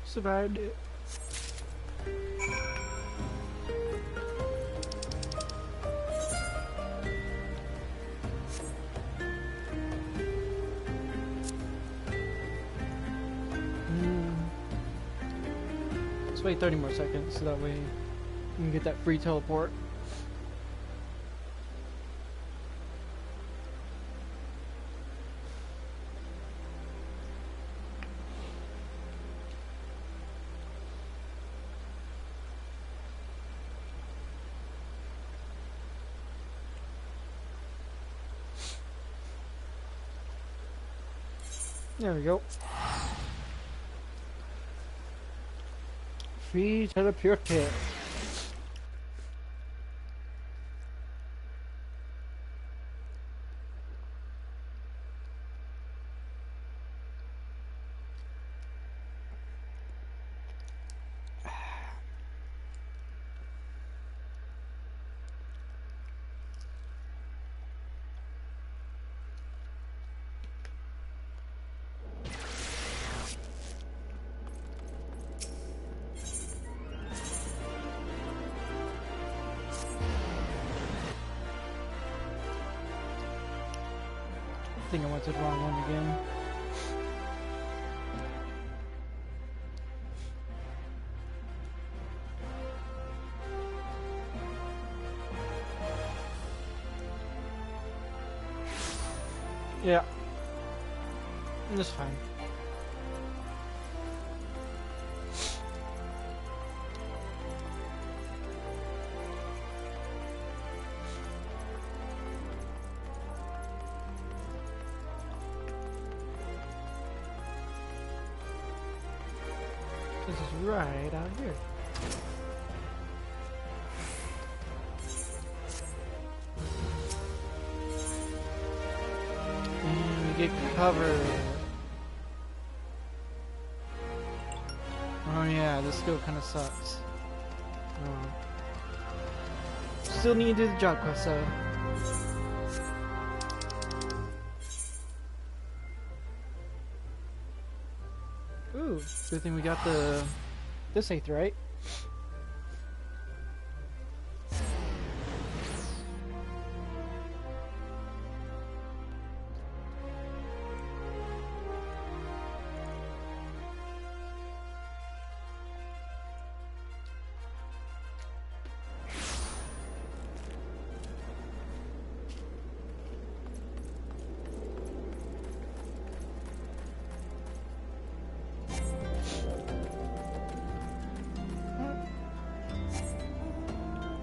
Survived it. Let's wait 30 more seconds so that way we can get that free teleport. There we go. Free teleport. I think I went to the wrong one again. Yeah. That's fine. This is right out here. And we get covered. Oh yeah, this skill kind of sucks. Still need to do the job quest though. Ooh, good thing we got this 8th right.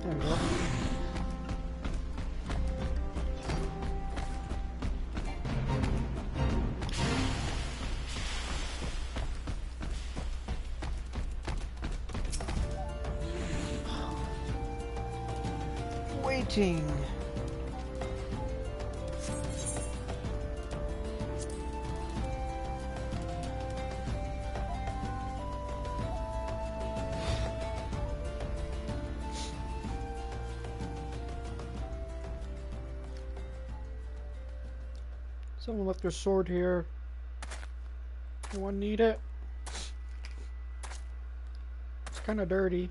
There we go. Waiting. Someone left their sword here. Anyone need it? It's kind of dirty.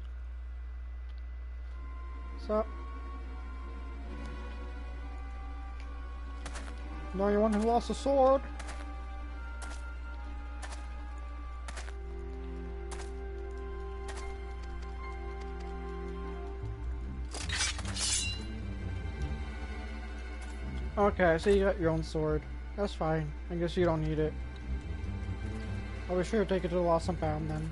What's up? Know anyone who lost a sword? Okay, so you got your own sword. That's fine. I guess you don't need it. I'll be sure to take it to the Lost and Found then.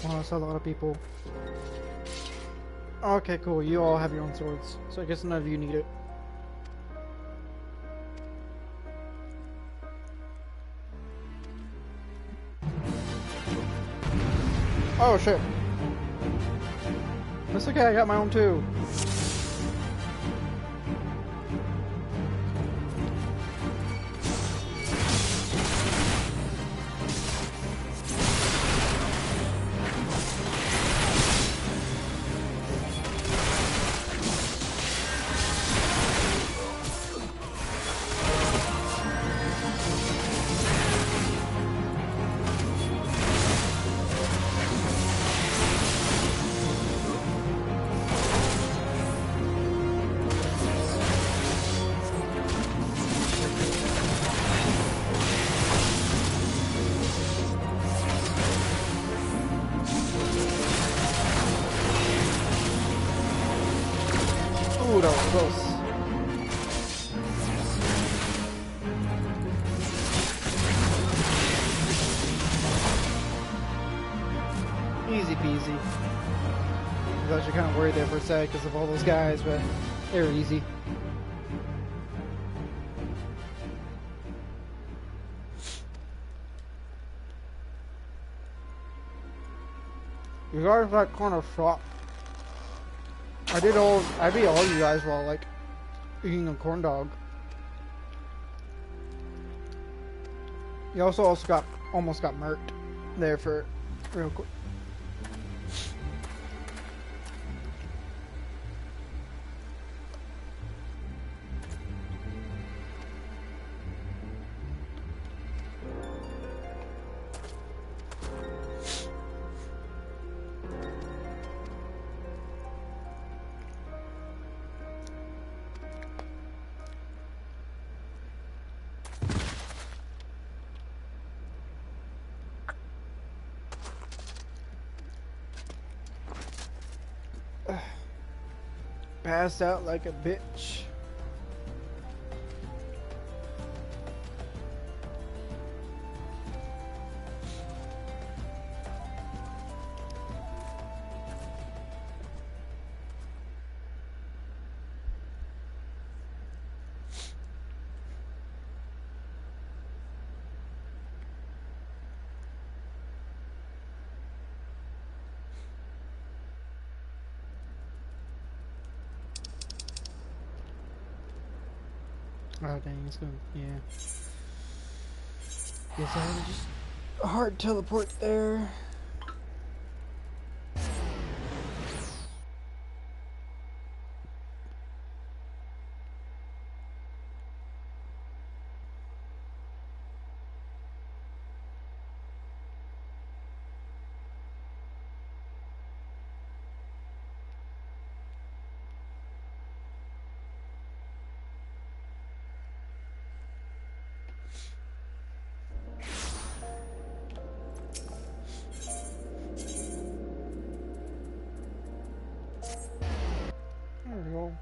Oh, that's a lot of people. Okay, cool. You all have your own swords. So I guess none of you need it. Oh shit. That's okay, I got my own too. Ooh, that was close. Easy peasy. I was actually kind of worried there for a sec because of all those guys, but they were easy. You guys like kind of shot. I beat all you guys while like eating a corn dog. You also almost got murked there for real quick. Passed out like a bitch. Oh dang, it's gonna, yeah. Guess I had to just hard teleport there. There we go.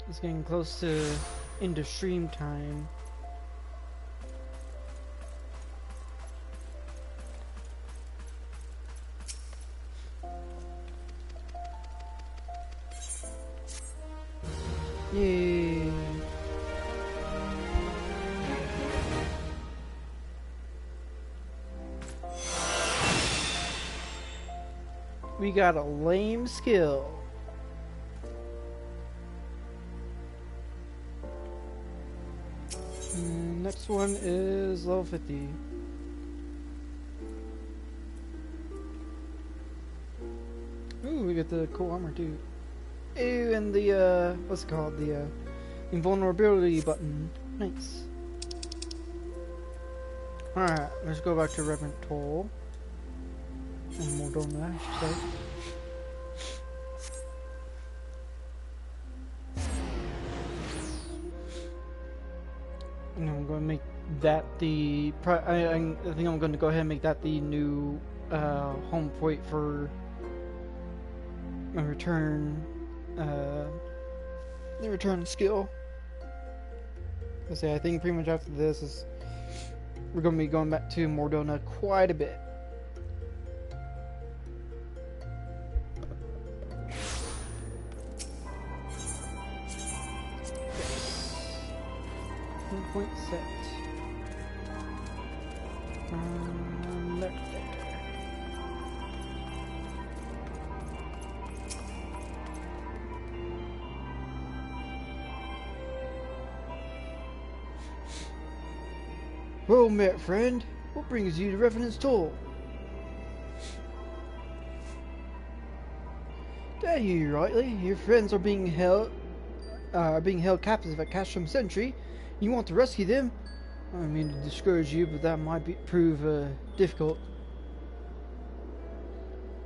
It's getting close to end of stream time. Yay! We got a lame skill. Next one is level 50. Ooh, we get the cool armor too. Ooh, and the what's it called? The invulnerability button. Nice. Alright, let's go back to Reverend Toll. And more done that, I should say. And I'm going to make that the... I think I'm going to go ahead and make that the new home point for my return... the return skill. I think pretty much after this is... We're going to be going back to Mordona quite a bit. Point set. Left there. Well met, friend. What brings you to Revenant's Toll? Did I hear you rightly? Your friends are being held captive at Casham Sentry. You want to rescue them? I don't mean to discourage you, but that might prove difficult.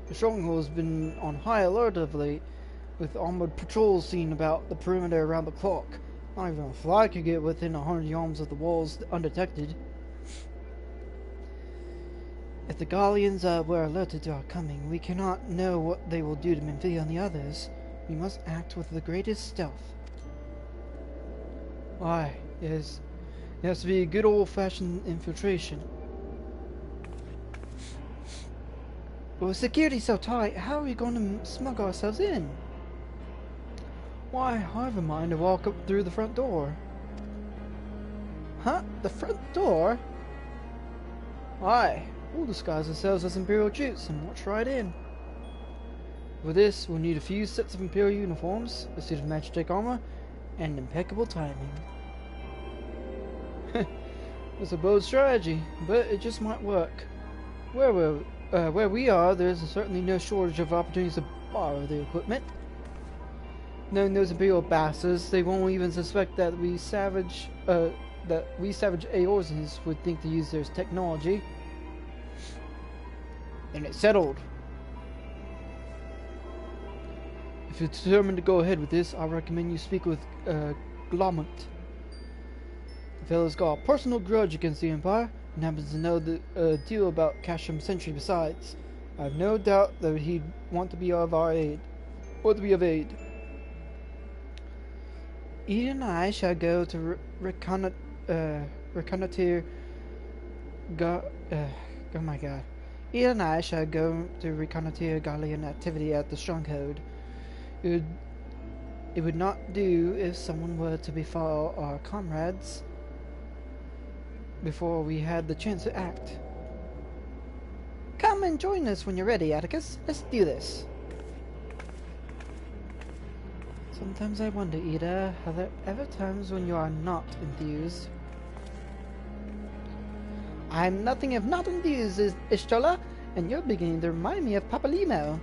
The stronghold has been on high alert of late, with armored patrols seen about the perimeter around the clock. Not even a fly could get within 100 yards of the walls undetected. If the Gallians were alerted to our coming, we cannot know what they will do to Menphia and the others. We must act with the greatest stealth. Why? Yes, it has to be a good old-fashioned infiltration. But with security so tight, how are we going to smuggle ourselves in? Why, I have a mind to walk up through the front door. Huh? The front door? Why? We'll disguise ourselves as Imperial troops and march right in. For this, we'll need a few sets of Imperial uniforms, a suit of magic armor, and impeccable timing. It's a bold strategy, but it just might work. Where we are, there's certainly no shortage of opportunities to borrow the equipment. Knowing those Imperial bastards, they won't even suspect that we savage Eorzans would think to use their technology. And it's settled. If you're determined to go ahead with this, I recommend you speak with Glomont. The fellow's got a personal grudge against the Empire, and happens to know the deal about Casham Sentry besides. I have no doubt that he'd want to be of our aid. Eden and I shall go to reconnoiter... oh my god. Eden and I shall go to reconnoiter Gallian activity at the stronghold. It would not do if someone were to befall our comrades before we had the chance to act. Come and join us when you're ready, Atticus. Let's do this. Sometimes I wonder, Ida, are there ever times when you are not enthused? I'm nothing if not enthused, Ishtola, and you're beginning to remind me of Papalimo.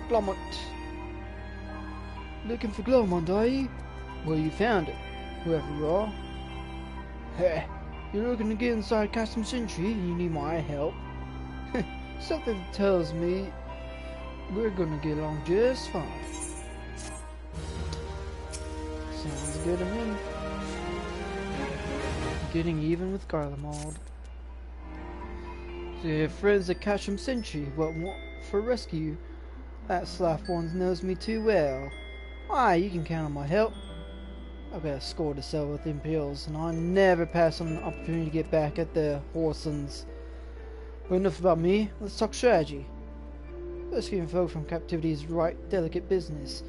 Glomont. Looking for Glomont, are you? Well, you found it, whoever you are. Heh, you're looking to get inside Custom Sentry and you need my help. Something tells me we're gonna get along just fine. Sounds good to me. Getting even with Garlemald. So you have friends at Casham Sentry, what want for rescue? That slaff one knows me too well. Why, you can count on my help. I've got a score to settle with Imperials, and I'll never pass on an opportunity to get back at the Horsons. But enough about me, let's talk strategy. Rescuing folk from captivity is right delicate business.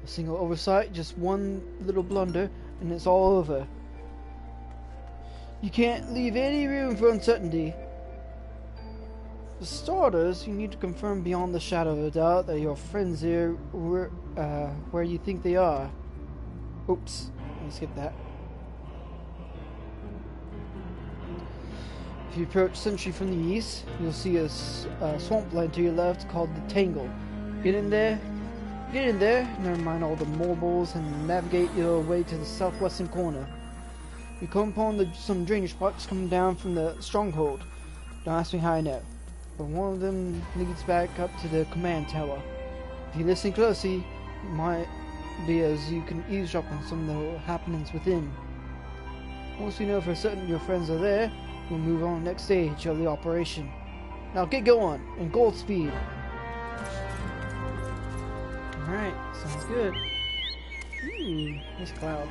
A single oversight, just one little blunder, and it's all over. You can't leave any room for uncertainty. For starters, you need to confirm beyond the shadow of a doubt that your friends here were where you think they are. Oops, let me skip that. If you approach Sentry from the east, you'll see a swampland to your left called the Tangle. Get in there, never mind all the mobiles, and navigate your way to the southwestern corner. You come upon some drainage pipes coming down from the stronghold. Don't ask me how I know, but one of them leads back up to the command tower. If you listen closely, it might be as you can eavesdrop on some of the happenings within. Once you know for certain your friends are there, we'll move on to the next stage of the operation. Now get going, and gold speed. Alright, sounds good. Ooh, nice cloud.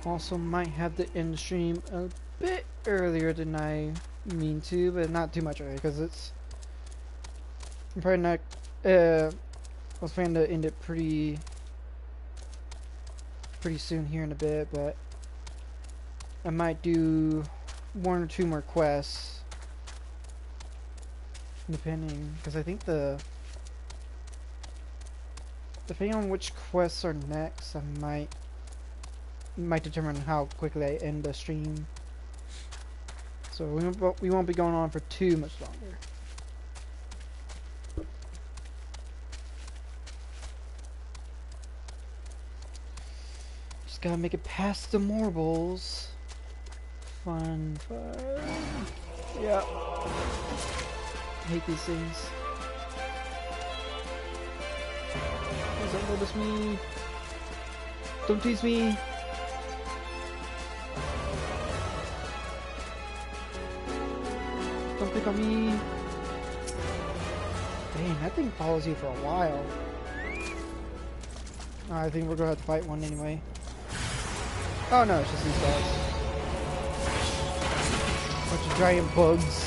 Also might have to end the stream a bit earlier than I mean to, but not too much earlier, because I'm probably not, I was planning to end it pretty soon here in a bit, but I might do 1 or 2 more quests, depending, because I think depending on which quests are next, I might determine how quickly I end the stream. So we won't be going on for too much longer. Just gotta make it past the marbles. Fun. Yeah. I hate these things. Don't notice me. Don't tease me. Don't pick on me. Dang, that thing follows you for a while. I think we're gonna have to fight one anyway. Oh no, it's just these guys. Bunch of giant bugs.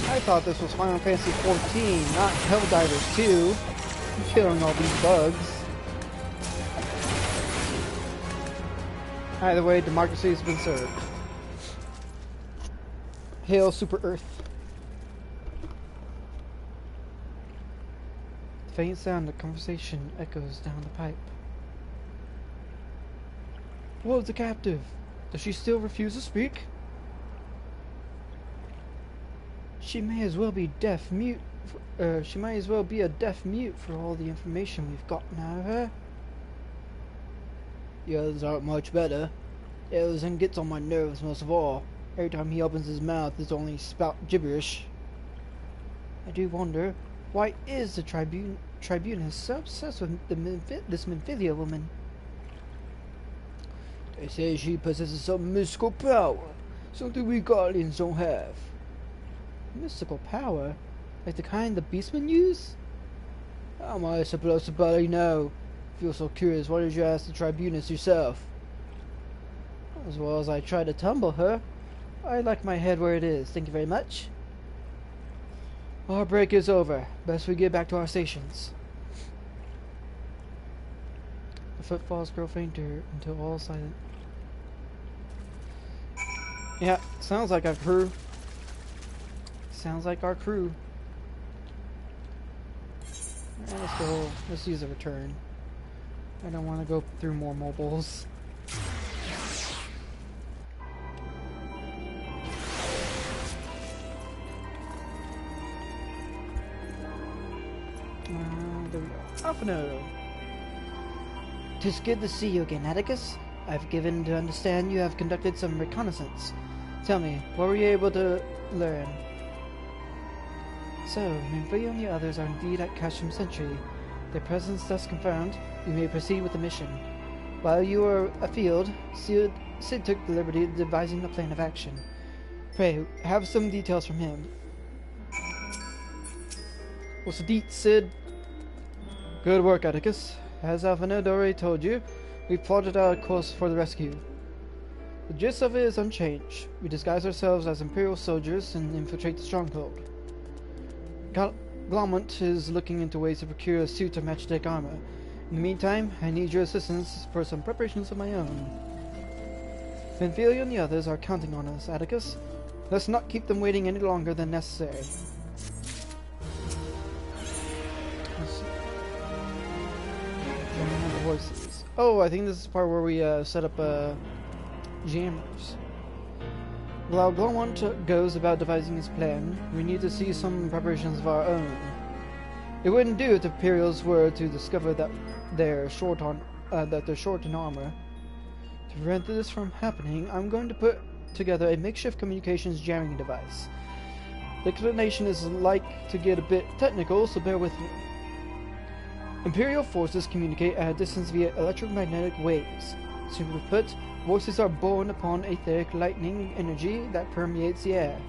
I thought this was Final Fantasy 14, not Helldivers 2. I'm killing all these bugs. Either way, democracy has been served. Hail Super Earth. The faint sound of conversation echoes down the pipe. Whoa, the captive. Does she still refuse to speak? She may as well be deaf mute. She might as well be a deaf mute for all the information we've gotten out of her. The others aren't much better. Ellison gets on my nerves most of all. Every time he opens his mouth, it's only spout gibberish. I do wonder, why is the Tribunus so obsessed with this Memphilia woman? They say she possesses some mystical power. Something we Guardians don't have. Mystical power? Like the kind the beastmen use? How am I supposed to bloody know? Feel so curious, why did you ask the Tribunus yourself? As well as I tried to tumble her. I like my head where it is, thank you very much. Our break is over. Best we get back to our stations. The footfalls grow fainter until all silent. Yeah, sounds like our crew. Sounds like our crew. Alright, let's go. Let's use a return. I don't want to go through more mobiles. There we go. Alphino. 'Tis good to see you again, Atticus. I've given to understand you have conducted some reconnaissance. Tell me, what were you able to learn? So, Minfrey and the others are indeed at Casham Sentry. Their presence thus confirmed, we may proceed with the mission. While you were afield, Sid took the liberty of devising a plan of action. Pray, have some details from him. What's the deet, Sid? Good work, Atticus. As Alphanodori told you, we plotted out a course for the rescue. The gist of it is unchanged. We disguise ourselves as Imperial soldiers and infiltrate the stronghold. Glomont is looking into ways to procure a suit of Magitech armor. In the meantime, I need your assistance for some preparations of my own. Benfilia and the others are counting on us, Atticus. Let's not keep them waiting any longer than necessary. Voices. Oh, I think this is the part where we set up jammers. While Glomont goes about devising his plan, we need to see some preparations of our own. It wouldn't do if the Imperials were to discover that they're short in armor. To prevent this from happening, I'm going to put together a makeshift communications jamming device. The explanation is like to get a bit technical, so bear with me. Imperial forces communicate at a distance via electromagnetic waves. Simply put, voices are born upon etheric lightning energy that permeates the air.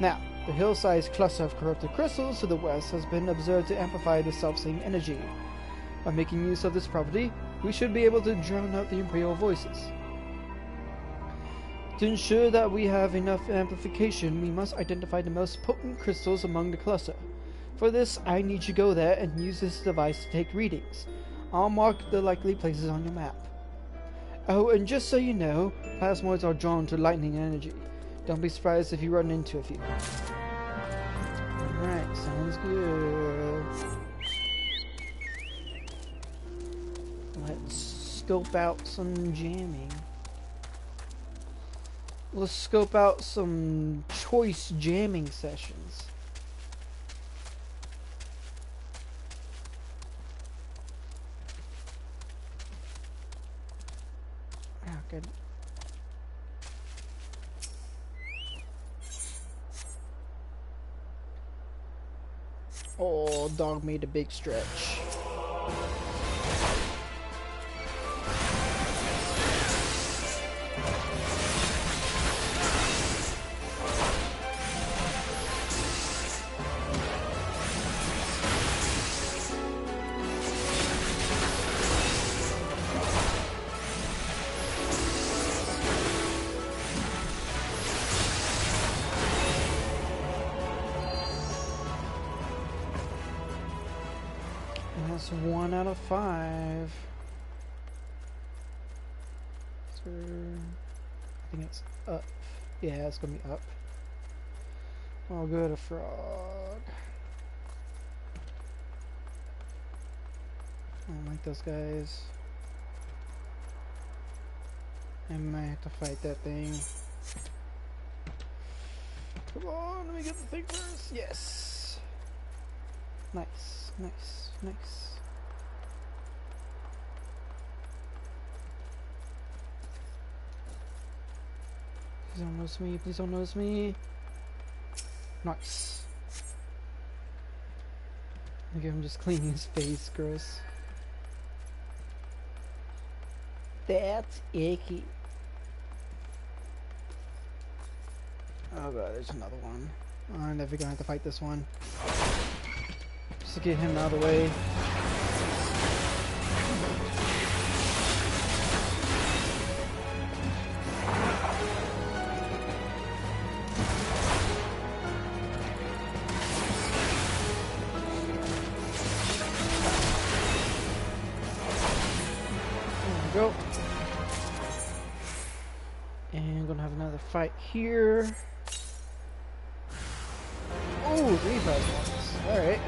Now, the hill-sized cluster of corrupted crystals to the west has been observed to amplify the self-same energy. By making use of this property, we should be able to drown out the Imperial voices. To ensure that we have enough amplification, we must identify the most potent crystals among the cluster. For this, I need you to go there and use this device to take readings. I'll mark the likely places on your map. Oh, and just so you know, plasmoids are drawn to lightning energy. Don't be surprised if you run into a few. Alright, sounds good. Let's scope out some jamming. Let's scope out some choice jamming sessions. Good. Oh, dog made a big stretch. That's 1 out of 5. So, I think it's up. Yeah, it's gonna be up. I'll go to frog. I don't like those guys. I might have to fight that thing. Come on, let me get the thing first. Yes. Nice, nice, nice. Please don't notice me, please don't notice me. Nice. Look at him just cleaning his face, gross. That's icky. Oh god, there's another one. I'm never gonna have to fight this one. Just to get him out of the way. Go. And gonna have another fight here. Oh, 3 plasmas. Alright.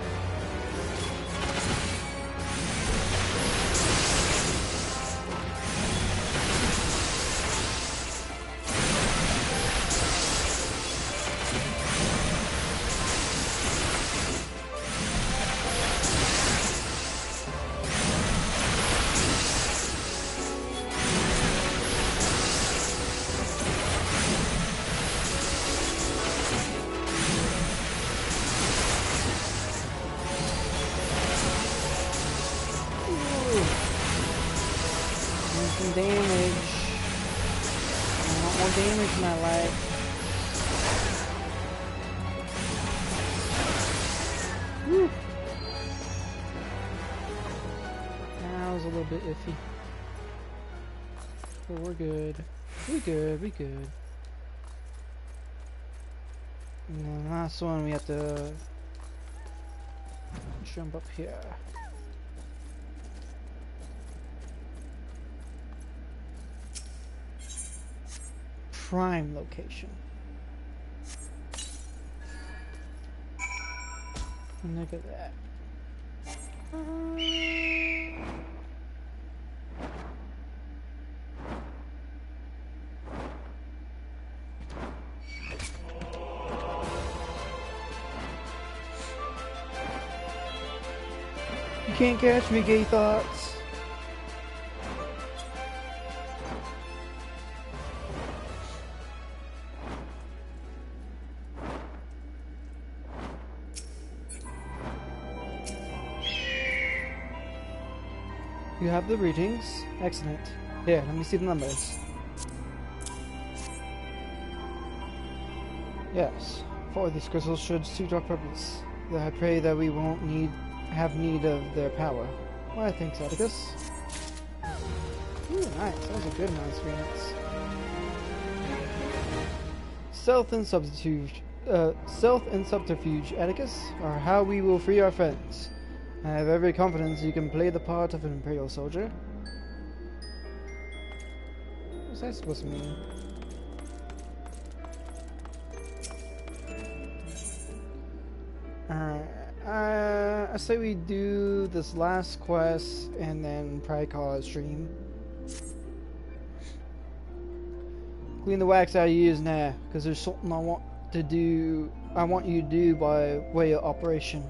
Damage. I want more damage in my life. Woo. That was a little bit iffy. But we're good. We good, we good. And then last one we have to jump up here. Prime location. And look at that. You can't catch me, gay thoughts. You have the readings. Excellent. Here, let me see the numbers. Yes, 4 of these crystals should suit our purpose. I pray that we won't have need of their power. Why, thanks, Atticus. Ooh, nice. That was a good amount of experience. Stealth and subterfuge, Atticus, are how we will free our friends. I have every confidence you can play the part of an Imperial soldier. What's that supposed to mean? Alright, I say we do this last quest and then probably call it a stream. Clean the wax out of your ears now, because there's something I want you to do by way of operation.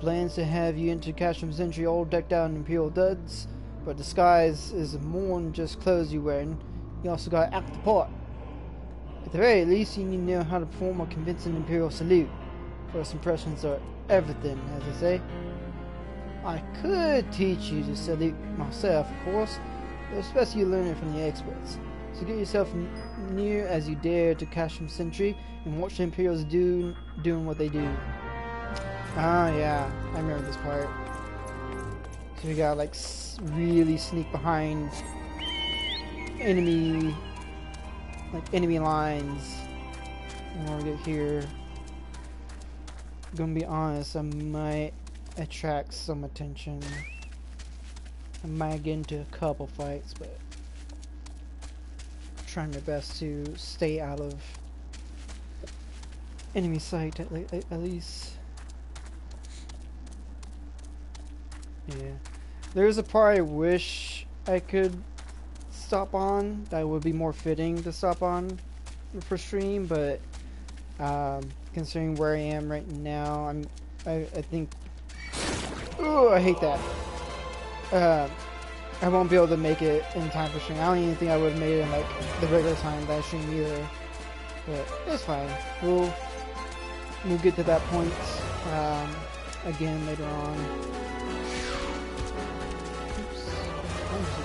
Plans to have you enter Casham Sentry all decked out in Imperial duds, but disguise is more than just clothes you're wearing. You also gotta act the part. At the very least, you need to know how to perform a convincing Imperial salute. First impressions are everything, as they say. I could teach you to salute myself, of course, but it's best you learn it from the experts. So get yourself near as you dare to Casham Sentry and watch the Imperials doing what they do. Ah, yeah, I remember this part. So we gotta like really sneak behind enemy lines. And when we get here, I'm gonna be honest, I might attract some attention. I might get into a couple fights, but I'm trying my best to stay out of enemy sight at least. Yeah, there's a part I wish I could stop on that would be more fitting to stop on for stream, but considering where I am right now, I think, ooh, I hate that. I won't be able to make it in time for stream. I don't even think I would have made it in like the regular time that I stream either, but it's fine. We'll get to that point again later on.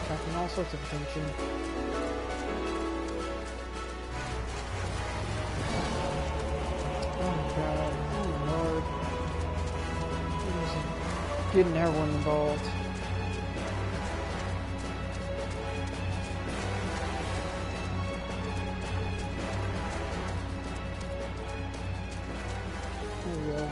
Attracting all sorts of attention. getting everyone involved. There we go.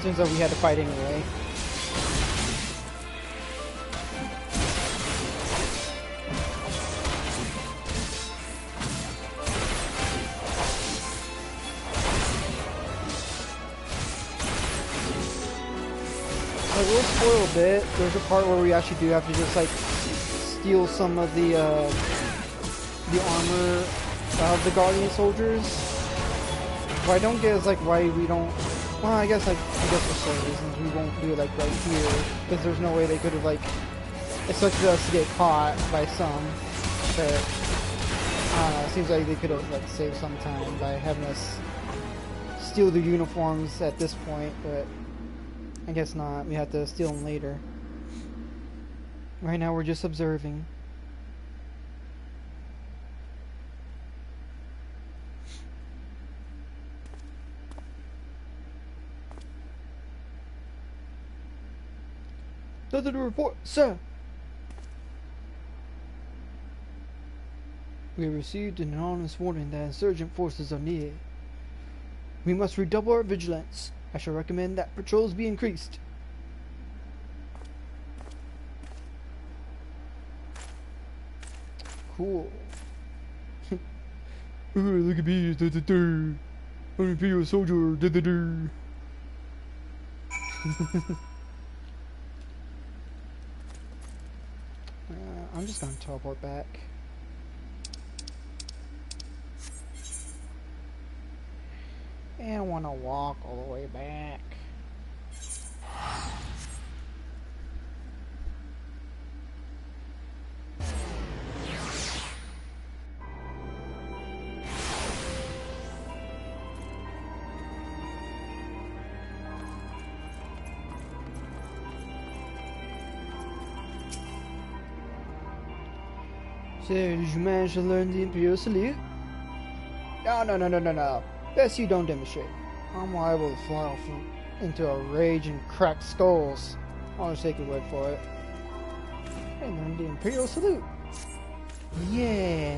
Seems like we had to fight anyway. I will spoil a bit. There's a part where we actually do have to just like steal some of the armor of the Guardian soldiers. What I don't get is like why we don't. Well, I guess for certain reasons we won't do it like right here, because there's no way they could have like expected us to get caught by some. But it seems like they could have like saved some time by having us steal the uniforms at this point. But I guess not. We have to steal them later. Right now we're just observing. Nothing to report, sir. We have received an anonymous warning that insurgent forces are near. We must redouble our vigilance. I shall recommend that patrols be increased. Cool. Look at me, I'm an Imperial soldier. I'm just gonna teleport back. And I wanna walk all the way back. So, did you manage to learn the Imperial salute? No. Best you don't demonstrate. I'm liable to fly off into a rage and crack skulls. I'll just take your word for it. I learned the Imperial salute. Yeah.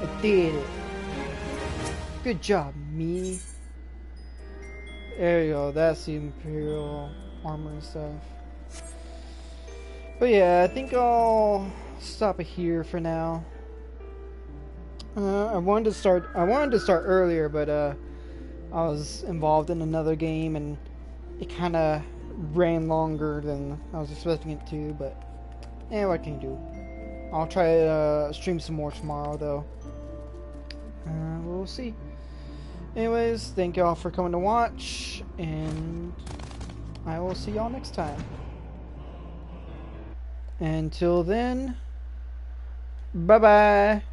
I did it. Good job, me. There you go. That's the Imperial armor and stuff. But yeah, I think I'll stop it here for now. I wanted to start earlier, but I was involved in another game and it kind of ran longer than I was expecting it to. But what can you do? I'll try to stream some more tomorrow, though. We'll see. Anyways, thank y'all for coming to watch, and I will see y'all next time. Until then, bye-bye.